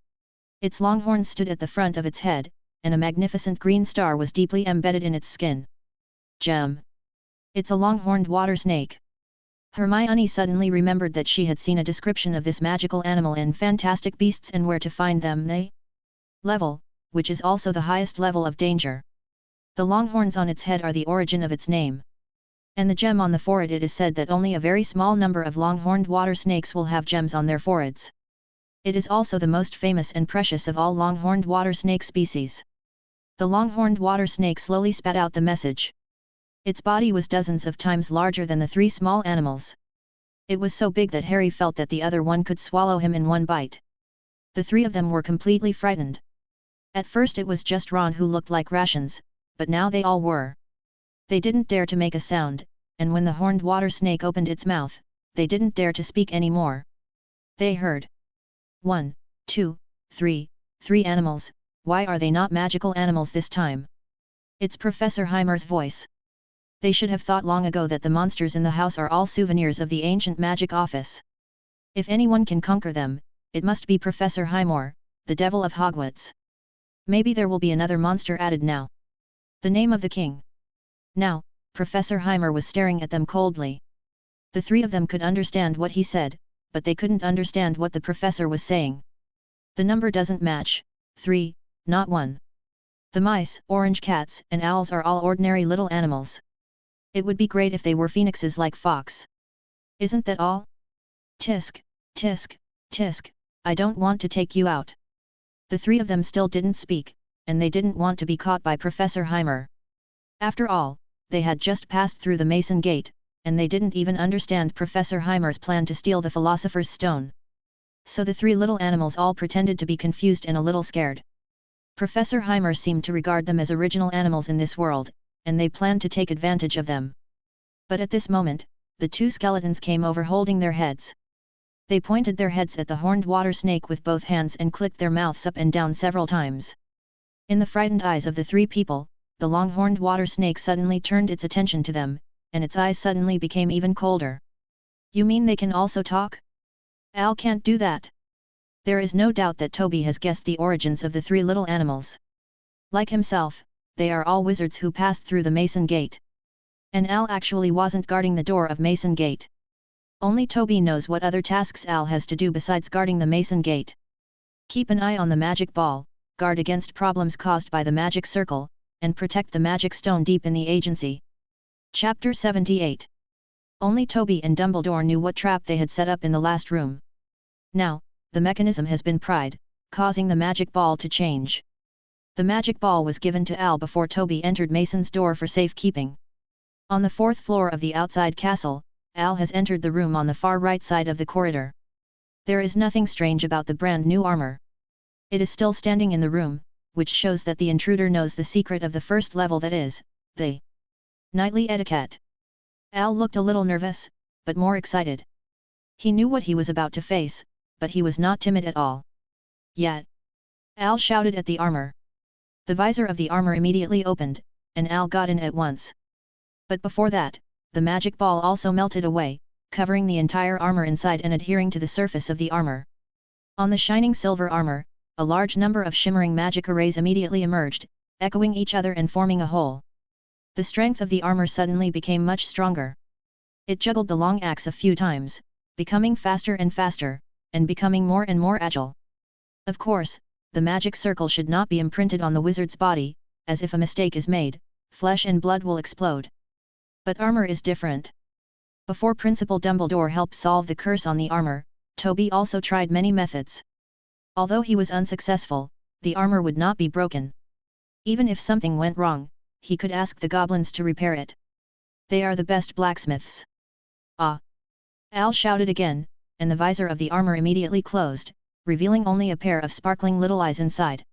Its long horns stood at the front of its head, and a magnificent green star was deeply embedded in its skin. Gem! It's a long-horned water snake. Hermione suddenly remembered that she had seen a description of this magical animal in Fantastic Beasts and Where to Find Them. They level, which is also the highest level of danger. The long horns on its head are the origin of its name. And the gem on the forehead, it is said that only a very small number of long-horned water snakes will have gems on their foreheads. It is also the most famous and precious of all long-horned water snake species. The long-horned water snake slowly spat out the message. Its body was dozens of times larger than the three small animals. It was so big that Harry felt that the other one could swallow him in one bite. The three of them were completely frightened. At first it was just Ron who looked like rations, but now they all were. They didn't dare to make a sound, and when the horned water snake opened its mouth, they didn't dare to speak anymore. They heard. 1, 2, 3, 3 animals, why are they not magical animals this time? It's Professor Heimer's voice. They should have thought long ago that the monsters in the house are all souvenirs of the ancient magic office. If anyone can conquer them, it must be Professor Heimer, the devil of Hogwarts. Maybe there will be another monster added now. The name of the king. Now, Professor Heimer was staring at them coldly. The three of them could understand what he said, but they couldn't understand what the professor was saying. The number doesn't match, 3, not 1. The mice, orange cats, and owls are all ordinary little animals. It would be great if they were phoenixes like Fox. Isn't that all? Tisk, tisk, tisk, I don't want to take you out. The three of them still didn't speak, and they didn't want to be caught by Professor Heimer. After all, they had just passed through the Mason Gate, and they didn't even understand Professor Heimer's plan to steal the Philosopher's Stone. So the three little animals all pretended to be confused and a little scared. Professor Heimer seemed to regard them as original animals in this world, and they planned to take advantage of them. But at this moment, the two skeletons came over holding their heads. They pointed their heads at the horned water snake with both hands and clicked their mouths up and down several times. In the frightened eyes of the three people, the long-horned water snake suddenly turned its attention to them, and its eyes suddenly became even colder. You mean they can also talk? Al can't do that. There is no doubt that Toby has guessed the origins of the three little animals. Like himself, they are all wizards who passed through the Mason Gate. And Al actually wasn't guarding the door of Mason Gate. Only Toby knows what other tasks Al has to do besides guarding the Mason Gate. Keep an eye on the magic ball, guard against problems caused by the magic circle, and protect the magic stone deep in the agency. Chapter 78. Only Toby and Dumbledore knew what trap they had set up in the last room. Now, the mechanism has been pried, causing the magic ball to change. The magic ball was given to Al before Toby entered Mason's door for safekeeping. On the 4th floor of the outside castle, Al has entered the room on the far right side of the corridor. There is nothing strange about the brand new armor. It is still standing in the room, which shows that the intruder knows the secret of the first level, that is, the nightly etiquette. Al looked a little nervous, but more excited. He knew what he was about to face, but he was not timid at all. Yet, Al shouted at the armor. The visor of the armor immediately opened, and Al got in at once. But before that, the magic ball also melted away, covering the entire armor inside and adhering to the surface of the armor. On the shining silver armor, a large number of shimmering magic arrays immediately emerged, echoing each other and forming a whole. The strength of the armor suddenly became much stronger. It juggled the long axe a few times, becoming faster and faster, and becoming more and more agile. Of course, the magic circle should not be imprinted on the wizard's body, as if a mistake is made, flesh and blood will explode. But armor is different. Before Principal Dumbledore helped solve the curse on the armor, Toby also tried many methods. Although he was unsuccessful, the armor would not be broken. Even if something went wrong, he could ask the goblins to repair it. They are the best blacksmiths. Ah! Al shouted again, and the visor of the armor immediately closed, revealing only a pair of sparkling little eyes inside.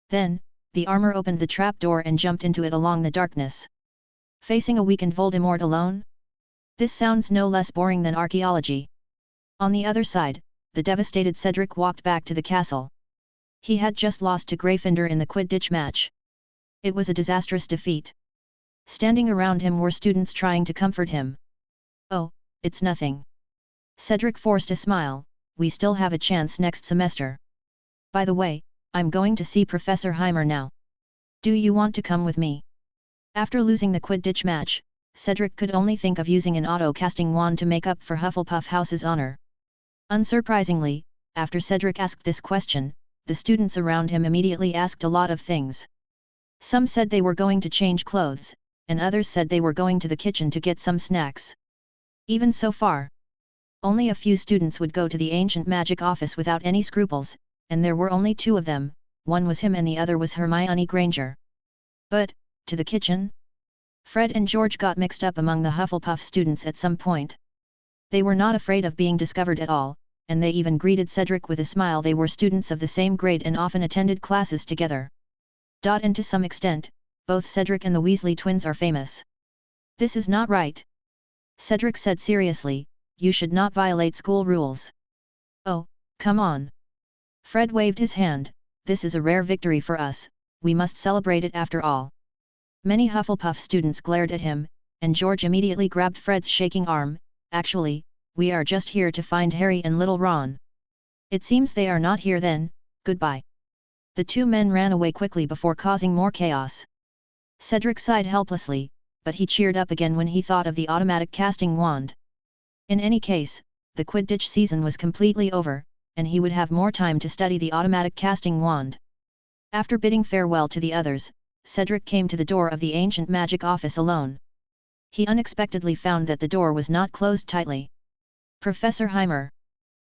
Then, the armor opened the trapdoor and jumped into it along the darkness. Facing a weakened Voldemort alone? This sounds no less boring than archaeology. On the other side, the devastated Cedric walked back to the castle. He had just lost to Gryffindor in the Quidditch match. It was a disastrous defeat. Standing around him were students trying to comfort him. "Oh, it's nothing." Cedric forced a smile, "We still have a chance next semester. By the way, I'm going to see Professor Heimer now. Do you want to come with me?" After losing the Quidditch match, Cedric could only think of using an auto-casting wand to make up for Hufflepuff House's honor. Unsurprisingly, after Cedric asked this question, the students around him immediately asked a lot of things. Some said they were going to change clothes, and others said they were going to the kitchen to get some snacks. Even so far, only a few students would go to the ancient magic office without any scruples, and there were only two of them, one was him and the other was Hermione Granger. But, to the kitchen? Fred and George got mixed up among the Hufflepuff students at some point. They were not afraid of being discovered at all, and they even greeted Cedric with a smile. They were students of the same grade and often attended classes together. And to some extent, both Cedric and the Weasley twins are famous. "This is not right," Cedric said seriously, "you should not violate school rules." "Oh, come on." Fred waved his hand, "This is a rare victory for us, we must celebrate it after all." Many Hufflepuff students glared at him, and George immediately grabbed Fred's shaking arm. "Actually, we are just here to find Harry and little Ron." "It seems they are not here then, goodbye." The two men ran away quickly before causing more chaos. Cedric sighed helplessly, but he cheered up again when he thought of the automatic casting wand. In any case, the Quidditch season was completely over, and he would have more time to study the automatic casting wand. After bidding farewell to the others, Cedric came to the door of the ancient magic office alone. He unexpectedly found that the door was not closed tightly. "Professor Heimer."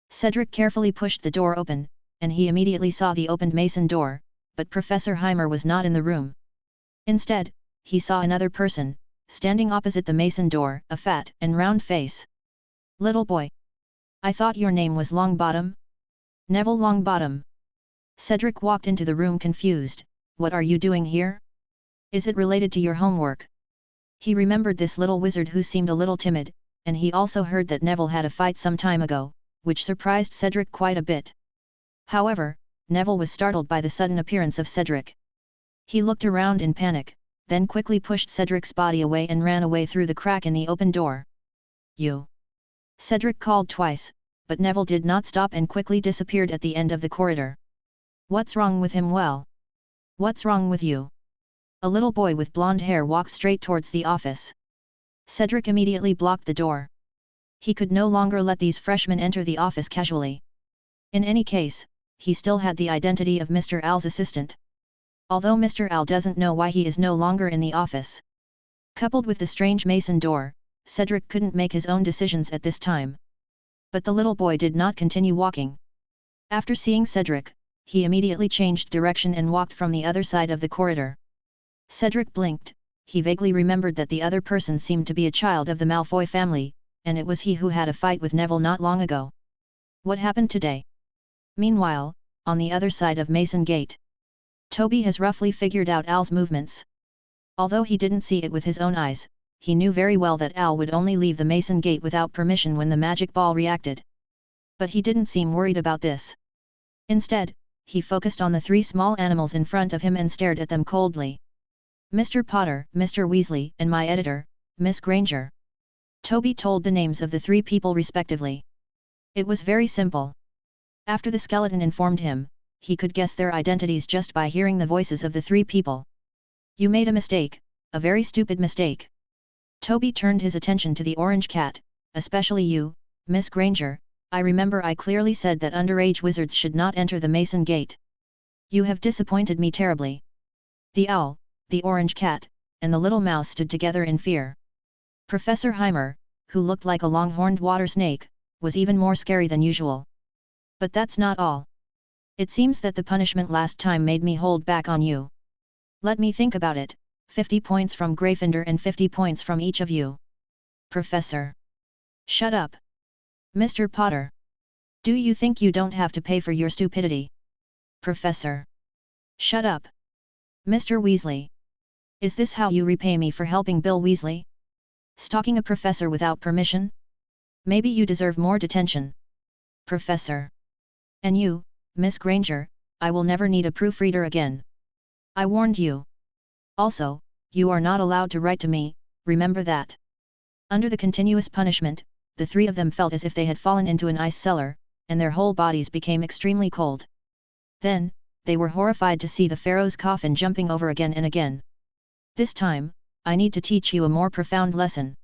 Cedric carefully pushed the door open, and he immediately saw the opened mason door, but Professor Heimer was not in the room. Instead, he saw another person, standing opposite the mason door, a fat and round face. "Little boy. I thought your name was Longbottom?" "Neville Longbottom." Cedric walked into the room confused. "What are you doing here? Is it related to your homework?" He remembered this little wizard who seemed a little timid, and he also heard that Neville had a fight some time ago, which surprised Cedric quite a bit. However, Neville was startled by the sudden appearance of Cedric. He looked around in panic, then quickly pushed Cedric's body away and ran away through the crack in the open door. "You!" Cedric called twice, but Neville did not stop and quickly disappeared at the end of the corridor. "What's wrong with him?" "Well, what's wrong with you?" A little boy with blonde hair walked straight towards the office. Cedric immediately blocked the door. He could no longer let these freshmen enter the office casually. In any case, he still had the identity of Mr. Al's assistant. Although Mr. Al doesn't know why he is no longer in the office. Coupled with the strange mason door, Cedric couldn't make his own decisions at this time. But the little boy did not continue walking. After seeing Cedric, he immediately changed direction and walked from the other side of the corridor. Cedric blinked. He vaguely remembered that the other person seemed to be a child of the Malfoy family, and it was he who had a fight with Neville not long ago. What happened today? Meanwhile, on the other side of Mason Gate, Toby has roughly figured out Al's movements. Although he didn't see it with his own eyes, he knew very well that Al would only leave the Mason Gate without permission when the magic ball reacted. But he didn't seem worried about this. Instead, he focused on the three small animals in front of him and stared at them coldly. "Mr. Potter, Mr. Weasley, and my editor, Miss Granger." Toby told the names of the three people respectively. It was very simple. After the skeleton informed him, he could guess their identities just by hearing the voices of the three people. "You made a mistake, a very stupid mistake. Toby turned his attention to the orange cat, especially you, Miss Granger. I remember I clearly said that underage wizards should not enter the Mason Gate. You have disappointed me terribly. The owl, the orange cat, and the little mouse stood together in fear. Professor Heimer, who looked like a long-horned water snake, was even more scary than usual. But that's not all. It seems that the punishment last time made me hold back on you. Let me think about it, 50 points from Gryffindor and 50 points from each of you. Professor. Shut up. Mr. Potter. Do you think you don't have to pay for your stupidity? Professor. Shut up. Mr. Weasley. Is this how you repay me for helping Bill Weasley? Stalking a professor without permission? Maybe you deserve more detention. Professor. And you, Miss Granger, I will never need a proofreader again. I warned you. Also, you are not allowed to write to me, remember that. Under the continuous punishment, the three of them felt as if they had fallen into an ice cellar, and their whole bodies became extremely cold. Then, they were horrified to see the Pharaoh's coffin jumping over again and again. This time, I need to teach you a more profound lesson.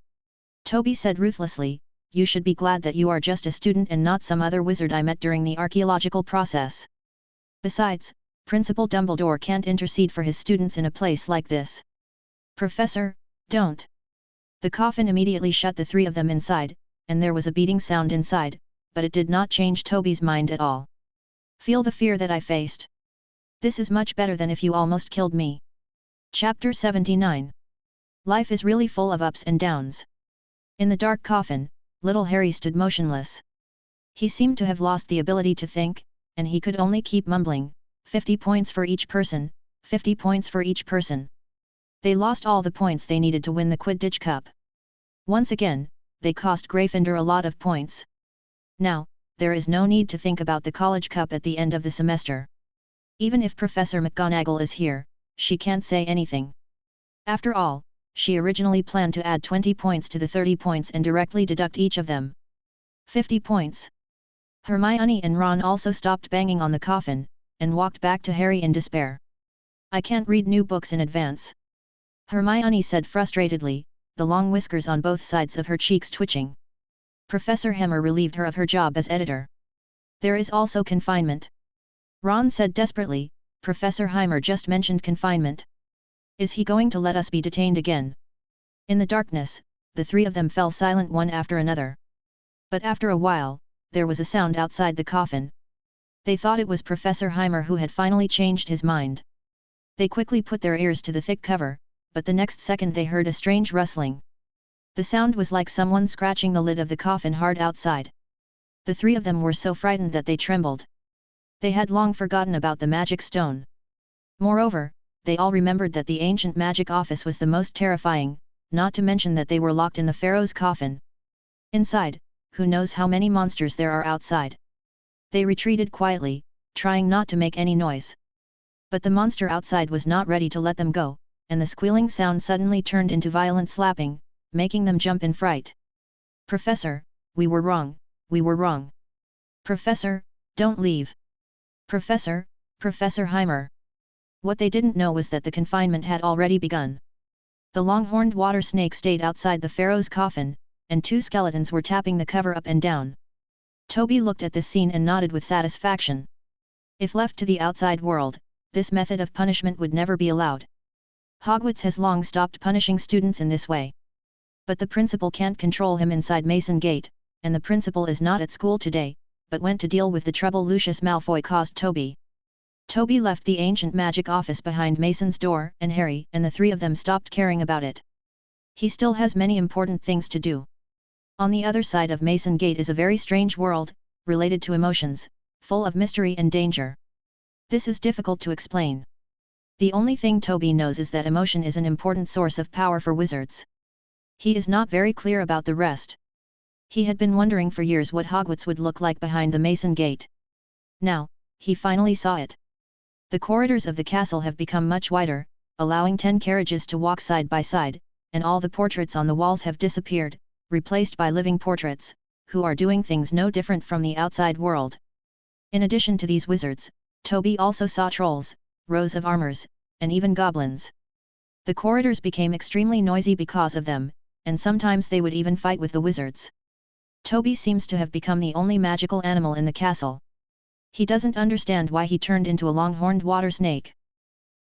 Toby said ruthlessly, you should be glad that you are just a student and not some other wizard I met during the archaeological process. Besides, Principal Dumbledore can't intercede for his students in a place like this. Professor, don't. The coffin immediately shut the three of them inside, and there was a beating sound inside, but it did not change Toby's mind at all. Feel the fear that I faced. This is much better than if you almost killed me. Chapter 79. Life is really full of ups and downs. In the dark coffin, little Harry stood motionless. He seemed to have lost the ability to think, and he could only keep mumbling, 50 points for each person, 50 points for each person. They lost all the points they needed to win the Quidditch Cup. Once again, they cost Gryffindor a lot of points. Now, there is no need to think about the College Cup at the end of the semester. Even if Professor McGonagall is here, she can't say anything. After all, she originally planned to add 20 points to the 30 points and directly deduct each of them. 50 points. Hermione and Ron also stopped banging on the coffin, and walked back to Harry in despair. I can't read new books in advance. Hermione said frustratedly, the long whiskers on both sides of her cheeks twitching. Professor Hammer relieved her of her job as editor. There is also confinement. Ron said desperately, Professor Heimer just mentioned confinement. Is he going to let us be detained again? In the darkness, the three of them fell silent one after another. But after a while, there was a sound outside the coffin. They thought it was Professor Heimer who had finally changed his mind. They quickly put their ears to the thick cover, but the next second they heard a strange rustling. The sound was like someone scratching the lid of the coffin hard outside. The three of them were so frightened that they trembled. They had long forgotten about the magic stone. Moreover, they all remembered that the ancient magic office was the most terrifying, not to mention that they were locked in the Pharaoh's coffin. Inside, who knows how many monsters there are outside. They retreated quietly, trying not to make any noise. But the monster outside was not ready to let them go, and the squealing sound suddenly turned into violent slapping, making them jump in fright. Professor, we were wrong, we were wrong. Professor, don't leave. Professor, Professor Heimer. What they didn't know was that the confinement had already begun. The long-horned water snake stayed outside the Pharaoh's coffin, and two skeletons were tapping the cover up and down. Toby looked at this scene and nodded with satisfaction. If left to the outside world, this method of punishment would never be allowed. Hogwarts has long stopped punishing students in this way. But the principal can't control him inside Mason Gate, and the principal is not at school today, but went to deal with the trouble Lucius Malfoy caused Toby. Toby left the ancient magic office behind Mason's door, and Harry and the three of them stopped caring about it. He still has many important things to do. On the other side of Mason Gate is a very strange world, related to emotions, full of mystery and danger. This is difficult to explain. The only thing Toby knows is that emotion is an important source of power for wizards. He is not very clear about the rest. He had been wondering for years what Hogwarts would look like behind the Mason Gate. Now, he finally saw it. The corridors of the castle have become much wider, allowing 10 carriages to walk side by side, and all the portraits on the walls have disappeared, replaced by living portraits, who are doing things no different from the outside world. In addition to these wizards, Toby also saw trolls, rows of armors, and even goblins. The corridors became extremely noisy because of them, and sometimes they would even fight with the wizards. Toby seems to have become the only magical animal in the castle. He doesn't understand why he turned into a long-horned water snake.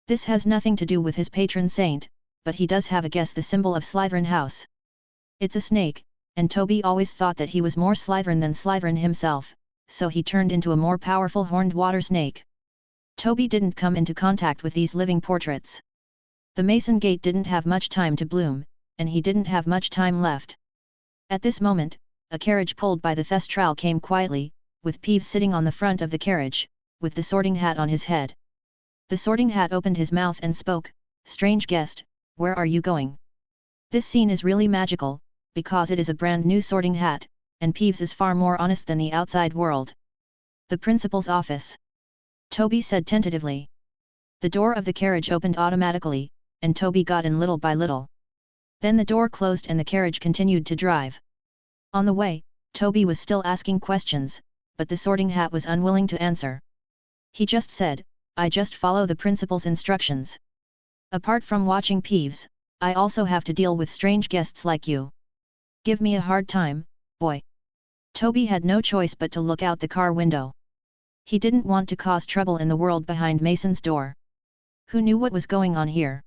This has nothing to do with his patron saint, but he does have a guess, the symbol of Slytherin house. It's a snake, and Toby always thought that he was more Slytherin than Slytherin himself, so he turned into a more powerful horned water snake. Toby didn't come into contact with these living portraits. The mason gate didn't have much time to bloom, and he didn't have much time left. At this moment, a carriage pulled by the thestral came quietly, with Peeves sitting on the front of the carriage, with the Sorting Hat on his head. The Sorting Hat opened his mouth and spoke, "Strange guest, where are you going?" This scene is really magical, because it is a brand new Sorting Hat, and Peeves is far more honest than the outside world. "The principal's office," Toby said tentatively. The door of the carriage opened automatically, and Toby got in little by little. Then the door closed and the carriage continued to drive. On the way, Toby was still asking questions, but the Sorting Hat was unwilling to answer. He just said, "I just follow the principal's instructions. Apart from watching Peeves, I also have to deal with strange guests like you. Give me a hard time, boy." Toby had no choice but to look out the car window. He didn't want to cause trouble in the world behind Mason's door. Who knew what was going on here?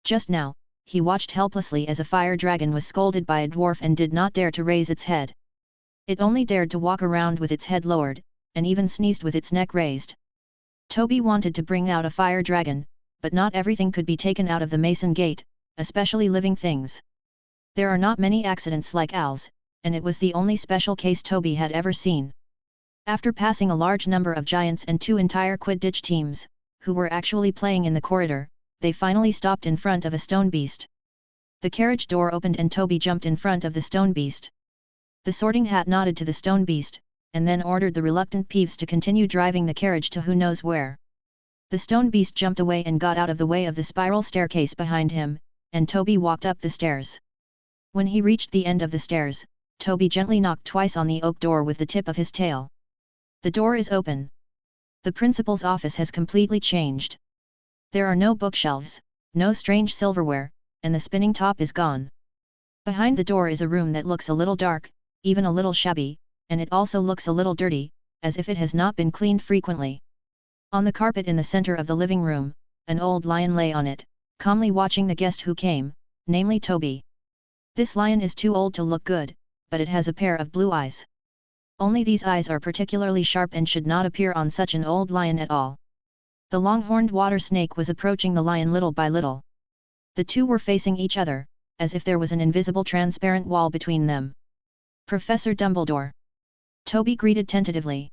Just now, he watched helplessly as a fire dragon was scolded by a dwarf and did not dare to raise its head. It only dared to walk around with its head lowered, and even sneezed with its neck raised. Toby wanted to bring out a fire dragon, but not everything could be taken out of the Mason Gate, especially living things. There are not many accidents like owls, and it was the only special case Toby had ever seen. After passing a large number of giants and 2 entire Quidditch teams, who were actually playing in the corridor, they finally stopped in front of a stone beast. The carriage door opened and Toby jumped in front of the stone beast. The Sorting Hat nodded to the stone beast, and then ordered the reluctant Peeves to continue driving the carriage to who knows where. The stone beast jumped away and got out of the way of the spiral staircase behind him, and Toby walked up the stairs. When he reached the end of the stairs, Toby gently knocked twice on the oak door with the tip of his tail. The door is open. The principal's office has completely changed. There are no bookshelves, no strange silverware, and the spinning top is gone. Behind the door is a room that looks a little dark, even a little shabby, and it also looks a little dirty, as if it has not been cleaned frequently. On the carpet in the center of the living room, an old lion lay on it, calmly watching the guest who came, namely Toby. This lion is too old to look good, but it has a pair of blue eyes. Only these eyes are particularly sharp and should not appear on such an old lion at all. The long-horned water snake was approaching the lion little by little. The two were facing each other, as if there was an invisible transparent wall between them. "Professor Dumbledore," Toby greeted tentatively.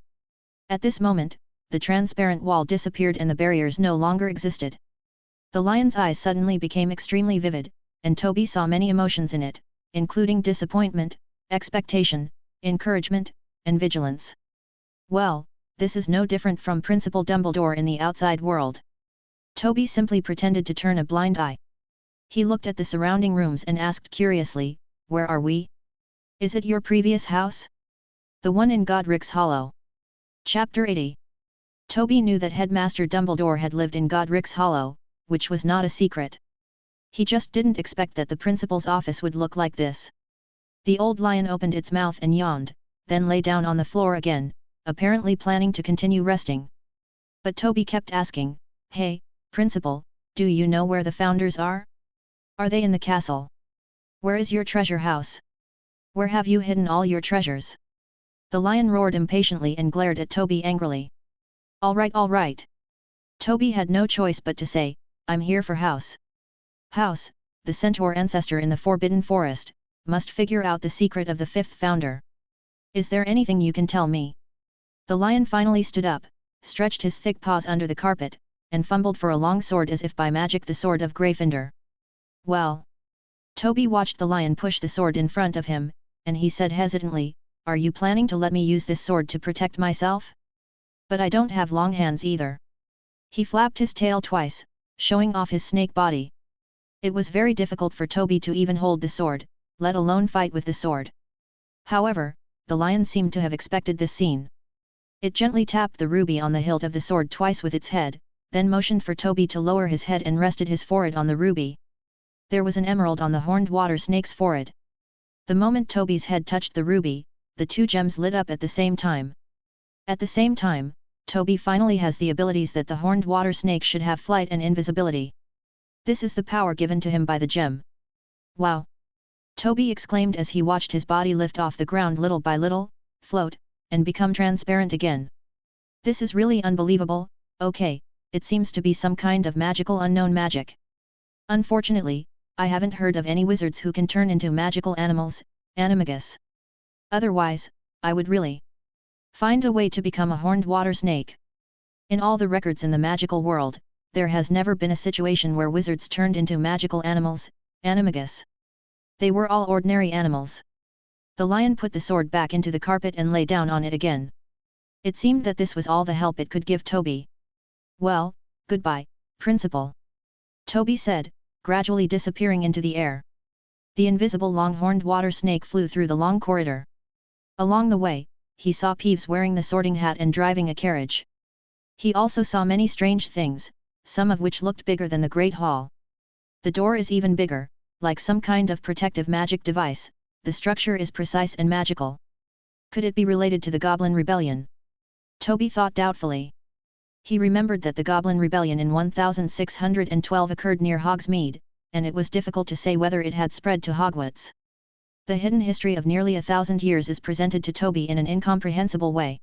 At this moment, the transparent wall disappeared and the barriers no longer existed. The lion's eyes suddenly became extremely vivid, and Toby saw many emotions in it, including disappointment, expectation, encouragement, and vigilance. Well, this is no different from Principal Dumbledore in the outside world. Toby simply pretended to turn a blind eye. He looked at the surrounding rooms and asked curiously, "Where are we? Is it your previous house? The one in Godric's Hollow?" Chapter 80. Toby knew that Headmaster Dumbledore had lived in Godric's Hollow, which was not a secret. He just didn't expect that the principal's office would look like this. The old lion opened its mouth and yawned, then lay down on the floor again, apparently planning to continue resting. But Toby kept asking, "Hey, Principal, do you know where the founders are? Are they in the castle? Where is your treasure house? Where have you hidden all your treasures?" The lion roared impatiently and glared at Toby angrily. All right. Toby had no choice but to say, "I'm here for House. House, the centaur ancestor in the Forbidden Forest, must figure out the secret of the 5th founder. Is there anything you can tell me?" The lion finally stood up, stretched his thick paws under the carpet, and fumbled for a long sword as if by magic, the sword of Gryffindor. "Well." Toby watched the lion push the sword in front of him, and he said hesitantly, "Are you planning to let me use this sword to protect myself? But I don't have long hands either." He flapped his tail twice, showing off his snake body. It was very difficult for Toby to even hold the sword, let alone fight with the sword. However, the lion seemed to have expected this scene. It gently tapped the ruby on the hilt of the sword twice with its head, then motioned for Toby to lower his head and rested his forehead on the ruby, There was an emerald on the horned water snake's forehead. The moment Toby's head touched the ruby, the two gems lit up at the same time. At the same time, Toby finally has the abilities that the horned water snake should have: flight and invisibility. This is the power given to him by the gem. Wow! Toby exclaimed as he watched his body lift off the ground little by little, float, and become transparent again. This is really unbelievable. Okay, it seems to be some kind of magical unknown magic. Unfortunately, I haven't heard of any wizards who can turn into magical animals, animagus. Otherwise, I would really find a way to become a horned water snake. In all the records in the magical world, there has never been a situation where wizards turned into magical animals, animagus. They were all ordinary animals. The lion put the sword back into the carpet and lay down on it again. It seemed that this was all the help it could give Toby. Well, goodbye, Principal. Toby said, gradually disappearing into the air. The invisible long-horned water snake flew through the long corridor. Along the way, he saw Peeves wearing the sorting hat and driving a carriage. He also saw many strange things, some of which looked bigger than the Great Hall. The door is even bigger, like some kind of protective magic device. The structure is precise and magical. Could it be related to the Goblin Rebellion? Toby thought doubtfully. He remembered that the Goblin Rebellion in 1612 occurred near Hogsmeade, and it was difficult to say whether it had spread to Hogwarts. The hidden history of nearly 1,000 years is presented to Toby in an incomprehensible way.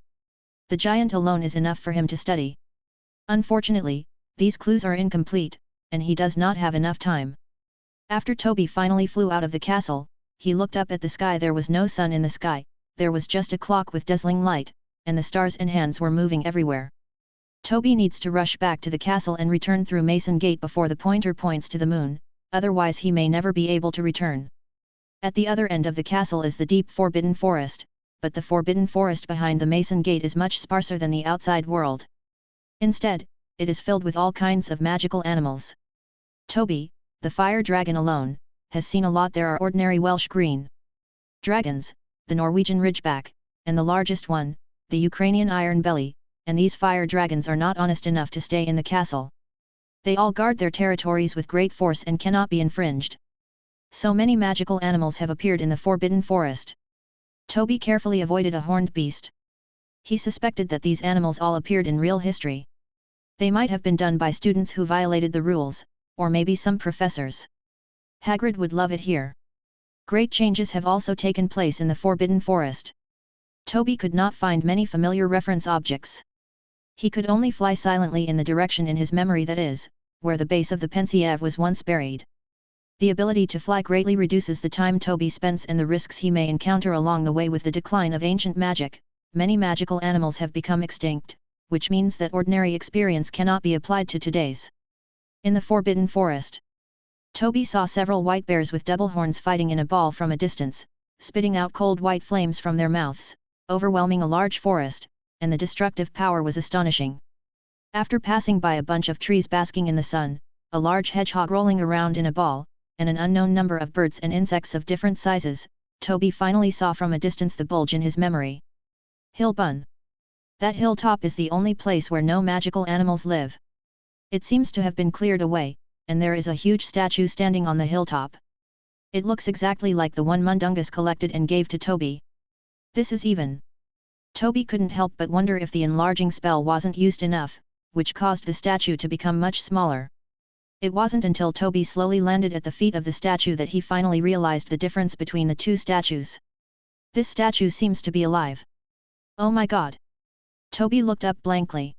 The giant alone is enough for him to study. Unfortunately, these clues are incomplete, and he does not have enough time. After Toby finally flew out of the castle, he looked up at the sky. There was no sun in the sky, there was just a clock with dazzling light, and the stars and hands were moving everywhere. Toby needs to rush back to the castle and return through Mason Gate before the pointer points to the moon, otherwise he may never be able to return. At the other end of the castle is the deep Forbidden Forest, but the Forbidden Forest behind the Mason Gate is much sparser than the outside world. Instead, it is filled with all kinds of magical animals. Toby, the fire dragon alone, has seen a lot. There are ordinary Welsh green dragons, the Norwegian ridgeback, and the largest one, the Ukrainian iron belly, and these fire dragons are not honest enough to stay in the castle. They all guard their territories with great force and cannot be infringed. So many magical animals have appeared in the Forbidden Forest. Toby carefully avoided a horned beast. He suspected that these animals all appeared in real history. They might have been done by students who violated the rules, or maybe some professors. Hagrid would love it here. Great changes have also taken place in the Forbidden Forest. Toby could not find many familiar reference objects. He could only fly silently in the direction in his memory, that is, where the base of the Pensieve was once buried. The ability to fly greatly reduces the time Toby spends and the risks he may encounter along the way. With the decline of ancient magic, many magical animals have become extinct, which means that ordinary experience cannot be applied to today's. In the Forbidden Forest, Toby saw several white bears with double horns fighting in a ball from a distance, spitting out cold white flames from their mouths, overwhelming a large forest, and the destructive power was astonishing. After passing by a bunch of trees basking in the sun, a large hedgehog rolling around in a ball, and an unknown number of birds and insects of different sizes, Toby finally saw from a distance the bulge in his memory. Hill Bun. That hilltop is the only place where no magical animals live. It seems to have been cleared away, and there is a huge statue standing on the hilltop. It looks exactly like the one Mundungus collected and gave to Toby. This is even. Toby couldn't help but wonder if the enlarging spell wasn't used enough, which caused the statue to become much smaller. It wasn't until Toby slowly landed at the feet of the statue that he finally realized the difference between the two statues. This statue seems to be alive. Oh my god! Toby looked up blankly.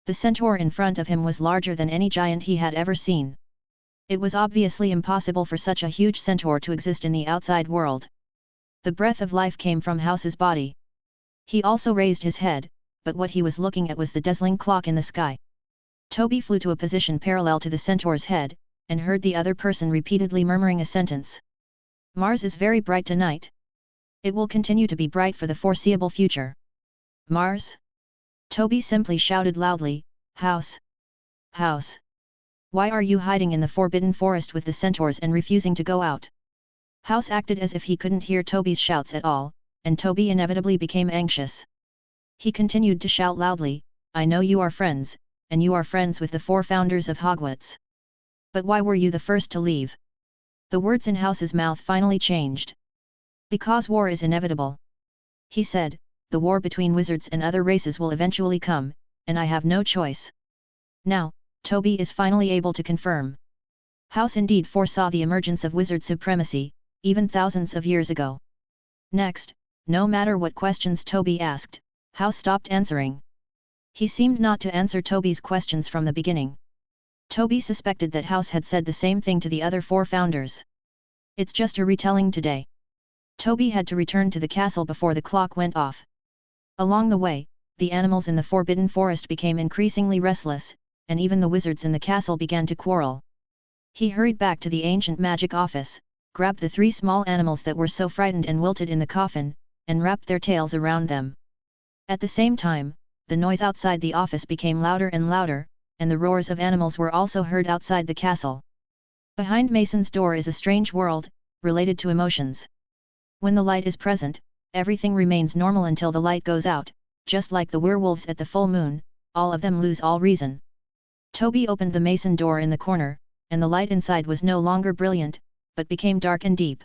The centaur in front of him was larger than any giant he had ever seen. It was obviously impossible for such a huge centaur to exist in the outside world. The breath of life came from House's body. He also raised his head, but what he was looking at was the dazzling clock in the sky. Toby flew to a position parallel to the centaur's head, and heard the other person repeatedly murmuring a sentence. Mars is very bright tonight. It will continue to be bright for the foreseeable future. Mars? Toby simply shouted loudly, House! House! Why are you hiding in the Forbidden Forest with the centaurs and refusing to go out? House acted as if he couldn't hear Toby's shouts at all, and Toby inevitably became anxious. He continued to shout loudly, I know you are friends, and you are friends with the 4 founders of Hogwarts. But why were you the first to leave? The words in House's mouth finally changed. Because war is inevitable. He said, the war between wizards and other races will eventually come, and I have no choice. Now, Toby is finally able to confirm. House indeed foresaw the emergence of wizard supremacy, even thousands of years ago. Next, no matter what questions Toby asked, House stopped answering. He seemed not to answer Toby's questions from the beginning. Toby suspected that House had said the same thing to the other 4 founders. It's just a retelling today. Toby had to return to the castle before the clock went off. Along the way, the animals in the Forbidden Forest became increasingly restless, and even the wizards in the castle began to quarrel. He hurried back to the ancient magic office, grabbed the 3 small animals that were so frightened and wilted in the coffin, and wrapped their tails around them. At the same time, the noise outside the office became louder and louder, and the roars of animals were also heard outside the castle. Behind Mason's door is a strange world, related to emotions. When the light is present, everything remains normal until the light goes out, just like the werewolves at the full moon, all of them lose all reason. Toby opened the mason door in the corner, and the light inside was no longer brilliant, but became dark and deep.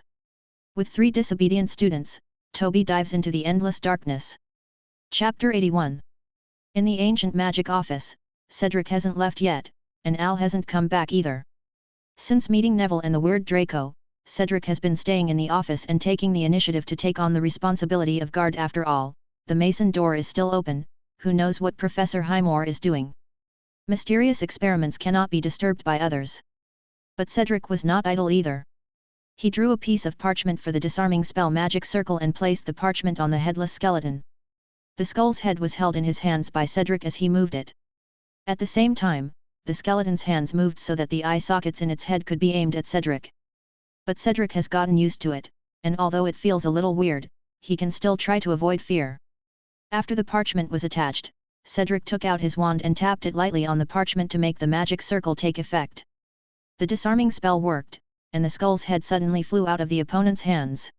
With 3 disobedient students, Toby dives into the endless darkness. Chapter 81. In the ancient magic office, Cedric hasn't left yet, and Al hasn't come back either. Since meeting Neville and the weird Draco, Cedric has been staying in the office and taking the initiative to take on the responsibility of guard. After all, the mason door is still open, who knows what Professor Highmore is doing. Mysterious experiments cannot be disturbed by others. But Cedric was not idle either. He drew a piece of parchment for the disarming spell magic circle and placed the parchment on the headless skeleton. The skull's head was held in his hands by Cedric as he moved it. At the same time, the skeleton's hands moved so that the eye sockets in its head could be aimed at Cedric. But Cedric has gotten used to it, and although it feels a little weird, he can still try to avoid fear. After the parchment was attached, Cedric took out his wand and tapped it lightly on the parchment to make the magic circle take effect. The disarming spell worked, and the skull's head suddenly flew out of the opponent's hands.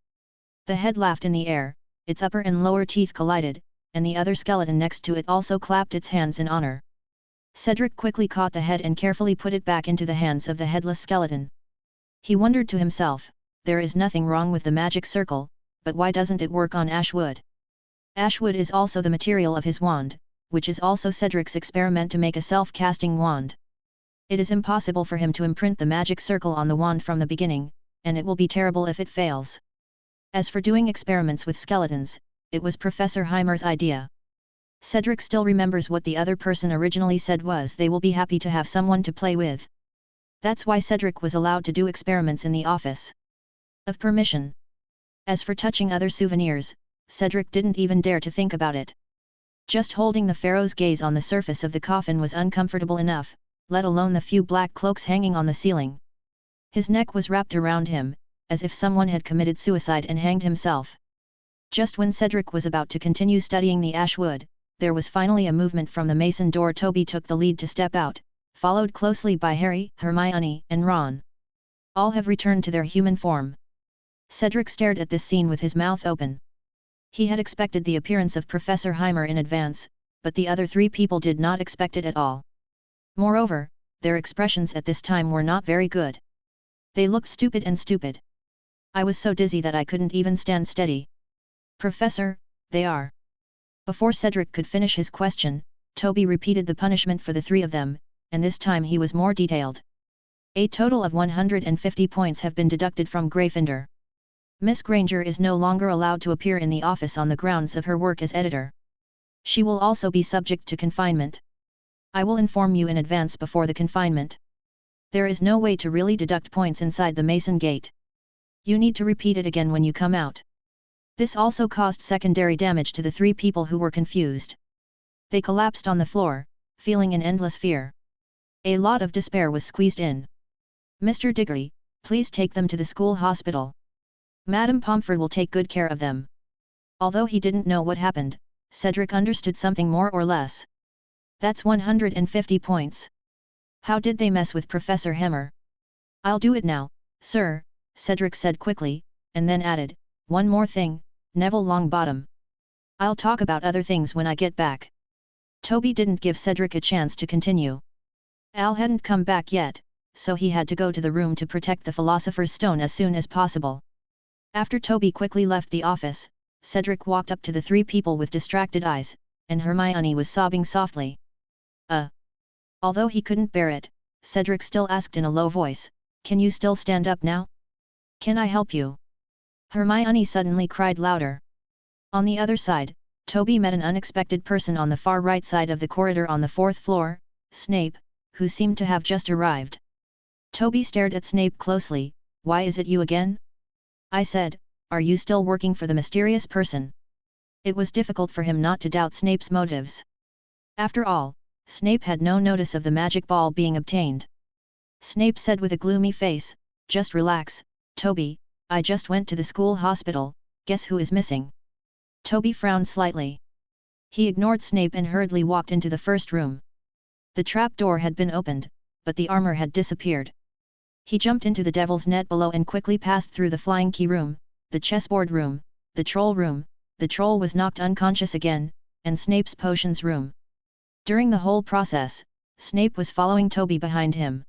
The head laughed in the air, its upper and lower teeth collided, and the other skeleton next to it also clapped its hands in honor. Cedric quickly caught the head and carefully put it back into the hands of the headless skeleton. He wondered to himself, there is nothing wrong with the magic circle, but why doesn't it work on ashwood? Ashwood is also the material of his wand, which is also Cedric's experiment to make a self-casting wand. It is impossible for him to imprint the magic circle on the wand from the beginning, and it will be terrible if it fails. As for doing experiments with skeletons, it was Professor Heimer's idea. Cedric still remembers what the other person originally said was they will be happy to have someone to play with. That's why Cedric was allowed to do experiments in the office. Of permission. As for touching other souvenirs, Cedric didn't even dare to think about it. Just holding the Pharaoh's gaze on the surface of the coffin was uncomfortable enough, let alone the few black cloaks hanging on the ceiling. His neck was wrapped around him, as if someone had committed suicide and hanged himself. Just when Cedric was about to continue studying the ashwood, there was finally a movement from the mason door. Toby took the lead to step out, followed closely by Harry, Hermione, and Ron. All have returned to their human form. Cedric stared at this scene with his mouth open. He had expected the appearance of Professor Heimer in advance, but the other 3 people did not expect it at all. Moreover, their expressions at this time were not very good. They looked stupid and stupid. I was so dizzy that I couldn't even stand steady. Professor, they are. Before Cedric could finish his question, Toby repeated the punishment for the 3 of them, and this time he was more detailed. A total of 150 points have been deducted from Gryffindor. Miss Granger is no longer allowed to appear in the office on the grounds of her work as editor. She will also be subject to confinement. I will inform you in advance before the confinement. There is no way to really deduct points inside the Mason Gate. You need to repeat it again when you come out. This also caused secondary damage to the 3 people who were confused. They collapsed on the floor, feeling in endless fear. A lot of despair was squeezed in. Mr. Diggory, please take them to the school hospital. Madame Pomfrey will take good care of them. Although he didn't know what happened, Cedric understood something more or less. That's 150 points. How did they mess with Professor Heimer? I'll do it now, sir, Cedric said quickly, and then added, one more thing, Neville Longbottom. I'll talk about other things when I get back. Toby didn't give Cedric a chance to continue. Al hadn't come back yet, so he had to go to the room to protect the Philosopher's Stone as soon as possible. After Toby quickly left the office, Cedric walked up to the three people with distracted eyes, and Hermione was sobbing softly. Although he couldn't bear it, Cedric still asked in a low voice, "Can you still stand up now? Can I help you?" Hermione suddenly cried louder. On the other side, Toby met an unexpected person on the far right side of the corridor on the fourth floor, Snape, who seemed to have just arrived. Toby stared at Snape closely. "Why is it you again?" I said, "Are you still working for the mysterious person?" It was difficult for him not to doubt Snape's motives. After all, Snape had no notice of the magic ball being obtained. Snape said with a gloomy face, "Just relax, Toby, I just went to the school hospital, guess who is missing?" Toby frowned slightly. He ignored Snape and hurriedly walked into the first room. The trap door had been opened, but the armor had disappeared. He jumped into the devil's net below and quickly passed through the flying key room, the chessboard room, the troll room, the troll was knocked unconscious again, and Snape's potions room. During the whole process, Snape was following Toby behind him.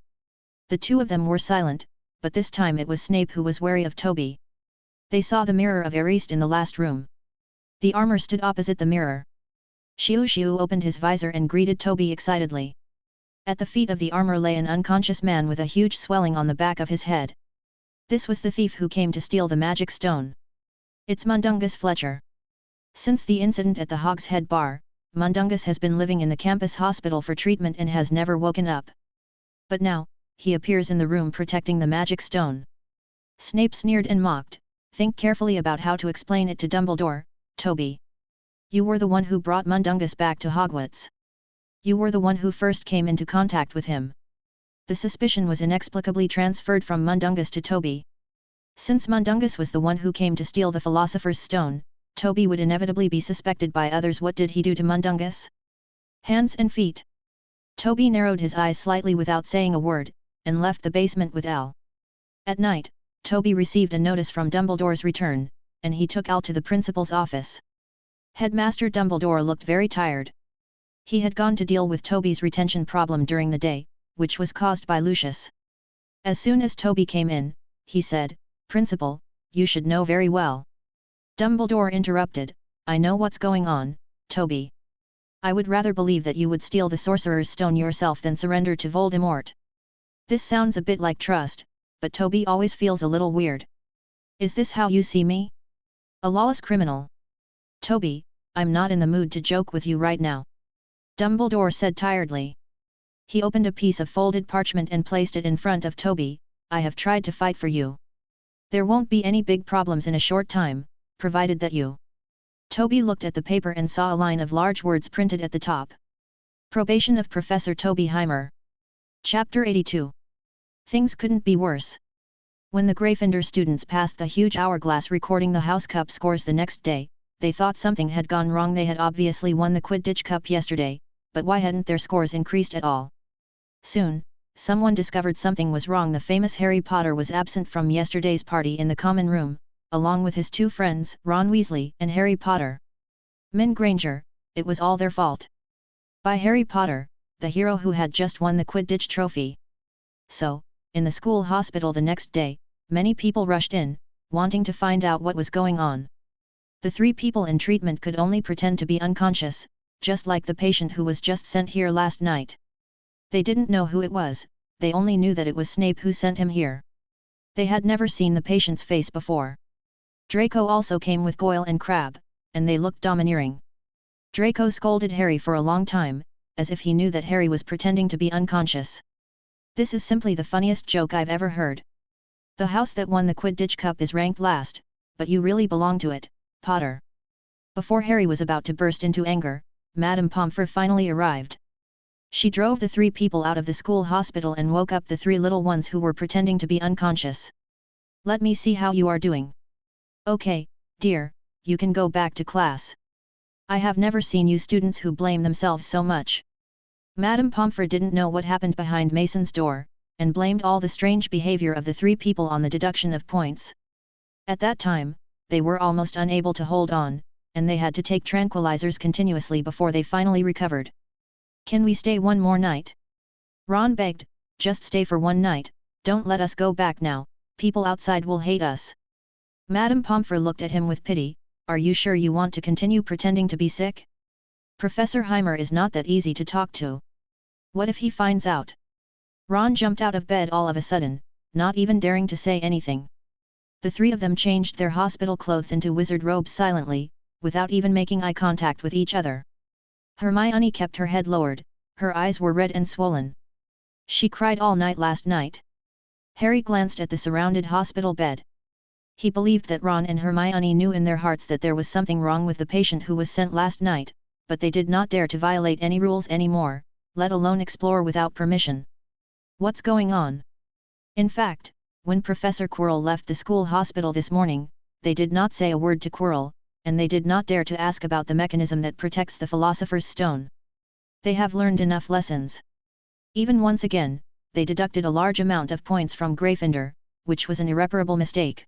The two of them were silent, but this time it was Snape who was wary of Toby. They saw the mirror of Ariste in the last room. The armor stood opposite the mirror. Xiu opened his visor and greeted Toby excitedly. At the feet of the armor lay an unconscious man with a huge swelling on the back of his head. This was the thief who came to steal the magic stone. It's Mundungus Fletcher. Since the incident at the Hog's Head Bar, Mundungus has been living in the campus hospital for treatment and has never woken up. But now, he appears in the room protecting the magic stone. Snape sneered and mocked, "Think carefully about how to explain it to Dumbledore, Toby. You were the one who brought Mundungus back to Hogwarts. You were the one who first came into contact with him." The suspicion was inexplicably transferred from Mundungus to Toby. Since Mundungus was the one who came to steal the Philosopher's Stone, Toby would inevitably be suspected by others. What did he do to Mundungus? Hands and feet. Toby narrowed his eyes slightly without saying a word, and left the basement with Al. At night, Toby received a notice from Dumbledore's return, and he took Al to the principal's office. Headmaster Dumbledore looked very tired. He had gone to deal with Toby's retention problem during the day, which was caused by Lucius. As soon as Toby came in, he said, "Principal, you should know very well." Dumbledore interrupted, "I know what's going on, Toby. I would rather believe that you would steal the Sorcerer's Stone yourself than surrender to Voldemort." This sounds a bit like trust, but Toby always feels a little weird. "Is this how you see me? A lawless criminal?" "Toby, I'm not in the mood to joke with you right now," Dumbledore said tiredly. He opened a piece of folded parchment and placed it in front of Toby. "I have tried to fight for you. There won't be any big problems in a short time, provided that you..." Toby looked at the paper and saw a line of large words printed at the top. Probation of Professor Tobyheimer. Chapter 82. Things couldn't be worse. When the Gryffindor students passed the huge hourglass recording the House Cup scores the next day, they thought something had gone wrong. They had obviously won the Quidditch Cup yesterday, but why hadn't their scores increased at all? Soon, someone discovered something was wrong. The famous Harry Potter was absent from yesterday's party in the common room, along with his two friends, Ron Weasley and Harry Potter. Min Granger, it was all their fault. By Harry Potter, the hero who had just won the Quidditch trophy. So, in the school hospital the next day, many people rushed in, wanting to find out what was going on. The three people in treatment could only pretend to be unconscious, just like the patient who was just sent here last night. They didn't know who it was, they only knew that it was Snape who sent him here. They had never seen the patient's face before. Draco also came with Goyle and Crabbe, and they looked domineering. Draco scolded Harry for a long time, as if he knew that Harry was pretending to be unconscious. "This is simply the funniest joke I've ever heard. The house that won the Quidditch Cup is ranked last, but you really belong to it, Potter." Before Harry was about to burst into anger, Madame Pomfrey finally arrived. She drove the three people out of the school hospital and woke up the three little ones who were pretending to be unconscious. "Let me see how you are doing." "Okay, dear, you can go back to class. I have never seen you students who blame themselves so much." Madame Pomfrey didn't know what happened behind Mason's door, and blamed all the strange behavior of the three people on the deduction of points. At that time, they were almost unable to hold on, and they had to take tranquilizers continuously before they finally recovered. "Can we stay one more night?" Ron begged, Just stay for one night, don't let us go back now, people outside will hate us. Madame Pomfrey looked at him with pity. Are you sure you want to continue pretending to be sick? Professor Heimer is not that easy to talk to. What if he finds out? Ron jumped out of bed all of a sudden, not even daring to say anything. The three of them changed their hospital clothes into wizard robes silently, without even making eye contact with each other. Hermione kept her head lowered, her eyes were red and swollen. She cried all night last night. Harry glanced at the surrounded hospital bed. He believed that Ron and Hermione knew in their hearts that there was something wrong with the patient who was sent last night, but they did not dare to violate any rules anymore, let alone explore without permission. What's going on? In fact, when Professor Quirrell left the school hospital this morning, they did not say a word to Quirrell, and they did not dare to ask about the mechanism that protects the Philosopher's Stone. They have learned enough lessons. Even once again, they deducted a large amount of points from Gryffindor, which was an irreparable mistake.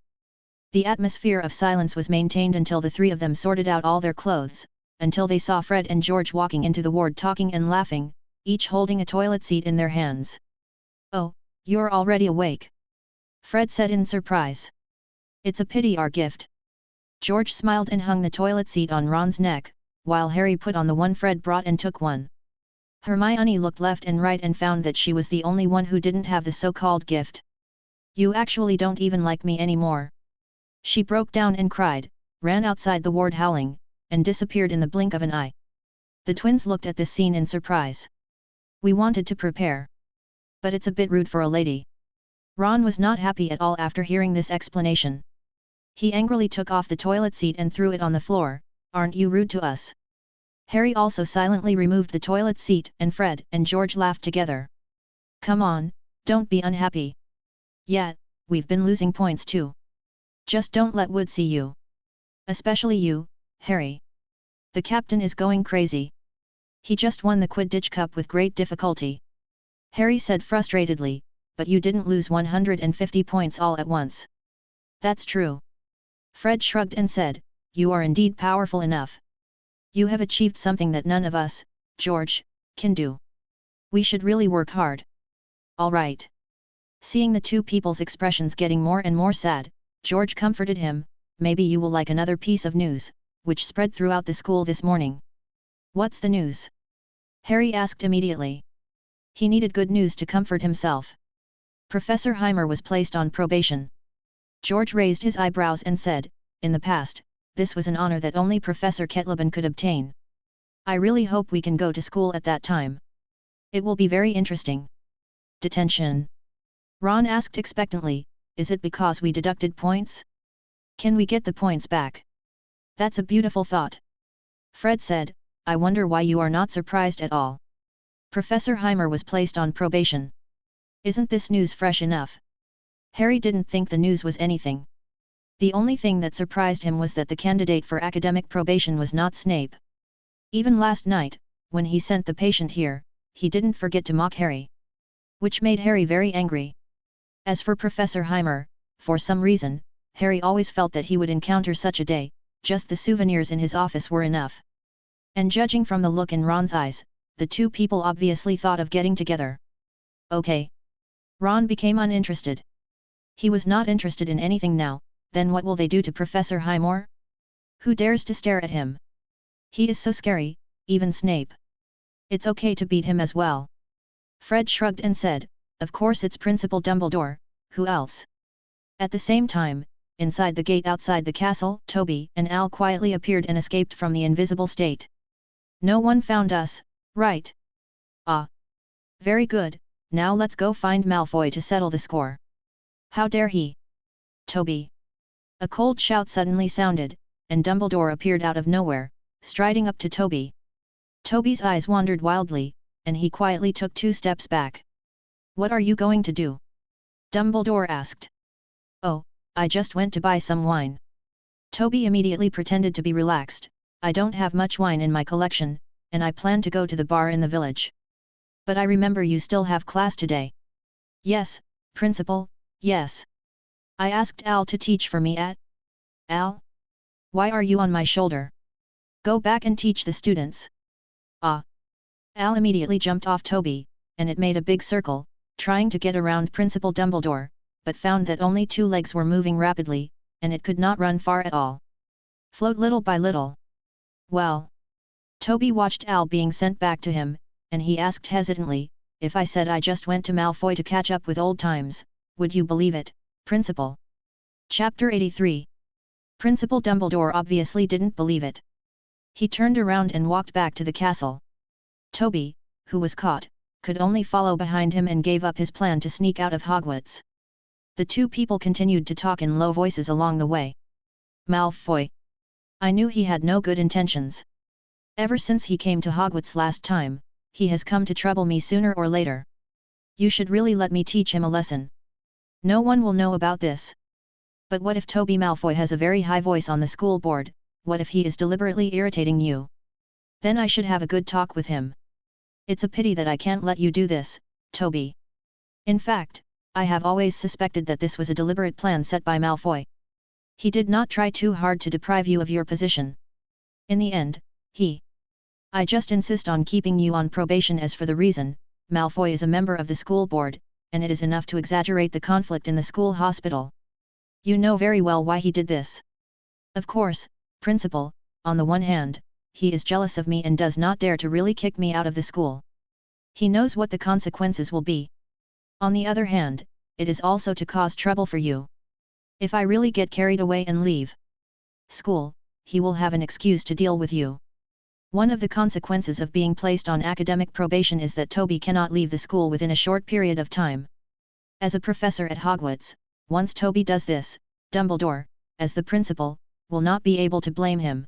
The atmosphere of silence was maintained until the three of them sorted out all their clothes, until they saw Fred and George walking into the ward talking and laughing, each holding a toilet seat in their hands. "Oh, you're already awake," Fred said in surprise. "It's a pity our gift." George smiled and hung the toilet seat on Ron's neck, while Harry put on the one Fred brought and took one. Hermione looked left and right and found that she was the only one who didn't have the so-called gift. "You actually don't even like me anymore." She broke down and cried, ran outside the ward howling, and disappeared in the blink of an eye. The twins looked at this scene in surprise. "We wanted to prepare. But it's a bit rude for a lady." Ron was not happy at all after hearing this explanation. He angrily took off the toilet seat and threw it on the floor. "Aren't you rude to us?" Harry also silently removed the toilet seat and Fred and George laughed together. "Come on, don't be unhappy. Yeah, we've been losing points too. Just don't let Wood see you. Especially you, Harry. The captain is going crazy. He just won the Quidditch Cup with great difficulty." Harry said frustratedly, "But you didn't lose 150 points all at once." "That's true." Fred shrugged and said, "You are indeed powerful enough. You have achieved something that none of us, George, can do. We should really work hard." "All right." Seeing the two people's expressions getting more and more sad, George comforted him. "Maybe you will like another piece of news, which spread throughout the school this morning." "What's the news?" Harry asked immediately. He needed good news to comfort himself. Professor Heimer was placed on probation. George raised his eyebrows and said, "In the past, this was an honor that only Professor Kettleben could obtain. I really hope we can go to school at that time. It will be very interesting." "Detention?" Ron asked expectantly, "Is it because we deducted points? Can we get the points back?" "That's a beautiful thought." Fred said, "I wonder why you are not surprised at all. Professor Heimer was placed on probation. Isn't this news fresh enough?" Harry didn't think the news was anything. The only thing that surprised him was that the candidate for academic probation was not Snape. Even last night, when he sent the patient here, he didn't forget to mock Harry. Which made Harry very angry. As for Professor Heimer, for some reason, Harry always felt that he would encounter such a day, just the souvenirs in his office were enough. And judging from the look in Ron's eyes, the two people obviously thought of getting together. "Okay." Ron became uninterested. He was not interested in anything now. Then what will they do to Professor Highmore? Who dares to stare at him? He is so scary, even Snape. It's okay to beat him as well. Fred shrugged and said, "Of course it's Principal Dumbledore, who else?" At the same time, inside the gate outside the castle, Toby and Al quietly appeared and escaped from the invisible state. "No one found us, right?" "Ah. Very good, now let's go find Malfoy to settle the score." "How dare he?" "Toby!" A cold shout suddenly sounded, and Dumbledore appeared out of nowhere, striding up to Toby. Toby's eyes wandered wildly, and he quietly took 2 steps back. "What are you going to do?" Dumbledore asked. "Oh, I just went to buy some wine." Toby immediately pretended to be relaxed. "I don't have much wine in my collection, and I plan to go to the bar in the village. But I remember you still have class today." "Yes, Principal, yes. I asked Al to teach for me at..." "Al? Why are you on my shoulder? Go back and teach the students." "Ah!" Al immediately jumped off Toby, and it made a big circle, trying to get around Principal Dumbledore, but found that only 2 legs were moving rapidly, and it could not run far at all. Float little by little. Well. Toby watched Al being sent back to him, and he asked hesitantly, if I said I just went to Malfoy to catch up with old times, would you believe it, Principal? Chapter 83. Principal Dumbledore obviously didn't believe it. He turned around and walked back to the castle. Toby, who was caught, could only follow behind him and gave up his plan to sneak out of Hogwarts. The 2 people continued to talk in low voices along the way. Malfoy. I knew he had no good intentions. Ever since he came to Hogwarts last time, he has come to trouble me sooner or later. You should really let me teach him a lesson. No one will know about this. But what if Toby Malfoy has a very high voice on the school board? What if he is deliberately irritating you? Then I should have a good talk with him. It's a pity that I can't let you do this, Toby. In fact, I have always suspected that this was a deliberate plan set by Malfoy. He did not try too hard to deprive you of your position. In the end, I just insist on keeping you on probation as for the reason, Malfoy is a member of the school board, and it is enough to exaggerate the conflict in the school hospital. You know very well why he did this. Of course, Principal, on the one hand, he is jealous of me and does not dare to really kick me out of the school. He knows what the consequences will be. On the other hand, it is also to cause trouble for you. If I really get carried away and leave school, he will have an excuse to deal with you. One of the consequences of being placed on academic probation is that Toby cannot leave the school within a short period of time. As a professor at Hogwarts, once Toby does this, Dumbledore, as the principal, will not be able to blame him.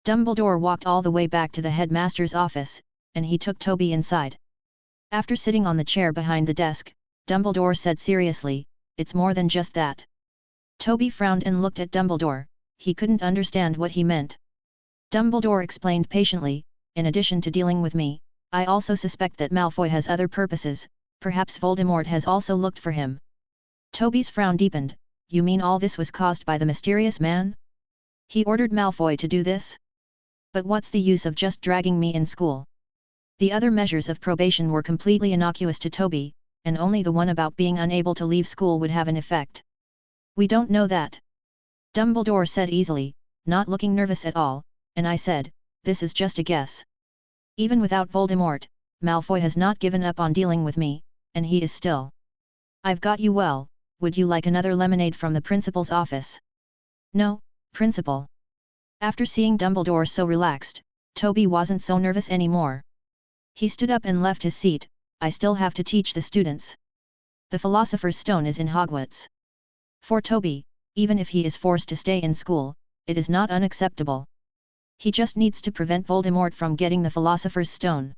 Dumbledore walked all the way back to the headmaster's office, and he took Toby inside. After sitting on the chair behind the desk, Dumbledore said seriously, "It's more than just that." Toby frowned and looked at Dumbledore. He couldn't understand what he meant. Dumbledore explained patiently, "In addition to dealing with me, I also suspect that Malfoy has other purposes, perhaps Voldemort has also looked for him." Toby's frown deepened. "You mean all this was caused by the mysterious man? He ordered Malfoy to do this? But what's the use of just dragging me in school?" The other measures of probation were completely innocuous to Toby, and only the one about being unable to leave school would have an effect. "We don't know that," Dumbledore said easily, not looking nervous at all. "And I said, this is just a guess. Even without Voldemort, Malfoy has not given up on dealing with me, and he is still. I've got you well, would you like another lemonade from the principal's office?" "No, Principal." After seeing Dumbledore so relaxed, Toby wasn't so nervous anymore. He stood up and left his seat. "I still have to teach the students. The Philosopher's Stone is in Hogwarts." For Toby, even if he is forced to stay in school, it is not unacceptable. He just needs to prevent Voldemort from getting the Philosopher's Stone.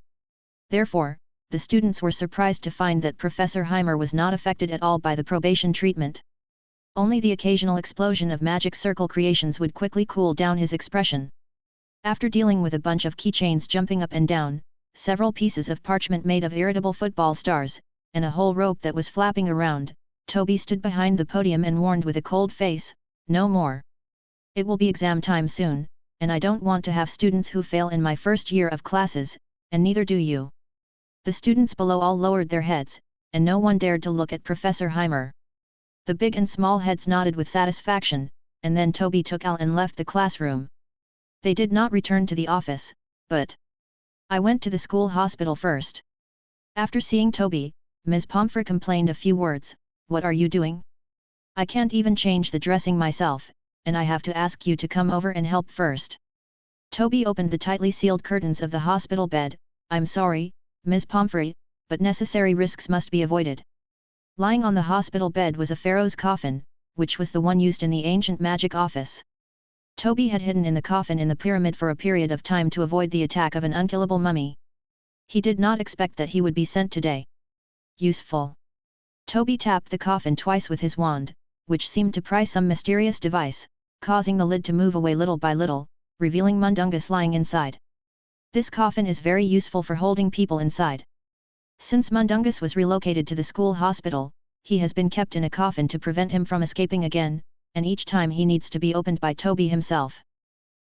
Therefore, the students were surprised to find that Professor Heimer was not affected at all by the probation treatment. Only the occasional explosion of magic circle creations would quickly cool down his expression. After dealing with a bunch of keychains jumping up and down, several pieces of parchment made of irritable football stars, and a whole rope that was flapping around, Toby stood behind the podium and warned with a cold face, "No more. It will be exam time soon, and I don't want to have students who fail in my first year of classes, and neither do you." The students below all lowered their heads, and no one dared to look at Professor Heimer. The big and small heads nodded with satisfaction, and then Toby took Al and left the classroom. They did not return to the office, but "I went to the school hospital first." After seeing Toby, Ms. Pomfrey complained a few words. "What are you doing? I can't even change the dressing myself, and I have to ask you to come over and help first." Toby opened the tightly sealed curtains of the hospital bed. "I'm sorry, Ms. Pomfrey, but necessary risks must be avoided." Lying on the hospital bed was a pharaoh's coffin, which was the one used in the ancient magic office. Toby had hidden in the coffin in the pyramid for a period of time to avoid the attack of an unkillable mummy. He did not expect that he would be sent today. Useful. Toby tapped the coffin twice with his wand, which seemed to pry some mysterious device, causing the lid to move away little by little, revealing Mundungus lying inside. This coffin is very useful for holding people inside. Since Mundungus was relocated to the school hospital, he has been kept in a coffin to prevent him from escaping again, and each time he needs to be opened by Toby himself.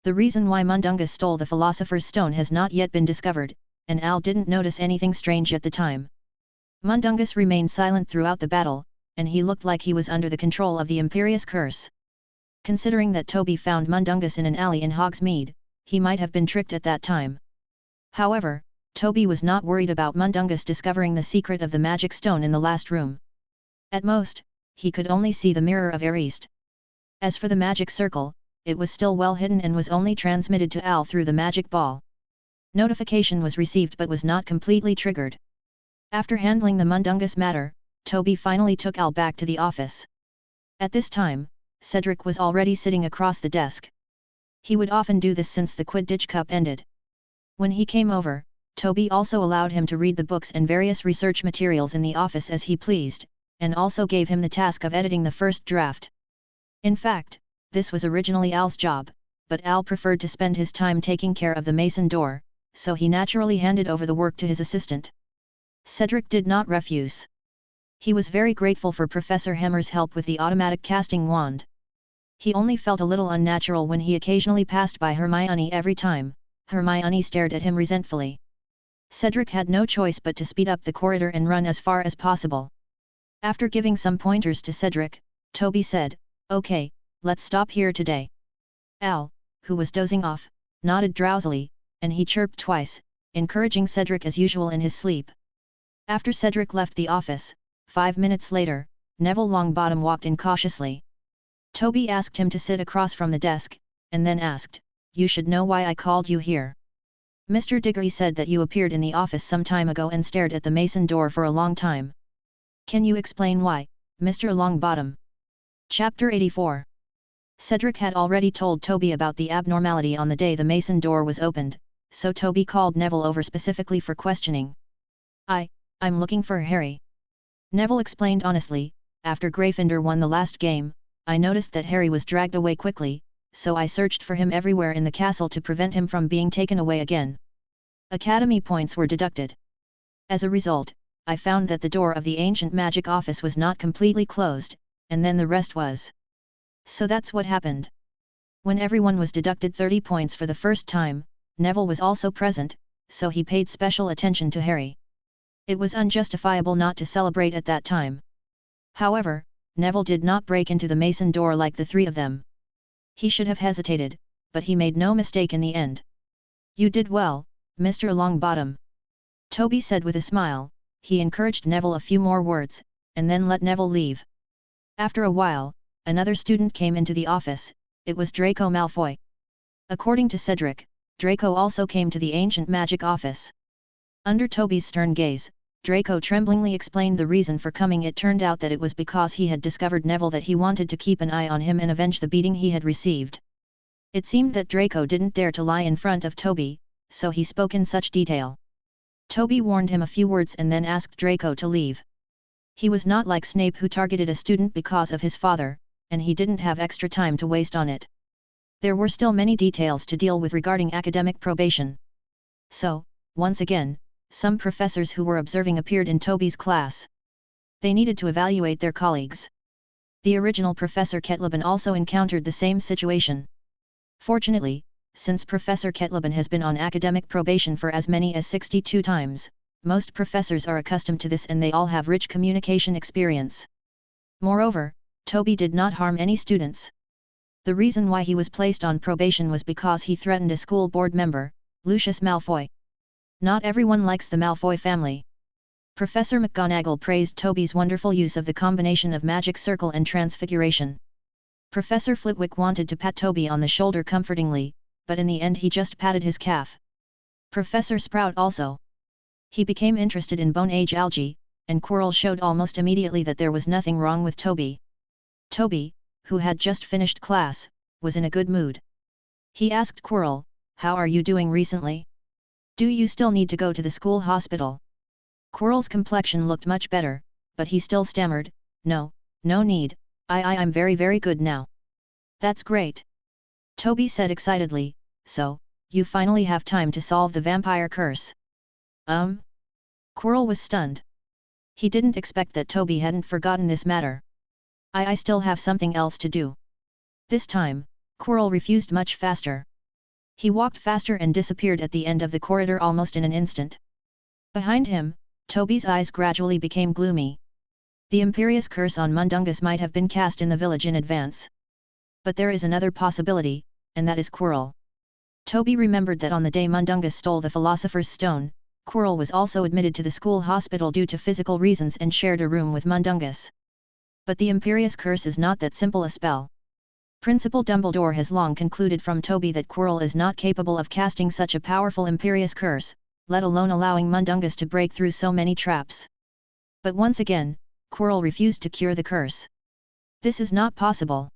The reason why Mundungus stole the Philosopher's Stone has not yet been discovered, and Al didn't notice anything strange at the time. Mundungus remained silent throughout the battle, and he looked like he was under the control of the Imperious Curse. Considering that Toby found Mundungus in an alley in Hogsmeade, he might have been tricked at that time. However, Toby was not worried about Mundungus discovering the secret of the magic stone in the last room. At most, he could only see the mirror of Arist. As for the magic circle, it was still well hidden and was only transmitted to Al through the magic ball. Notification was received but was not completely triggered. After handling the Mundungus matter, Toby finally took Al back to the office. At this time, Cedric was already sitting across the desk. He would often do this since the Quidditch Cup ended. When he came over, Toby also allowed him to read the books and various research materials in the office as he pleased, and also gave him the task of editing the first draft. In fact, this was originally Al's job, but Al preferred to spend his time taking care of the mason door, so he naturally handed over the work to his assistant. Cedric did not refuse. He was very grateful for Professor Hammer's help with the automatic casting wand. He only felt a little unnatural when he occasionally passed by Hermione every time. Hermione stared at him resentfully. Cedric had no choice but to speed up the corridor and run as far as possible. After giving some pointers to Cedric, Toby said, "Okay, let's stop here today." Al, who was dozing off, nodded drowsily, and he chirped twice, encouraging Cedric as usual in his sleep. After Cedric left the office, 5 minutes later, Neville Longbottom walked in cautiously. Toby asked him to sit across from the desk, and then asked, "You should know why I called you here. Mr. Diggory said that you appeared in the office some time ago and stared at the mason door for a long time. Can you explain why, Mr. Longbottom?" Chapter 84. Cedric had already told Toby about the abnormality on the day the mason door was opened, so Toby called Neville over specifically for questioning. I'm looking for Harry." Neville explained honestly, "After Gryffindor won the last game, I noticed that Harry was dragged away quickly, so I searched for him everywhere in the castle to prevent him from being taken away again. Academy points were deducted. As a result, I found that the door of the ancient magic office was not completely closed, and then the rest was. So that's what happened." When everyone was deducted 30 points for the first time, Neville was also present, so he paid special attention to Harry. It was unjustifiable not to celebrate at that time. However, Neville did not break into the mason door like the three of them. He should have hesitated, but he made no mistake in the end. "You did well, Mr. Longbottom," Toby said with a smile. He encouraged Neville a few more words, and then let Neville leave. After a while, another student came into the office. It was Draco Malfoy. According to Cedric, Draco also came to the ancient magic office. Under Toby's stern gaze, Draco tremblingly explained the reason for coming. It turned out that it was because he had discovered Neville, that he wanted to keep an eye on him and avenge the beating he had received. It seemed that Draco didn't dare to lie in front of Toby, so he spoke in such detail. Toby warned him a few words and then asked Draco to leave. He was not like Snape, who targeted a student because of his father, and he didn't have extra time to waste on it. There were still many details to deal with regarding academic probation. So, once again, some professors who were observing appeared in Toby's class. They needed to evaluate their colleagues. The original Professor Kettleben also encountered the same situation. Fortunately, since Professor Kettleben has been on academic probation for as many as 62 times, most professors are accustomed to this and they all have rich communication experience. Moreover, Toby did not harm any students. The reason why he was placed on probation was because he threatened a school board member, Lucius Malfoy. Not everyone likes the Malfoy family. Professor McGonagall praised Toby's wonderful use of the combination of magic circle and transfiguration. Professor Flitwick wanted to pat Toby on the shoulder comfortingly, but in the end he just patted his calf. Professor Sprout also. He became interested in Bone Age algae, and Quirrell showed almost immediately that there was nothing wrong with Toby. Toby, who had just finished class, was in a good mood. He asked Quirrell, "How are you doing recently? Do you still need to go to the school hospital?" Quirrell's complexion looked much better, but he still stammered, No need, I'm very good now." "That's great," Toby said excitedly, "so, you finally have time to solve the vampire curse." Quirrell was stunned. He didn't expect that Toby hadn't forgotten this matter. I still have something else to do." This time, Quirrell refused much faster. He walked faster and disappeared at the end of the corridor almost in an instant. Behind him, Toby's eyes gradually became gloomy. The imperious curse on Mundungus might have been cast in the village in advance. But there is another possibility, and that is Quirrell. Toby remembered that on the day Mundungus stole the Philosopher's Stone, Quirrell was also admitted to the school hospital due to physical reasons and shared a room with Mundungus. But the imperious curse is not that simple a spell. Principal Dumbledore has long concluded from Toby that Quirrell is not capable of casting such a powerful imperious curse, let alone allowing Mundungus to break through so many traps. But once again, Quirrell refused to cure the curse. This is not possible.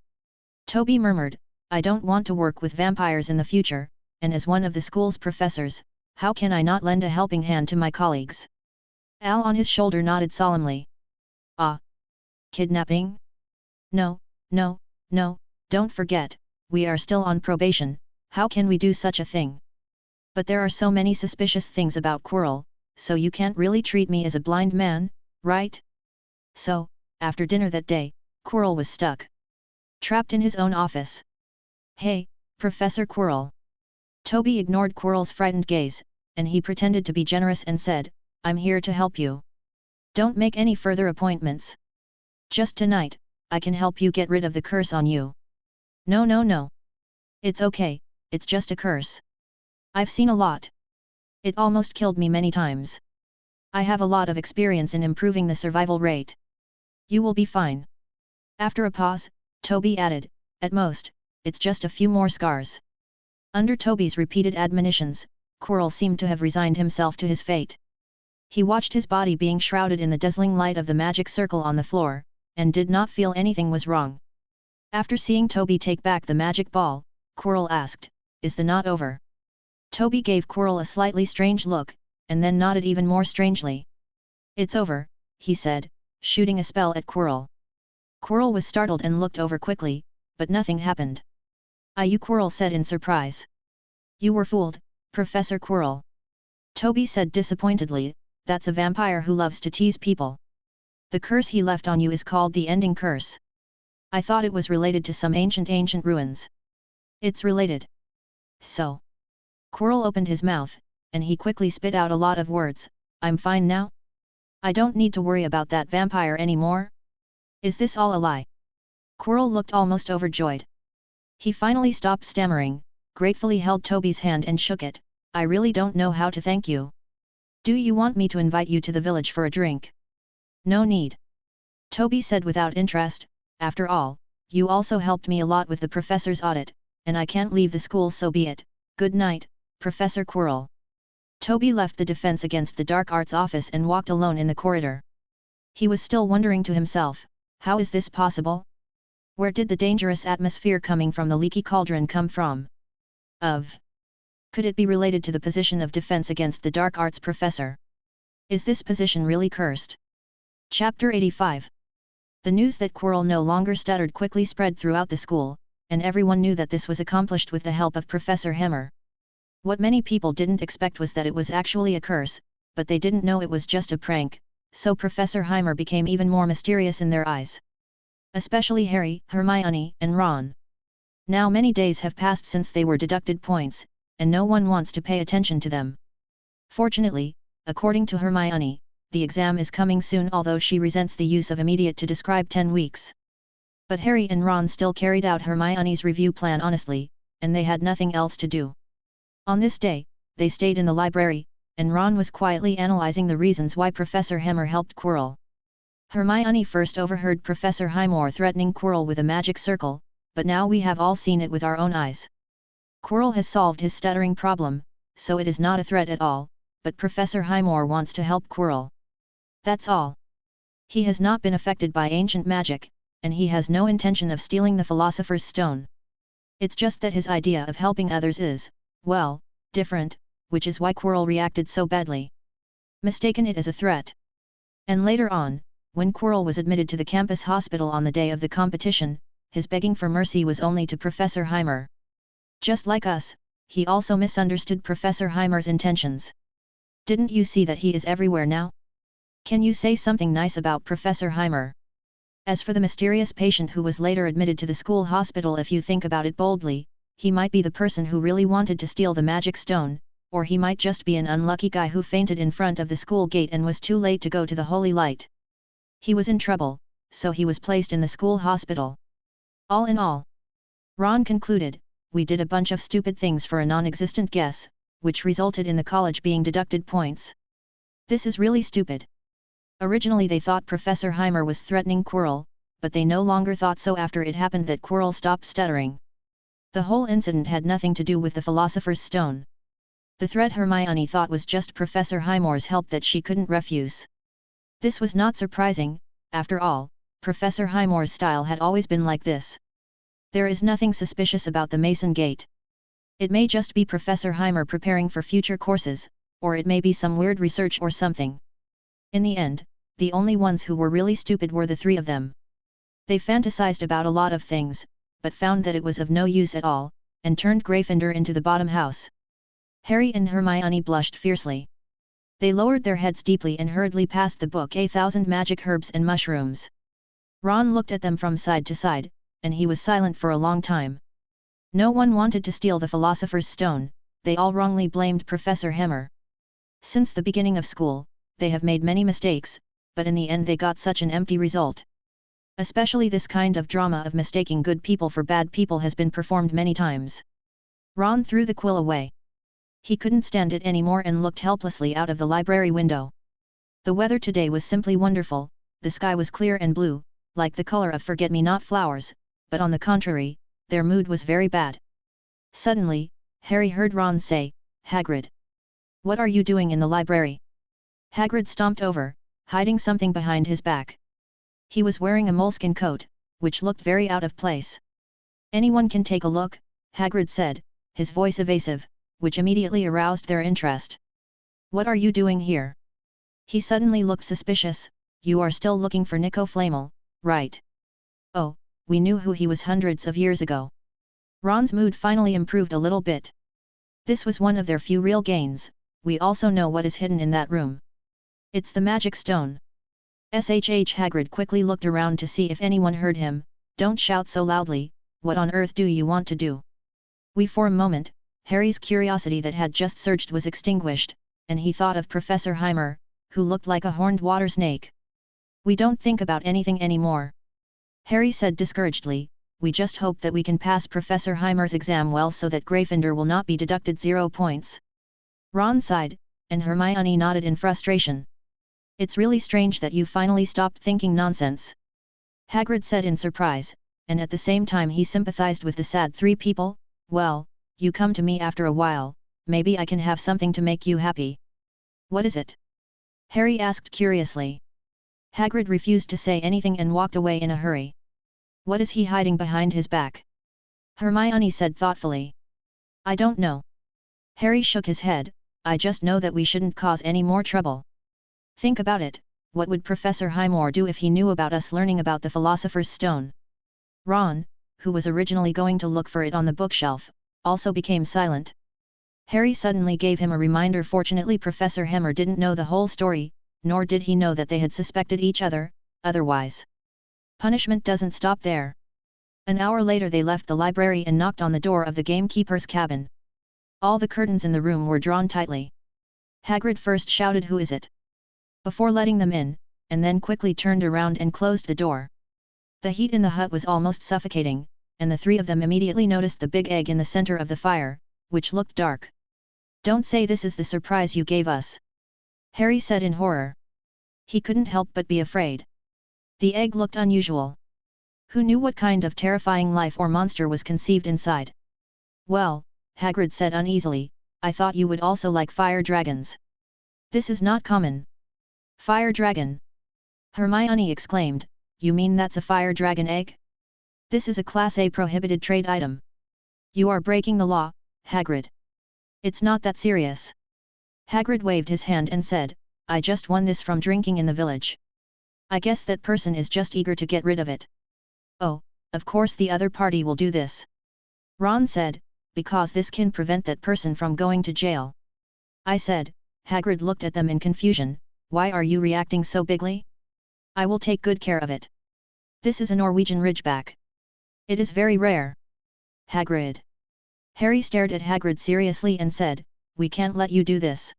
Toby murmured, I don't want to work with vampires in the future, and as one of the school's professors, how can I not lend a helping hand to my colleagues? Al on his shoulder nodded solemnly. Ah! Kidnapping? No, no, no, don't forget, we are still on probation, how can we do such a thing? But there are so many suspicious things about Quirrell, so you can't really treat me as a blind man, right? So, after dinner that day, Quirrell was stuck. Trapped in his own office. Hey, Professor Quirrell. Toby ignored Quirrell's frightened gaze, and he pretended to be generous and said, I'm here to help you. Don't make any further appointments. Just tonight, I can help you get rid of the curse on you. No, no, no. It's okay, it's just a curse. I've seen a lot. It almost killed me many times. I have a lot of experience in improving the survival rate. You will be fine. After a pause, Toby added, at most, it's just a few more scars. Under Toby's repeated admonitions, Quirrell seemed to have resigned himself to his fate. He watched his body being shrouded in the dazzling light of the magic circle on the floor, and did not feel anything was wrong. After seeing Toby take back the magic ball, Quirrell asked, is the knot over? Toby gave Quirrell a slightly strange look, and then nodded even more strangely. It's over, he said, shooting a spell at Quirrell. Quirrell was startled and looked over quickly, but nothing happened. You Quirrell said in surprise. You were fooled, Professor Quirrell. Toby said disappointedly, that's a vampire who loves to tease people. The curse he left on you is called the Ending Curse. I thought it was related to some ancient ruins. It's related. So. Quirrell opened his mouth, and he quickly spit out a lot of words, I'm fine now? I don't need to worry about that vampire anymore? Is this all a lie? Quirrell looked almost overjoyed. He finally stopped stammering, gratefully held Toby's hand and shook it, I really don't know how to thank you. Do you want me to invite you to the village for a drink? No need. Toby said without interest, after all, you also helped me a lot with the professor's audit, and I can't leave the school so be it, good night, Professor Quirrell. Toby left the Defense Against the Dark Arts office and walked alone in the corridor. He was still wondering to himself, how is this possible? Where did the dangerous atmosphere coming from the leaky cauldron come from? Could it be related to the position of Defense Against the Dark Arts professor? Is this position really cursed? Chapter 85. The news that Quirrell no longer stuttered quickly spread throughout the school, and everyone knew that this was accomplished with the help of Professor Hammer. What many people didn't expect was that it was actually a curse, but they didn't know it was just a prank, so Professor Heimer became even more mysterious in their eyes. Especially Harry, Hermione, and Ron. Now many days have passed since they were deducted points, and no one wants to pay attention to them. Fortunately, according to Hermione, the exam is coming soon, although she resents the use of immediate to describe 10 weeks. But Harry and Ron still carried out Hermione's review plan honestly, and they had nothing else to do. On this day, they stayed in the library, and Ron was quietly analyzing the reasons why Professor Hammer helped Quirrell. Hermione first overheard Professor Highmore threatening Quirrell with a magic circle, but now we have all seen it with our own eyes. Quirrell has solved his stuttering problem, so it is not a threat at all, but Professor Highmore wants to help Quirrell. That's all. He has not been affected by ancient magic, and he has no intention of stealing the Philosopher's Stone. It's just that his idea of helping others is, well, different, which is why Quirrell reacted so badly. Mistaken it as a threat. And later on, when Quirrell was admitted to the campus hospital on the day of the competition, his begging for mercy was only to Professor Heimer. Just like us, he also misunderstood Professor Heimer's intentions. Didn't you see that he is everywhere now? Can you say something nice about Professor Heimer? As for the mysterious patient who was later admitted to the school hospital, if you think about it boldly, he might be the person who really wanted to steal the magic stone, or he might just be an unlucky guy who fainted in front of the school gate and was too late to go to the holy light. He was in trouble, so he was placed in the school hospital. All in all, Ron concluded, we did a bunch of stupid things for a non-existent guess, which resulted in the college being deducted points. This is really stupid. Originally they thought Professor Heimer was threatening Quirrell, but they no longer thought so after it happened that Quirrell stopped stuttering. The whole incident had nothing to do with the Philosopher's Stone. The threat Hermione thought was just Professor Highmore's help that she couldn't refuse. This was not surprising, after all, Professor Highmore's style had always been like this. There is nothing suspicious about the Mason Gate. It may just be Professor Heimer preparing for future courses, or it may be some weird research or something. In the end, the only ones who were really stupid were the three of them. They fantasized about a lot of things, but found that it was of no use at all, and turned Gryffindor into the bottom house. Harry and Hermione blushed fiercely. They lowered their heads deeply and hurriedly passed the book A Thousand Magic Herbs and Mushrooms. Ron looked at them from side to side, and he was silent for a long time. No one wanted to steal the Philosopher's Stone, they all wrongly blamed Professor Heimer. Since the beginning of school, they have made many mistakes, but in the end they got such an empty result. Especially this kind of drama of mistaking good people for bad people has been performed many times. Ron threw the quill away. He couldn't stand it anymore and looked helplessly out of the library window. The weather today was simply wonderful, the sky was clear and blue, like the color of forget-me-not flowers, but on the contrary, their mood was very bad. Suddenly, Harry heard Ron say, "Hagrid! What are you doing in the library?" Hagrid stomped over, hiding something behind his back. He was wearing a moleskin coat, which looked very out of place. "Anyone can take a look," Hagrid said, his voice evasive, which immediately aroused their interest. "What are you doing here?" He suddenly looked suspicious. "You are still looking for Nico Flamel, right?" "Oh, we knew who he was hundreds of years ago." Ron's mood finally improved a little bit. This was one of their few real gains. "We also know what is hidden in that room. It's the magic stone." Hagrid quickly looked around to see if anyone heard him. "Don't shout so loudly, what on earth do you want to do?" For a moment, Harry's curiosity that had just surged was extinguished, and he thought of Professor Heimer, who looked like a horned water snake. "We don't think about anything anymore," Harry said discouragedly. "We just hope that we can pass Professor Heimer's exam well so that Gryffindor will not be deducted 0 points. Ron sighed, and Hermione nodded in frustration. "It's really strange that you finally stopped thinking nonsense," Hagrid said in surprise, and at the same time he sympathized with the sad three people. "Well, you come to me after a while, maybe I can have something to make you happy." "What is it?" Harry asked curiously. Hagrid refused to say anything and walked away in a hurry. "What is he hiding behind his back?" Hermione said thoughtfully. "I don't know." Harry shook his head. "I just know that we shouldn't cause any more trouble. Think about it, what would Professor Highmore do if he knew about us learning about the Philosopher's Stone?" Ron, who was originally going to look for it on the bookshelf, also became silent. Harry suddenly gave him a reminder. Fortunately Professor Heimer didn't know the whole story, nor did he know that they had suspected each other, otherwise. Punishment doesn't stop there. An hour later they left the library and knocked on the door of the gamekeeper's cabin. All the curtains in the room were drawn tightly. Hagrid first shouted, "Who is it?" before letting them in, and then quickly turned around and closed the door. The heat in the hut was almost suffocating, and the three of them immediately noticed the big egg in the center of the fire, which looked dark. "Don't say this is the surprise you gave us," Harry said in horror. He couldn't help but be afraid. The egg looked unusual. Who knew what kind of terrifying life or monster was conceived inside? "Well," Hagrid said uneasily, "I thought you would also like fire dragons. This is not common." "Fire dragon?" Hermione exclaimed. "You mean that's a fire dragon egg? This is a Class A prohibited trade item. You are breaking the law, Hagrid." "It's not that serious." Hagrid waved his hand and said, "I just won this from drinking in the village. I guess that person is just eager to get rid of it." "Oh, of course the other party will do this," Ron said, "because this can prevent that person from going to jail." "I said," Hagrid looked at them in confusion, "why are you reacting so bigly? I will take good care of it. This is a Norwegian ridgeback. It is very rare." "Hagrid." Harry stared at Hagrid seriously and said, we can't let you do this.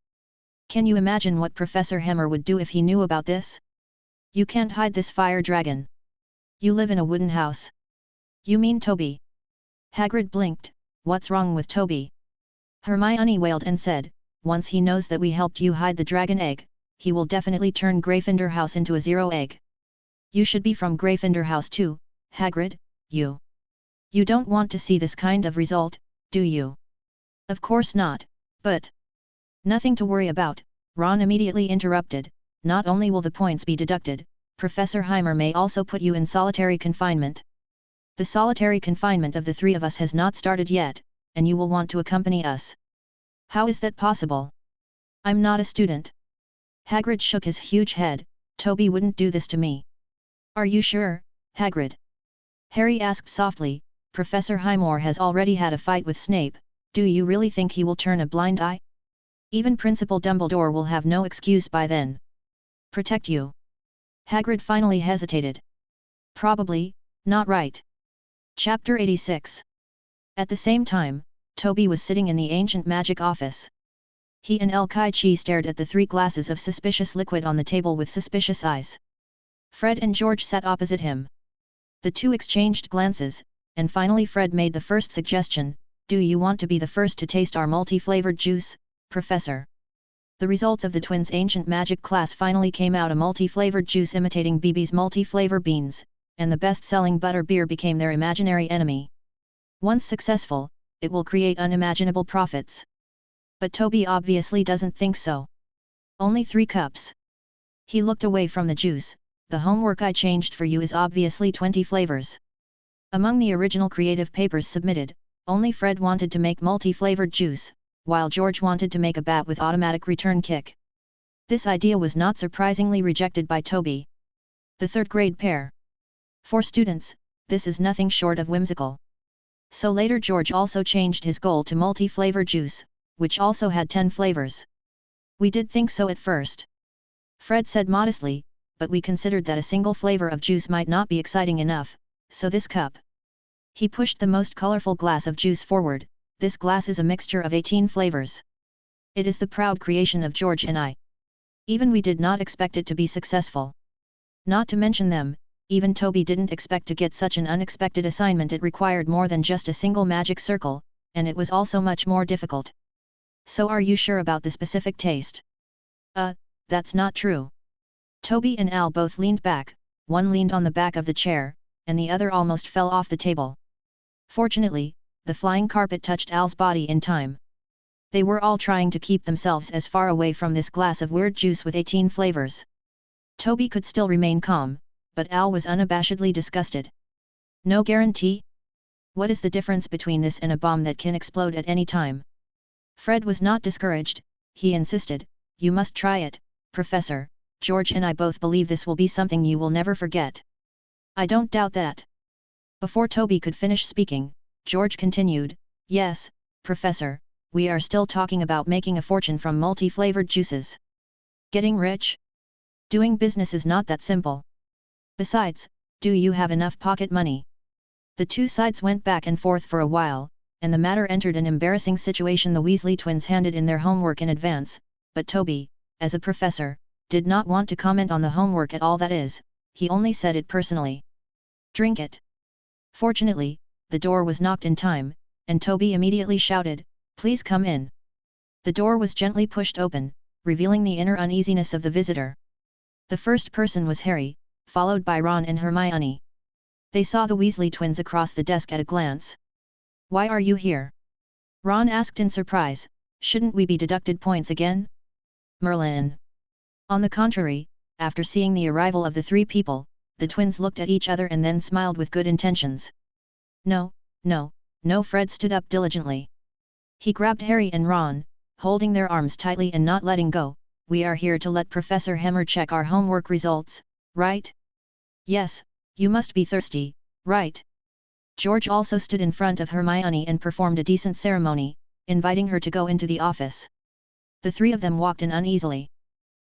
Can you imagine what Professor Hammer would do if he knew about this? You can't hide this fire dragon. You live in a wooden house. You mean Toby? Hagrid blinked. What's wrong with Toby? Hermione wailed and said, once he knows that we helped you hide the dragon egg, he will definitely turn Gryffindor House into a 0 egg. You should be from Gryffindor House too, Hagrid, you. You don't want to see this kind of result, do you? Of course not, but... Nothing to worry about, Ron immediately interrupted. Not only will the points be deducted, Professor Heimer may also put you in solitary confinement. The solitary confinement of the 3 of us has not started yet, and you will want to accompany us. How is that possible? I'm not a student. Hagrid shook his huge head. Toby wouldn't do this to me. Are you sure, Hagrid? Harry asked softly. Professor Highmore has already had a fight with Snape. Do you really think he will turn a blind eye? Even Principal Dumbledore will have no excuse by then. Protect you. Hagrid finally hesitated. Probably, not right. Chapter 86. At the same time, Toby was sitting in the ancient magic office. He and El Kai-Chi stared at the 3 glasses of suspicious liquid on the table with suspicious eyes. Fred and George sat opposite him. The 2 exchanged glances, and finally Fred made the first suggestion. Do you want to be the first to taste our multi-flavored juice, Professor? The results of the twins' ancient magic class finally came out. A multi-flavored juice imitating BB's multi-flavor beans, and the best-selling butter beer became their imaginary enemy. Once successful, it will create unimaginable profits. But Toby obviously doesn't think so. Only 3 cups. He looked away from the juice. The homework I changed for you is obviously 20 flavors. Among the original creative papers submitted, only Fred wanted to make multi-flavored juice, while George wanted to make a bat with automatic return kick. This idea was not surprisingly rejected by Toby. The 3rd grade pair. For students, this is nothing short of whimsical. So later George also changed his goal to multi-flavor juice, which also had 10 flavors. We did think so at first. Fred said modestly, but we considered that a single flavor of juice might not be exciting enough, so this cup. He pushed the most colorful glass of juice forward. This glass is a mixture of 18 flavors. It is the proud creation of George and I. Even we did not expect it to be successful. Not to mention them, even Toby didn't expect to get such an unexpected assignment. It required more than just a single magic circle, and it was also much more difficult. So are you sure about the specific taste? That's not true. Toby and Al both leaned back, one leaned on the back of the chair, and the other almost fell off the table. Fortunately, the flying carpet touched Al's body in time. They were all trying to keep themselves as far away from this glass of weird juice with 18 flavors. Toby could still remain calm, but Al was unabashedly disgusted. No guarantee? What is the difference between this and a bomb that can explode at any time? Fred was not discouraged. He insisted, you must try it, Professor. George and I both believe this will be something you will never forget. I don't doubt that. Before Toby could finish speaking, George continued, yes, Professor, we are still talking about making a fortune from multi-flavored juices. Getting rich? Doing business is not that simple. Besides, do you have enough pocket money? The 2 sides went back and forth for a while, and the matter entered an embarrassing situation. The Weasley twins handed in their homework in advance, but Toby, as a professor, did not want to comment on the homework at all. That is, he only said it personally. Drink it. Fortunately, the door was knocked in time, and Toby immediately shouted, please come in. The door was gently pushed open, revealing the inner uneasiness of the visitor. The first person was Harry, followed by Ron and Hermione. They saw the Weasley twins across the desk at a glance. Why are you here? Ron asked in surprise. Shouldn't we be deducted points again? Merlin. On the contrary, after seeing the arrival of the 3 people, the twins looked at each other and then smiled with good intentions. No, Fred stood up diligently. He grabbed Harry and Ron, holding their arms tightly and not letting go. We are here to let Professor Hammer check our homework results, right? Yes, you must be thirsty, right? George also stood in front of Hermione and performed a decent ceremony, inviting her to go into the office. The 3 of them walked in uneasily.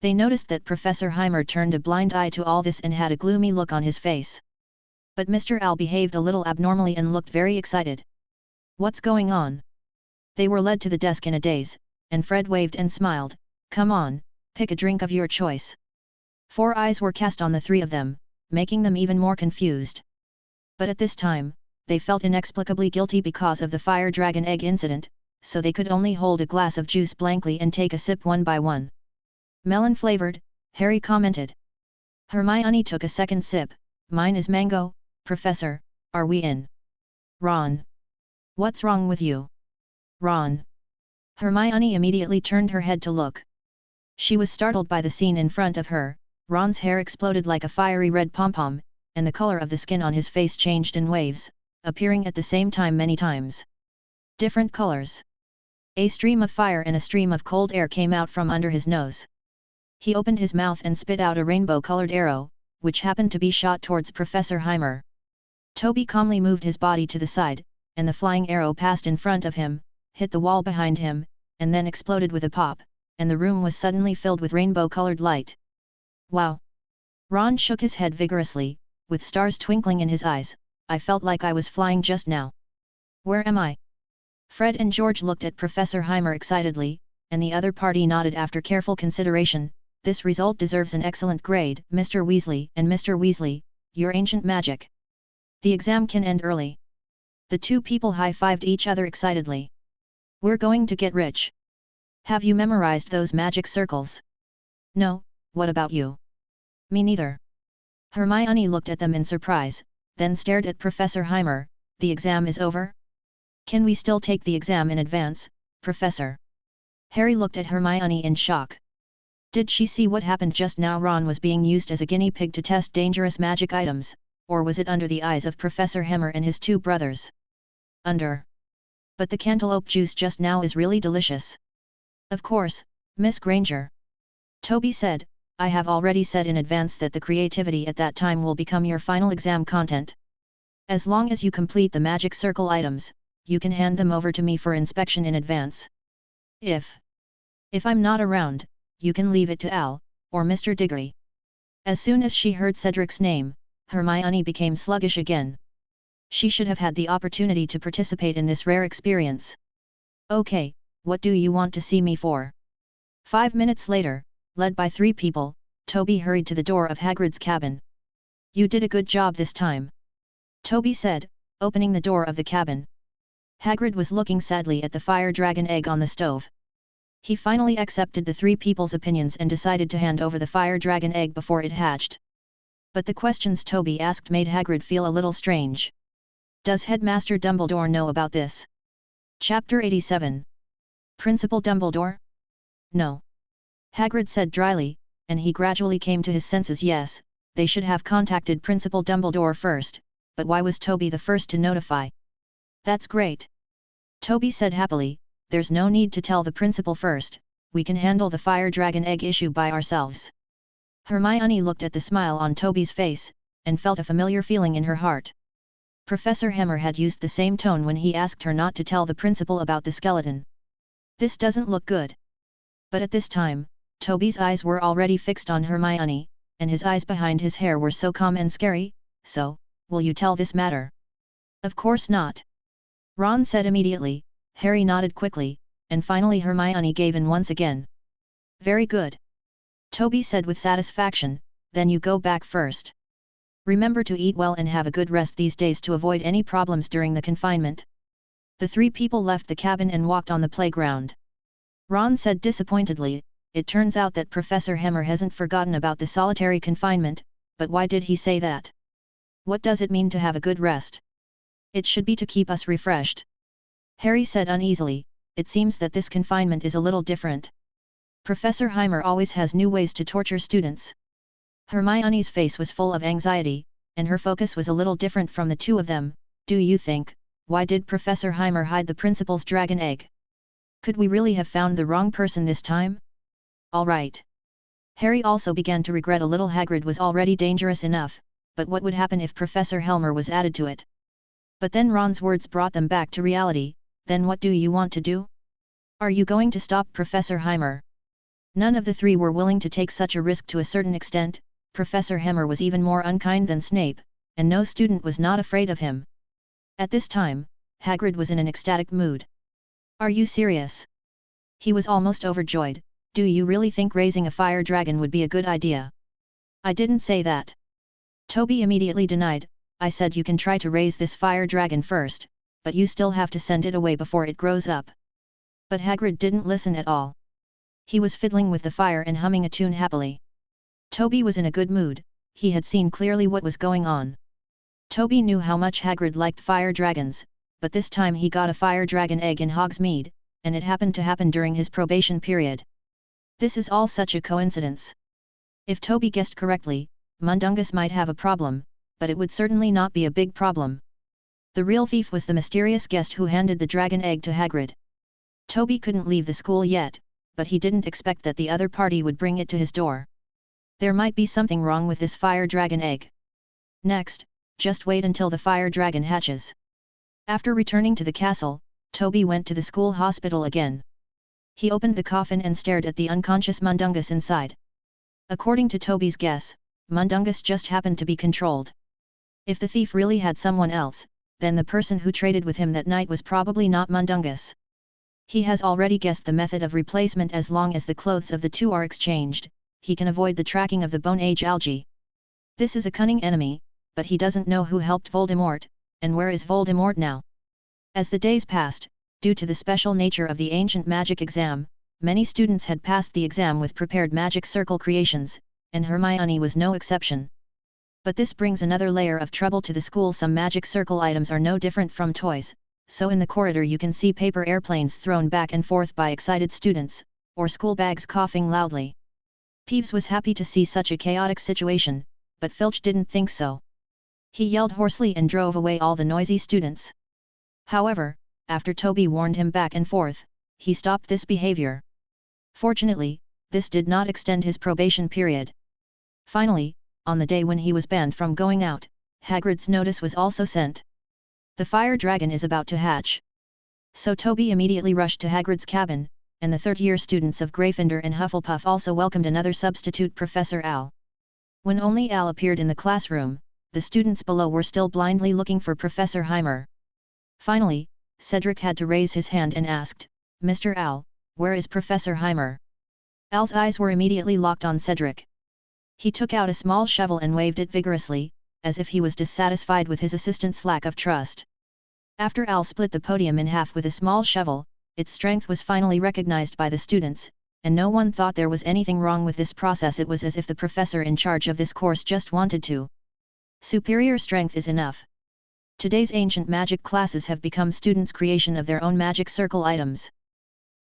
They noticed that Professor Heimer turned a blind eye to all this and had a gloomy look on his face. But Mr. Al behaved a little abnormally and looked very excited. What's going on? They were led to the desk in a daze. and Fred waved and smiled, "Come on, pick a drink of your choice." 4 eyes were cast on the 3 of them, making them even more confused. But at this time, they felt inexplicably guilty because of the fire dragon egg incident, so they could only hold a glass of juice blankly and take a sip one by one. "Melon flavored," Harry commented. Hermione took a second sip. "Mine is mango, Professor, are we in?" "Ron. What's wrong with you?" "Ron." Hermione immediately turned her head to look. She was startled by the scene in front of her. Ron's hair exploded like a fiery red pom-pom, and the color of the skin on his face changed in waves, appearing at the same time many times. Different colors. A stream of fire and a stream of cold air came out from under his nose. He opened his mouth and spit out a rainbow-colored arrow, which happened to be shot towards Professor Heimer. Toby calmly moved his body to the side, and the flying arrow passed in front of him, hit the wall behind him, and then exploded with a pop, and the room was suddenly filled with rainbow-colored light. "Wow!" Ron shook his head vigorously, with stars twinkling in his eyes. "I felt like I was flying just now. Where am I?" Fred and George looked at Professor Heimer excitedly, and the other party nodded after careful consideration. "This result deserves an excellent grade, Mr. Weasley, and Mr. Weasley, your ancient magic. The exam can end early." The 2 people high-fived each other excitedly. "We're going to get rich. Have you memorized those magic circles?" "No, what about you?" "Me neither." Hermione looked at them in surprise, then stared at Professor Heimer. "The exam is over? Can we still take the exam in advance, Professor?" Harry looked at Hermione in shock. Did she see what happened just now? Ron was being used as a guinea pig to test dangerous magic items, or was it under the eyes of Professor Heimer and his 2 brothers? Under. But the cantaloupe juice just now is really delicious. "Of course, Miss Granger," Toby said, "I have already said in advance that the creativity at that time will become your final exam content. As long as you complete the magic circle items, you can hand them over to me for inspection in advance. If I'm not around, you can leave it to Al, or Mr. Diggory." As soon as she heard Cedric's name, Hermione became sluggish again. She should have had the opportunity to participate in this rare experience. "Okay, what do you want to see me for?" 5 minutes later, led by 3 people, Toby hurried to the door of Hagrid's cabin. "You did a good job this time," Toby said, opening the door of the cabin. Hagrid was looking sadly at the fire dragon egg on the stove. He finally accepted the 3 people's opinions and decided to hand over the fire dragon egg before it hatched. But the questions Toby asked made Hagrid feel a little strange. Does Headmaster Dumbledore know about this? Chapter 87. Principal Dumbledore? No. Hagrid said dryly, and he gradually came to his senses. Yes, they should have contacted Principal Dumbledore first, but why was Toby the first to notify? That's great. Toby said happily, there's no need to tell the principal first, we can handle the fire dragon egg issue by ourselves. Hermione looked at the smile on Toby's face, and felt a familiar feeling in her heart. Professor Heimer had used the same tone when he asked her not to tell the principal about the skeleton. This doesn't look good. But at this time, Toby's eyes were already fixed on Hermione, and his eyes behind his hair were so calm and scary. "So, will you tell this matter?" "Of course not," Ron said immediately. Harry nodded quickly, and finally Hermione gave in once again. "Very good," Toby said with satisfaction, "then you go back first. Remember to eat well and have a good rest these days to avoid any problems during the confinement." The 3 people left the cabin and walked on the playground. Ron said disappointedly, "It turns out that Professor Heimer hasn't forgotten about the solitary confinement, but why did he say that? What does it mean to have a good rest? It should be to keep us refreshed." Harry said uneasily, "It seems that this confinement is a little different. Professor Heimer always has new ways to torture students." Hermione's face was full of anxiety, and her focus was a little different from the 2 of them. "Do you think, why did Professor Heimer hide the principal's dragon egg? Could we really have found the wrong person this time? All right." Harry also began to regret a little. Hagrid was already dangerous enough, but what would happen if Professor Helmer was added to it? But then Ron's words brought them back to reality. "Then what do you want to do? Are you going to stop Professor Heimer?" None of the 3 were willing to take such a risk. To a certain extent, Professor Heimer was even more unkind than Snape, and no student was not afraid of him. At this time, Hagrid was in an ecstatic mood. "Are you serious? He was almost overjoyed. Do you really think raising a fire dragon would be a good idea? I didn't say that. Toby immediately denied. I said you can try to raise this fire dragon first, but you still have to send it away before it grows up. But Hagrid didn't listen at all. He was fiddling with the fire and humming a tune happily. Toby was in a good mood. He had seen clearly what was going on. Toby knew how much Hagrid liked fire dragons, but this time he got a fire dragon egg in Hogsmeade, and it happened to happen during his probation period. This is all such a coincidence. If Toby guessed correctly, Mundungus might have a problem, but it would certainly not be a big problem. The real thief was the mysterious guest who handed the dragon egg to Hagrid. Toby couldn't leave the school yet, but he didn't expect that the other party would bring it to his door. There might be something wrong with this fire dragon egg. Next, just wait until the fire dragon hatches. After returning to the castle, Toby went to the school hospital again. He opened the coffin and stared at the unconscious Mundungus inside. According to Toby's guess, Mundungus just happened to be controlled. If the thief really had someone else, then the person who traded with him that night was probably not Mundungus. He has already guessed the method of replacement. As long as the clothes of the two are exchanged, he can avoid the tracking of the Bone Age algae. This is a cunning enemy, but he doesn't know who helped Voldemort, and where is Voldemort now? As the days passed, due to the special nature of the ancient magic exam, many students had passed the exam with prepared magic circle creations, and Hermione was no exception. But this brings another layer of trouble to the school. Some magic circle items are no different from toys, so in the corridor you can see paper airplanes thrown back and forth by excited students, or school bags coughing loudly. Peeves was happy to see such a chaotic situation, but Filch didn't think so. He yelled hoarsely and drove away all the noisy students. However, after Toby warned him back and forth, he stopped this behavior. Fortunately, this did not extend his probation period. Finally, on the day when he was banned from going out, Hagrid's notice was also sent. The fire dragon is about to hatch. So Toby immediately rushed to Hagrid's cabin, and the third-year students of Gryffindor and Hufflepuff also welcomed another substitute Professor Al. When only Al appeared in the classroom, the students below were still blindly looking for Professor Heimer. Finally, Cedric had to raise his hand and asked, "Mr. Al, where is Professor Heimer?" Al's eyes were immediately locked on Cedric. He took out a small shovel and waved it vigorously, as if he was dissatisfied with his assistant's lack of trust. After Al split the podium in half with a small shovel, its strength was finally recognized by the students, and no one thought there was anything wrong with this process. It was as if the professor in charge of this course just wanted to. Superior strength is enough. Today's ancient magic classes have become students' creation of their own magic circle items.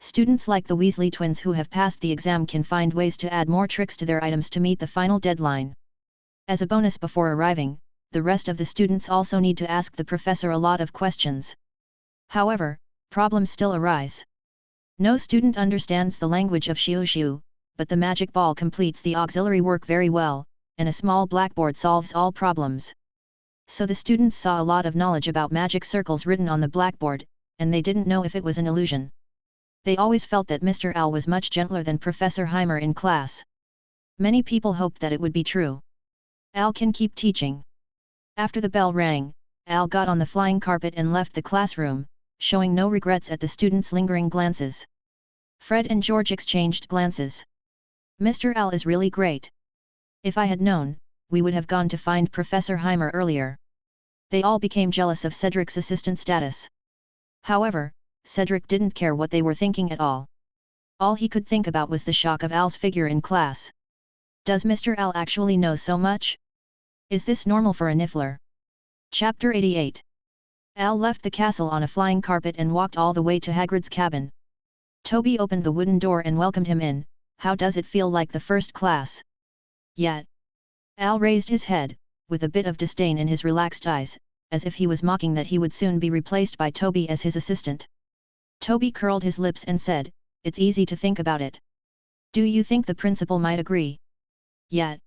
Students like the Weasley twins who have passed the exam can find ways to add more tricks to their items to meet the final deadline. As a bonus before arriving, the rest of the students also need to ask the professor a lot of questions. However, problems still arise. No student understands the language of Xiu, but the magic ball completes the auxiliary work very well, and a small blackboard solves all problems. So the students saw a lot of knowledge about magic circles written on the blackboard, and they didn't know if it was an illusion. They always felt that Mr. Al was much gentler than Professor Heimer in class. Many people hoped that it would be true. Al can keep teaching. After the bell rang, Al got on the flying carpet and left the classroom, showing no regrets at the students' lingering glances. Fred and George exchanged glances. "Mr. Al is really great. If I had known, we would have gone to find Professor Heimer earlier." They all became jealous of Cedric's assistant status. However, Cedric didn't care what they were thinking at all. All he could think about was the shock of Al's figure in class. Does Mr. Al actually know so much? Is this normal for a Niffler? Chapter 88. Al left the castle on a flying carpet and walked all the way to Hagrid's cabin. Toby opened the wooden door and welcomed him in. "How does it feel like the first class?" "Yet." Al raised his head, with a bit of disdain in his relaxed eyes, as if he was mocking that he would soon be replaced by Toby as his assistant. Toby curled his lips and said, "It's easy to think about it. Do you think the principal might agree?" "Yet."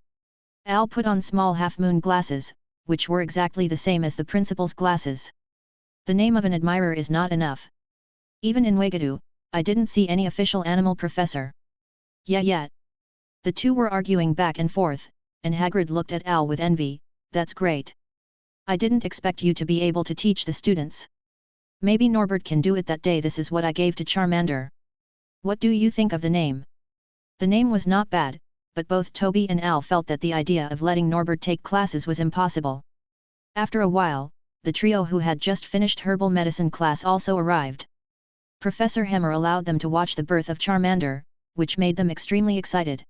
Al put on small half-moon glasses, which were exactly the same as the principal's glasses. "The name of an admirer is not enough. Even in Wagadu, I didn't see any official animal professor." "Yeah, yet." The two were arguing back and forth, and Hagrid looked at Al with envy. "That's great. I didn't expect you to be able to teach the students. Maybe Norbert can do it that day. This is what I gave to Charmander." What do you think of the name? The name was not bad, but both Toby and Al felt that the idea of letting Norbert take classes was impossible. After a while, the trio who had just finished herbal medicine class also arrived. Professor Hammer allowed them to watch the birth of Charmander, which made them extremely excited.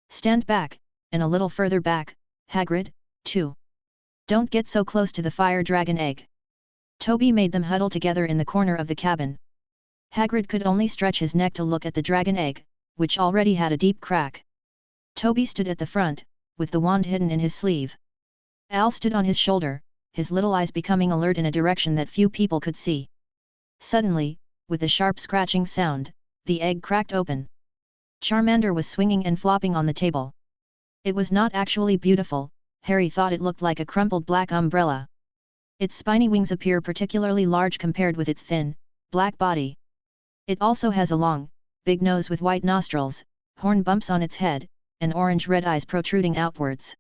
Stand back, and a little further back, Hagrid, too. Don't get so close to the fire dragon egg. Toby made them huddle together in the corner of the cabin. Hagrid could only stretch his neck to look at the dragon egg, which already had a deep crack. Toby stood at the front, with the wand hidden in his sleeve. Al stood on his shoulder, his little eyes becoming alert in a direction that few people could see. Suddenly, with a sharp scratching sound, the egg cracked open. Charmander was swinging and flopping on the table. It was not actually beautiful, Harry thought it looked like a crumpled black umbrella. Its spiny wings appear particularly large compared with its thin, black body. It also has a long, big nose with white nostrils, horn bumps on its head, and orange-red eyes protruding outwards.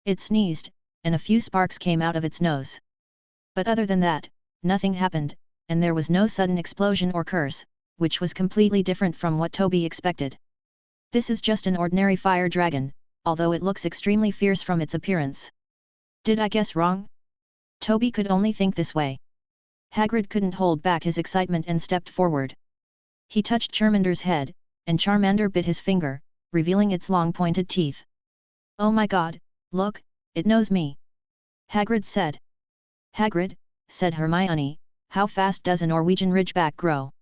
It sneezed, and a few sparks came out of its nose. But other than that, nothing happened, and there was no sudden explosion or curse, which was completely different from what Toby expected. This is just an ordinary fire dragon, although it looks extremely fierce from its appearance. Did I guess wrong? Toby could only think this way. Hagrid couldn't hold back his excitement and stepped forward. He touched Charmander's head, and Charmander bit his finger, revealing its long pointed teeth. Oh my god, look, it knows me! Hagrid said. Hagrid, said Hermione, how fast does a Norwegian ridgeback grow?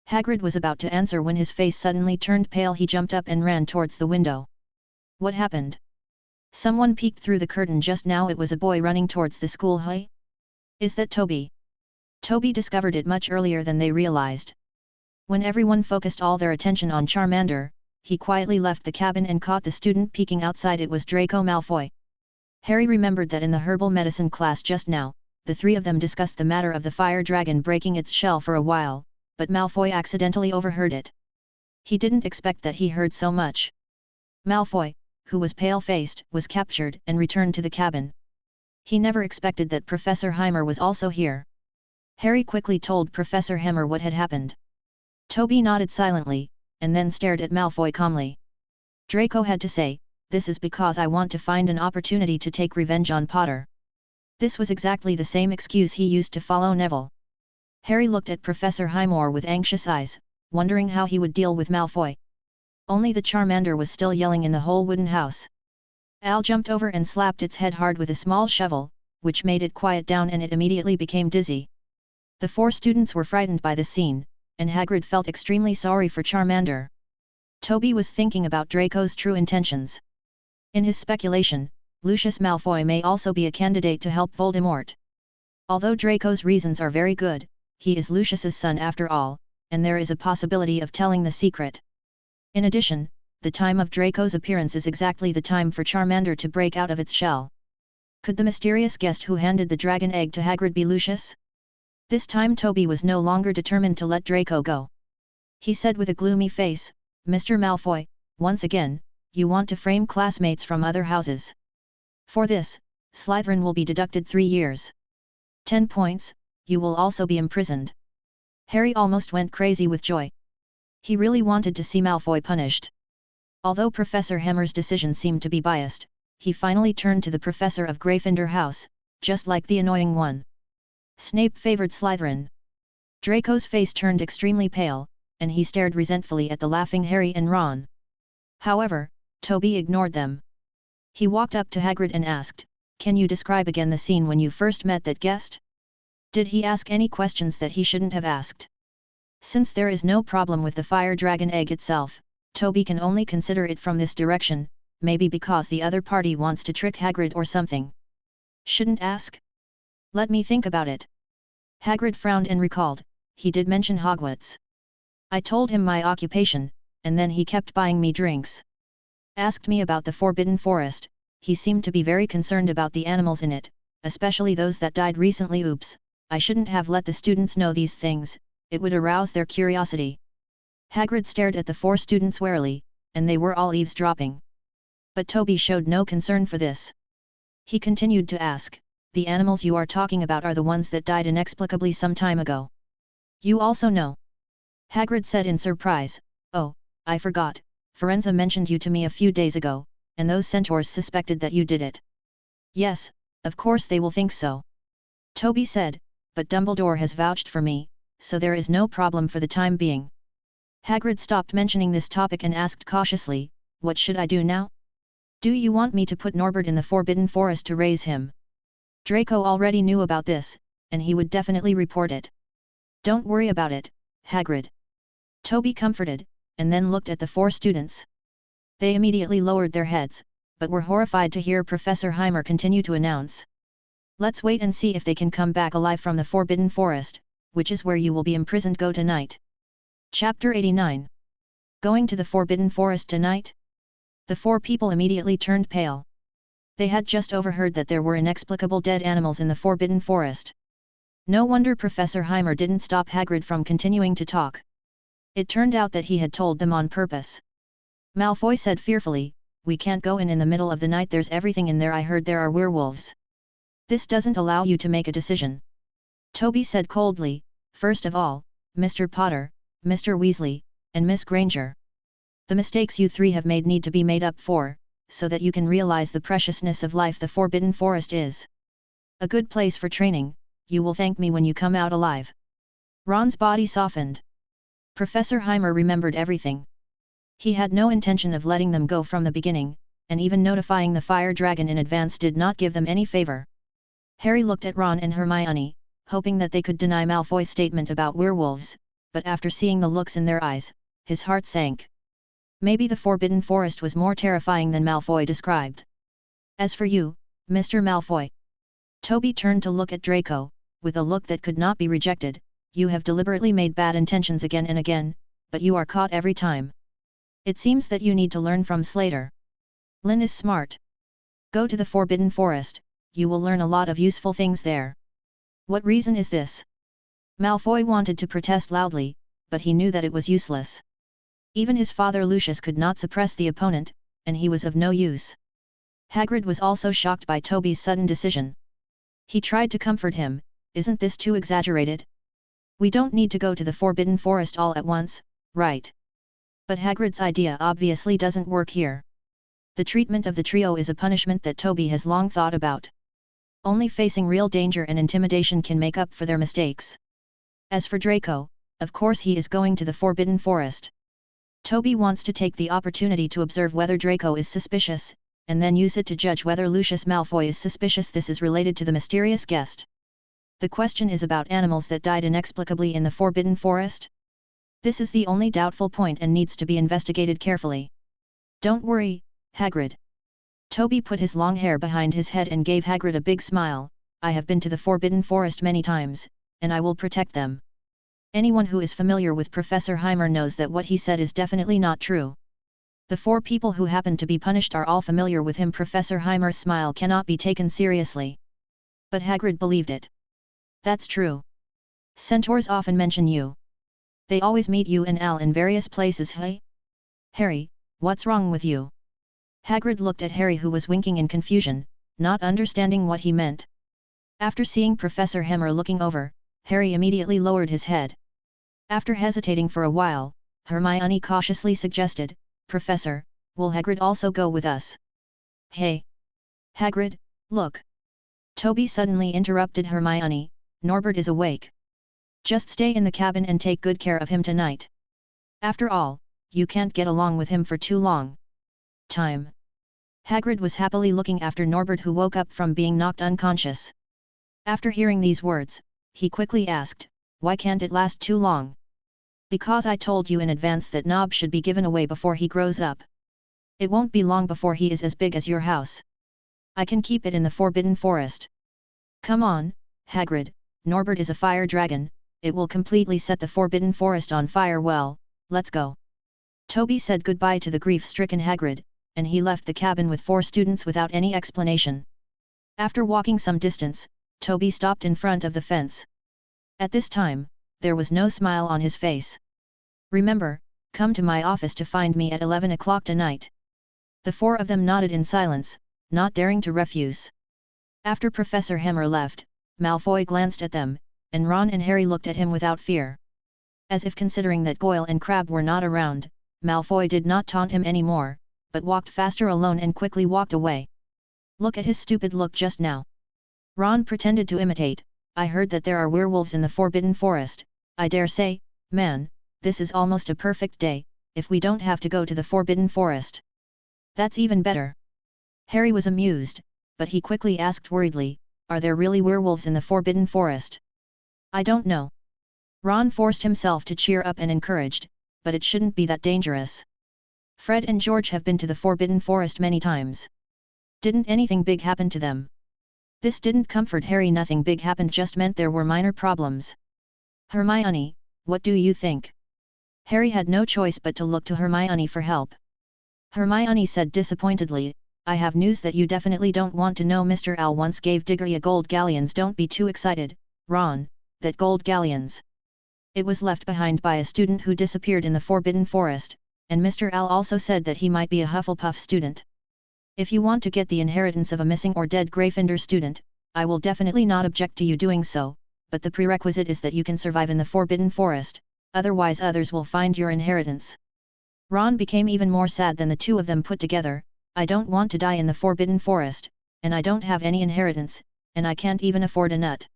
Hagrid was about to answer when his face suddenly turned pale. He jumped up and ran towards the window. What happened? Someone peeked through the curtain just now. It was a boy running towards the school. Hey? Is that Toby? Toby discovered it much earlier than they realized. When everyone focused all their attention on Charmander, he quietly left the cabin and caught the student peeking outside. It was Draco Malfoy. Harry remembered that in the herbal medicine class just now, the three of them discussed the matter of the fire dragon breaking its shell for a while, but Malfoy accidentally overheard it. He didn't expect that he heard so much. Malfoy, who was pale-faced, was captured and returned to the cabin. He never expected that Professor Heimer was also here. Harry quickly told Professor Hammer what had happened. Toby nodded silently, and then stared at Malfoy calmly. Draco had to say, "This is because I want to find an opportunity to take revenge on Potter." This was exactly the same excuse he used to follow Neville. Harry looked at Professor Highmore with anxious eyes, wondering how he would deal with Malfoy. Only the Charmander was still yelling in the whole wooden house. Al jumped over and slapped its head hard with a small shovel, which made it quiet down and it immediately became dizzy. The four students were frightened by the scene, and Hagrid felt extremely sorry for Charmander. Toby was thinking about Draco's true intentions. In his speculation, Lucius Malfoy may also be a candidate to help Voldemort. Although Draco's reasons are very good, he is Lucius's son after all, and there is a possibility of telling the secret. In addition, the time of Draco's appearance is exactly the time for Charmander to break out of its shell. Could the mysterious guest who handed the dragon egg to Hagrid be Lucius? This time Toby was no longer determined to let Draco go. He said with a gloomy face, "Mr. Malfoy, once again, you want to frame classmates from other houses. For this, Slytherin will be deducted 3 years. 10 points, you will also be imprisoned." Harry almost went crazy with joy. He really wanted to see Malfoy punished. Although Professor Hammer's decision seemed to be biased, he finally turned to the professor of Gryffindor House, just like the annoying one. Snape favored Slytherin. Draco's face turned extremely pale, and he stared resentfully at the laughing Harry and Ron. However, Toby ignored them. He walked up to Hagrid and asked, "Can you describe again the scene when you first met that guest? Did he ask any questions that he shouldn't have asked?" Since there is no problem with the fire dragon egg itself, Toby can only consider it from this direction, maybe because the other party wants to trick Hagrid or something. Shouldn't ask? Let me think about it. Hagrid frowned and recalled, he did mention Hogwarts. I told him my occupation, and then he kept buying me drinks. Asked me about the Forbidden Forest, he seemed to be very concerned about the animals in it, especially those that died recently. Oops, I shouldn't have let the students know these things, it would arouse their curiosity. Hagrid stared at the 4 students warily, and they were all eavesdropping. But Toby showed no concern for this. He continued to ask, "The animals you are talking about are the ones that died inexplicably some time ago. You also know?" Hagrid said in surprise. "Oh, I forgot, Firenze mentioned you to me a few days ago, and those centaurs suspected that you did it." "Yes, of course they will think so," Toby said, "but Dumbledore has vouched for me, so there is no problem for the time being." Hagrid stopped mentioning this topic and asked cautiously, "What should I do now? Do you want me to put Norbert in the Forbidden Forest to raise him?" Draco already knew about this, and he would definitely report it. "Don't worry about it, Hagrid," Toby comforted, and then looked at the 4 students. They immediately lowered their heads, but were horrified to hear Professor Heimer continue to announce, "Let's wait and see if they can come back alive from the Forbidden Forest, which is where you will be imprisoned. Go tonight." Chapter 89. Going to the Forbidden Forest tonight? The 4 people immediately turned pale. They had just overheard that there were inexplicable dead animals in the Forbidden Forest. No wonder Professor Heimer didn't stop Hagrid from continuing to talk. It turned out that he had told them on purpose. Malfoy said fearfully, "We can't go in the middle of the night. There's everything in there. I heard there are werewolves." "This doesn't allow you to make a decision," Toby said coldly. "First of all, Mr. Potter, Mr. Weasley, and Miss Granger. The mistakes you 3 have made need to be made up for, so that you can realize the preciousness of life. The Forbidden Forest is a good place for training. You will thank me when you come out alive." Ron's body softened. Professor Heimer remembered everything. He had no intention of letting them go from the beginning, and even notifying the fire dragon in advance did not give them any favor. Harry looked at Ron and Hermione, hoping that they could deny Malfoy's statement about werewolves, but after seeing the looks in their eyes, his heart sank. Maybe the Forbidden Forest was more terrifying than Malfoy described. "As for you, Mr. Malfoy," Toby turned to look at Draco, with a look that could not be rejected, "you have deliberately made bad intentions again and again, but you are caught every time. It seems that you need to learn from Slater. Lynn is smart. Go to the Forbidden Forest, you will learn a lot of useful things there." "What reason is this?" Malfoy wanted to protest loudly, but he knew that it was useless. Even his father Lucius could not suppress the opponent, and he was of no use. Hagrid was also shocked by Toby's sudden decision. He tried to comfort him, "Isn't this too exaggerated? We don't need to go to the Forbidden Forest all at once, right?" But Hagrid's idea obviously doesn't work here. The treatment of the trio is a punishment that Toby has long thought about. Only facing real danger and intimidation can make up for their mistakes. As for Draco, of course he is going to the Forbidden Forest. Toby wants to take the opportunity to observe whether Draco is suspicious, and then use it to judge whether Lucius Malfoy is suspicious. This is related to the mysterious guest. The question is about animals that died inexplicably in the Forbidden Forest? This is the only doubtful point and needs to be investigated carefully. "Don't worry, Hagrid." Toby put his long hair behind his head and gave Hagrid a big smile, "I have been to the Forbidden Forest many times, and I will protect them." Anyone who is familiar with Professor Heimer knows that what he said is definitely not true. The 4 people who happen to be punished are all familiar with him. Professor Heimer's smile cannot be taken seriously. But Hagrid believed it. "That's true. Centaurs often mention you. They always meet you and Al in various places." "Hey? Harry, what's wrong with you?" Hagrid looked at Harry, who was winking in confusion, not understanding what he meant. After seeing Professor Heimer looking over, Harry immediately lowered his head. After hesitating for a while, Hermione cautiously suggested, "Professor, will Hagrid also go with us?" "Hey! Hagrid, look!" Toby suddenly interrupted Hermione, "Norbert is awake. Just stay in the cabin and take good care of him tonight. After all, you can't get along with him for too long." Time. Hagrid was happily looking after Norbert, who woke up from being knocked unconscious. After hearing these words, he quickly asked, "Why can't it last too long?" "Because I told you in advance that Nob should be given away before he grows up. It won't be long before he is as big as your house. I can keep it in the Forbidden Forest." "Come on, Hagrid, Norbert is a fire dragon, it will completely set the Forbidden Forest on fire. Well, let's go." Toby said goodbye to the grief-stricken Hagrid, and he left the cabin with 4 students without any explanation. After walking some distance, Toby stopped in front of the fence. At this time, there was no smile on his face. "Remember, come to my office to find me at 11 o'clock tonight." The 4 of them nodded in silence, not daring to refuse. After Professor Heimer left, Malfoy glanced at them, and Ron and Harry looked at him without fear. As if considering that Goyle and Crabbe were not around, Malfoy did not taunt him anymore, but walked faster alone and quickly walked away. Look at his stupid look just now. Ron pretended to imitate. I heard that there are werewolves in the Forbidden Forest. I dare say, man, this is almost a perfect day, if we don't have to go to the Forbidden Forest. That's even better. Harry was amused, but he quickly asked worriedly, are there really werewolves in the Forbidden Forest? I don't know. Ron forced himself to cheer up and encouraged, but it shouldn't be that dangerous. Fred and George have been to the Forbidden Forest many times. Didn't anything big happen to them? This didn't comfort Harry. Nothing big happened just meant there were minor problems. Hermione, what do you think? Harry had no choice but to look to Hermione for help. Hermione said disappointedly, I have news that you definitely don't want to know. Mr. Owl once gave Diggory a gold galleons. Don't be too excited, Ron, that gold galleons. It was left behind by a student who disappeared in the Forbidden Forest, and Mr. Owl also said that he might be a Hufflepuff student. If you want to get the inheritance of a missing or dead Gryffindor student, I will definitely not object to you doing so, but the prerequisite is that you can survive in the Forbidden Forest, otherwise others will find your inheritance. Ron became even more sad than the two of them put together. I don't want to die in the Forbidden Forest, and I don't have any inheritance, and I can't even afford a nut.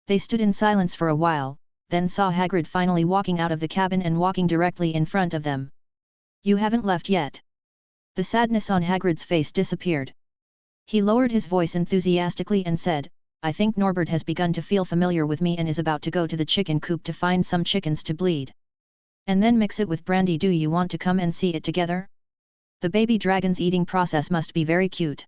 They stood in silence for a while, then saw Hagrid finally walking out of the cabin and walking directly in front of them. You haven't left yet. The sadness on Hagrid's face disappeared. He lowered his voice enthusiastically and said, I think Norbert has begun to feel familiar with me and is about to go to the chicken coop to find some chickens to bleed. And then mix it with brandy. Do you want to come and see it together? The baby dragon's eating process must be very cute.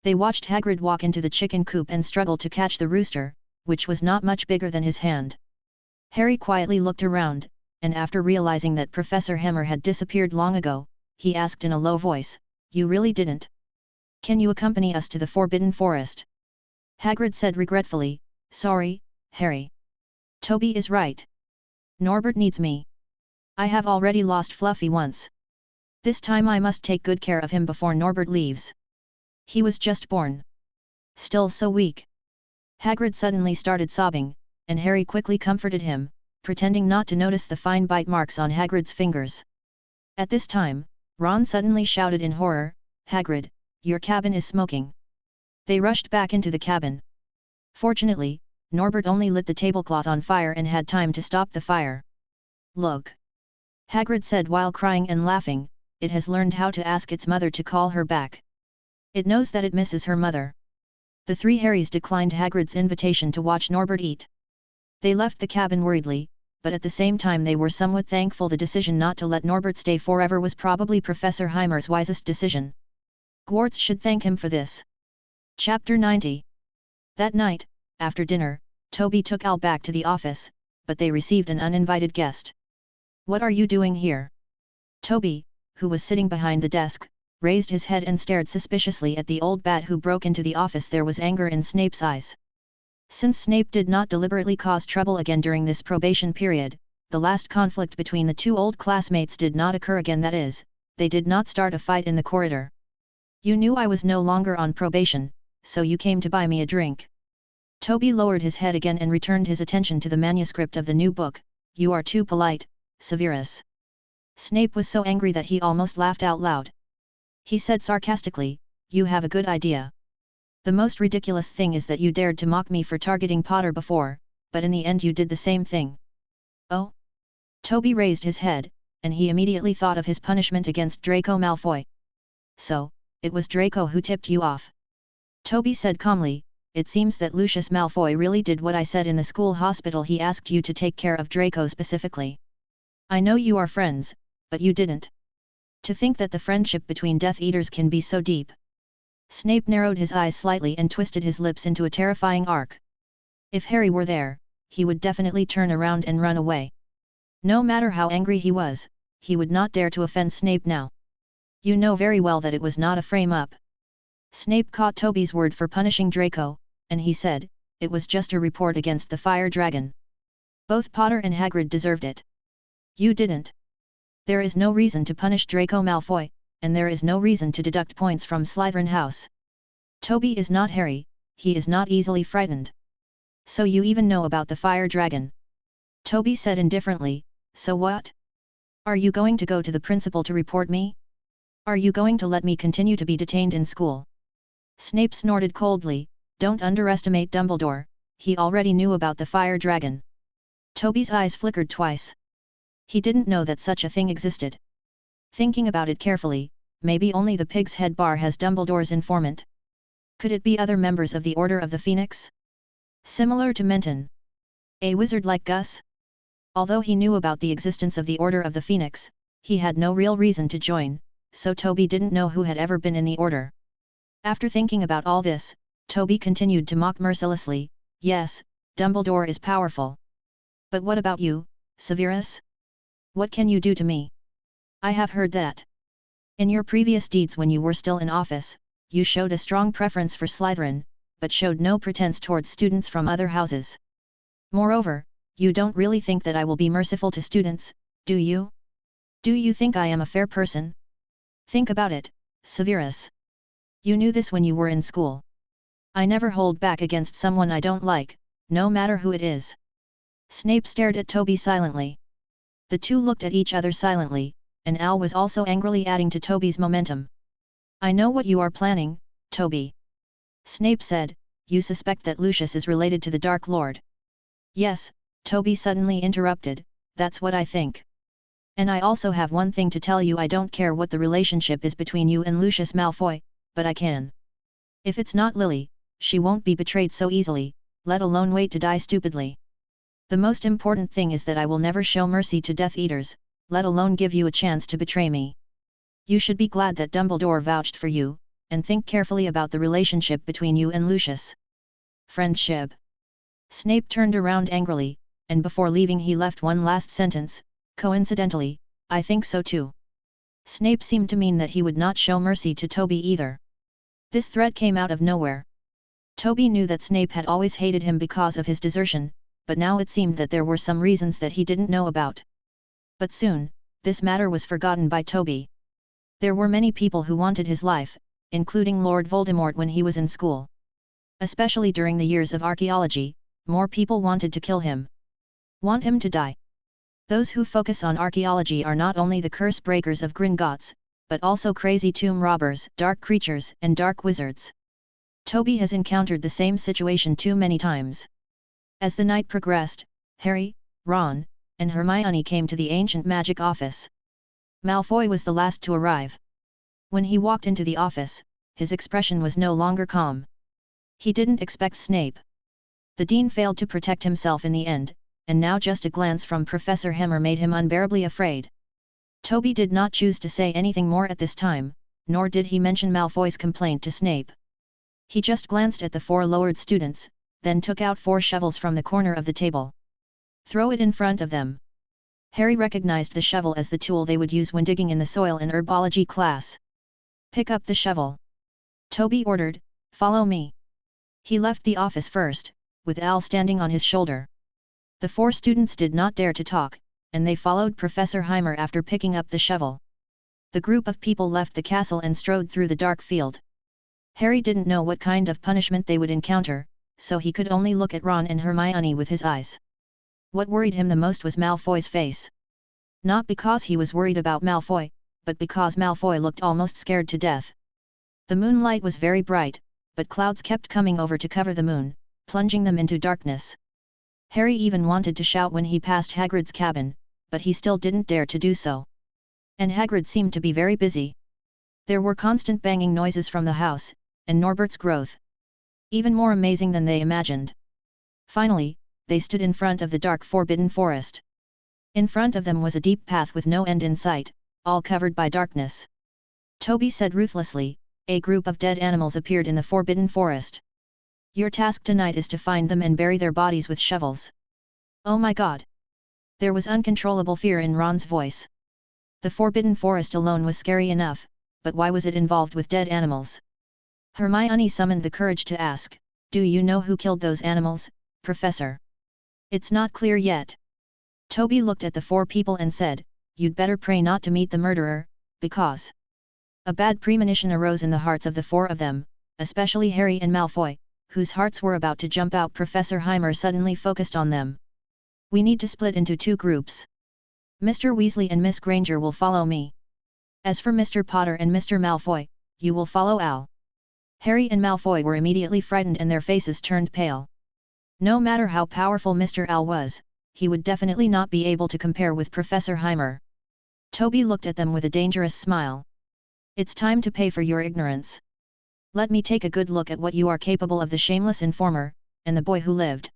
They watched Hagrid walk into the chicken coop and struggle to catch the rooster, which was not much bigger than his hand. Harry quietly looked around, and after realizing that Professor Hammer had disappeared long ago, he asked in a low voice, You really didn't? Can you accompany us to the Forbidden Forest? Hagrid said regretfully, Sorry, Harry. Toby is right. Norbert needs me. I have already lost Fluffy once. This time I must take good care of him before Norbert leaves. He was just born. Still so weak. Hagrid suddenly started sobbing, and Harry quickly comforted him, pretending not to notice the fine bite marks on Hagrid's fingers. At this time, Ron suddenly shouted in horror, Hagrid, your cabin is smoking. They rushed back into the cabin. Fortunately, Norbert only lit the tablecloth on fire and had time to stop the fire. Look! Hagrid said while crying and laughing, it has learned how to ask its mother to call her back. It knows that it misses her mother. The three Harrys declined Hagrid's invitation to watch Norbert eat. They left the cabin worriedly, but at the same time they were somewhat thankful. The decision not to let Norbert stay forever was probably Professor Heimer's wisest decision. Hogwarts should thank him for this. Chapter 90. That night, after dinner, Toby took Al back to the office, but they received an uninvited guest. What are you doing here? Toby, who was sitting behind the desk, raised his head and stared suspiciously at the old bat who broke into the office. There was anger in Snape's eyes. Since Snape did not deliberately cause trouble again during this probation period, the last conflict between the two old classmates did not occur again. That is, they did not start a fight in the corridor. You knew I was no longer on probation, so you came to buy me a drink. Toby lowered his head again and returned his attention to the manuscript of the new book. You are too polite, Severus. Snape was so angry that he almost laughed out loud. He said sarcastically, You have a good idea. The most ridiculous thing is that you dared to mock me for targeting Potter before, but in the end you did the same thing. Oh? Toby raised his head, and he immediately thought of his punishment against Draco Malfoy. So, it was Draco who tipped you off. Toby said calmly, It seems that Lucius Malfoy really did what I said in the school hospital. He asked you to take care of Draco specifically. I know you are friends, but you didn't. To think that the friendship between Death Eaters can be so deep. Snape narrowed his eyes slightly and twisted his lips into a terrifying arc. If Harry were there, he would definitely turn around and run away. No matter how angry he was, he would not dare to offend Snape now. You know very well that it was not a frame-up. Snape caught Toby's word for punishing Draco, and he said, It was just a report against the fire dragon. Both Potter and Hagrid deserved it. You didn't. There is no reason to punish Draco Malfoy, and there is no reason to deduct points from Slytherin House. Toby is not Harry, he is not easily frightened. So you even know about the fire dragon? Toby said indifferently, So what? Are you going to go to the principal to report me? Are you going to let me continue to be detained in school? Snape snorted coldly. Don't underestimate Dumbledore, he already knew about the fire dragon. Toby's eyes flickered twice. He didn't know that such a thing existed. Thinking about it carefully, maybe only the Pig's Head Bar has Dumbledore's informant. Could it be other members of the Order of the Phoenix? Similar to Menton. A wizard like Gus? Although he knew about the existence of the Order of the Phoenix, he had no real reason to join, so Toby didn't know who had ever been in the Order. After thinking about all this, Toby continued to mock mercilessly, yes, Dumbledore is powerful. But what about you, Severus? What can you do to me? I have heard that. In your previous deeds when you were still in office, you showed a strong preference for Slytherin, but showed no pretense towards students from other houses. Moreover, you don't really think that I will be merciful to students, do you? Do you think I am a fair person? Think about it, Severus. You knew this when you were in school. I never hold back against someone I don't like, no matter who it is. Snape stared at Toby silently. The two looked at each other silently, and Al was also angrily adding to Toby's momentum. I know what you are planning, Toby. Snape said, you suspect that Lucius is related to the Dark Lord. Yes, Toby suddenly interrupted, that's what I think. And I also have one thing to tell you, I don't care what the relationship is between you and Lucius Malfoy, but I can. If it's not Lily, she won't be betrayed so easily, let alone wait to die stupidly. The most important thing is that I will never show mercy to Death Eaters, let alone give you a chance to betray me. You should be glad that Dumbledore vouched for you, and think carefully about the relationship between you and Lucius. Friendship. Snape turned around angrily, and before leaving he left one last sentence, coincidentally, I think so too. Snape seemed to mean that he would not show mercy to Toby either. This threat came out of nowhere. Toby knew that Snape had always hated him because of his desertion, but now it seemed that there were some reasons that he didn't know about. But soon, this matter was forgotten by Toby. There were many people who wanted his life, including Lord Voldemort when he was in school. Especially during the years of archaeology, more people wanted to kill him. Want him to die. Those who focus on archaeology are not only the curse breakers of Gringotts, but also crazy tomb robbers, dark creatures, and dark wizards. Toby has encountered the same situation too many times. As the night progressed, Harry, Ron, and Hermione came to the ancient magic office. Malfoy was the last to arrive. When he walked into the office, his expression was no longer calm. He didn't expect Snape. The dean failed to protect himself in the end, and now just a glance from Professor Hemmer made him unbearably afraid. Toby did not choose to say anything more at this time, nor did he mention Malfoy's complaint to Snape. He just glanced at the 4 lowered students, then took out 4 shovels from the corner of the table. Throw it in front of them. Harry recognized the shovel as the tool they would use when digging in the soil in herbology class. Pick up the shovel. Toby ordered, follow me. He left the office first, with Al standing on his shoulder. The 4 students did not dare to talk, and they followed Professor Heimer after picking up the shovel. The group of people left the castle and strode through the dark field. Harry didn't know what kind of punishment they would encounter, so he could only look at Ron and Hermione with his eyes. What worried him the most was Malfoy's face. Not because he was worried about Malfoy, but because Malfoy looked almost scared to death. The moonlight was very bright, but clouds kept coming over to cover the moon, plunging them into darkness. Harry even wanted to shout when he passed Hagrid's cabin, but he still didn't dare to do so. And Hagrid seemed to be very busy. There were constant banging noises from the house, and Norbert's growth. Even more amazing than they imagined. Finally, they stood in front of the dark forbidden forest. In front of them was a deep path with no end in sight, all covered by darkness. Toby said ruthlessly, a group of dead animals appeared in the forbidden forest. Your task tonight is to find them and bury their bodies with shovels. Oh my god! There was uncontrollable fear in Ron's voice. The forbidden forest alone was scary enough, but why was it involved with dead animals? Hermione summoned the courage to ask, do you know who killed those animals, Professor? It's not clear yet. Toby looked at the 4 people and said, you'd better pray not to meet the murderer, because... A bad premonition arose in the hearts of the 4 of them, especially Harry and Malfoy, whose hearts were about to jump out. Professor Heimer suddenly focused on them. We need to split into 2 groups. Mr. Weasley and Miss Granger will follow me. As for Mr. Potter and Mr. Malfoy, you will follow Al. Harry and Malfoy were immediately frightened and their faces turned pale. No matter how powerful Mr. Al was, he would definitely not be able to compare with Professor Heimer. Toby looked at them with a dangerous smile. It's time to pay for your ignorance. Let me take a good look at what you are capable of. The shameless informer, and the boy who lived.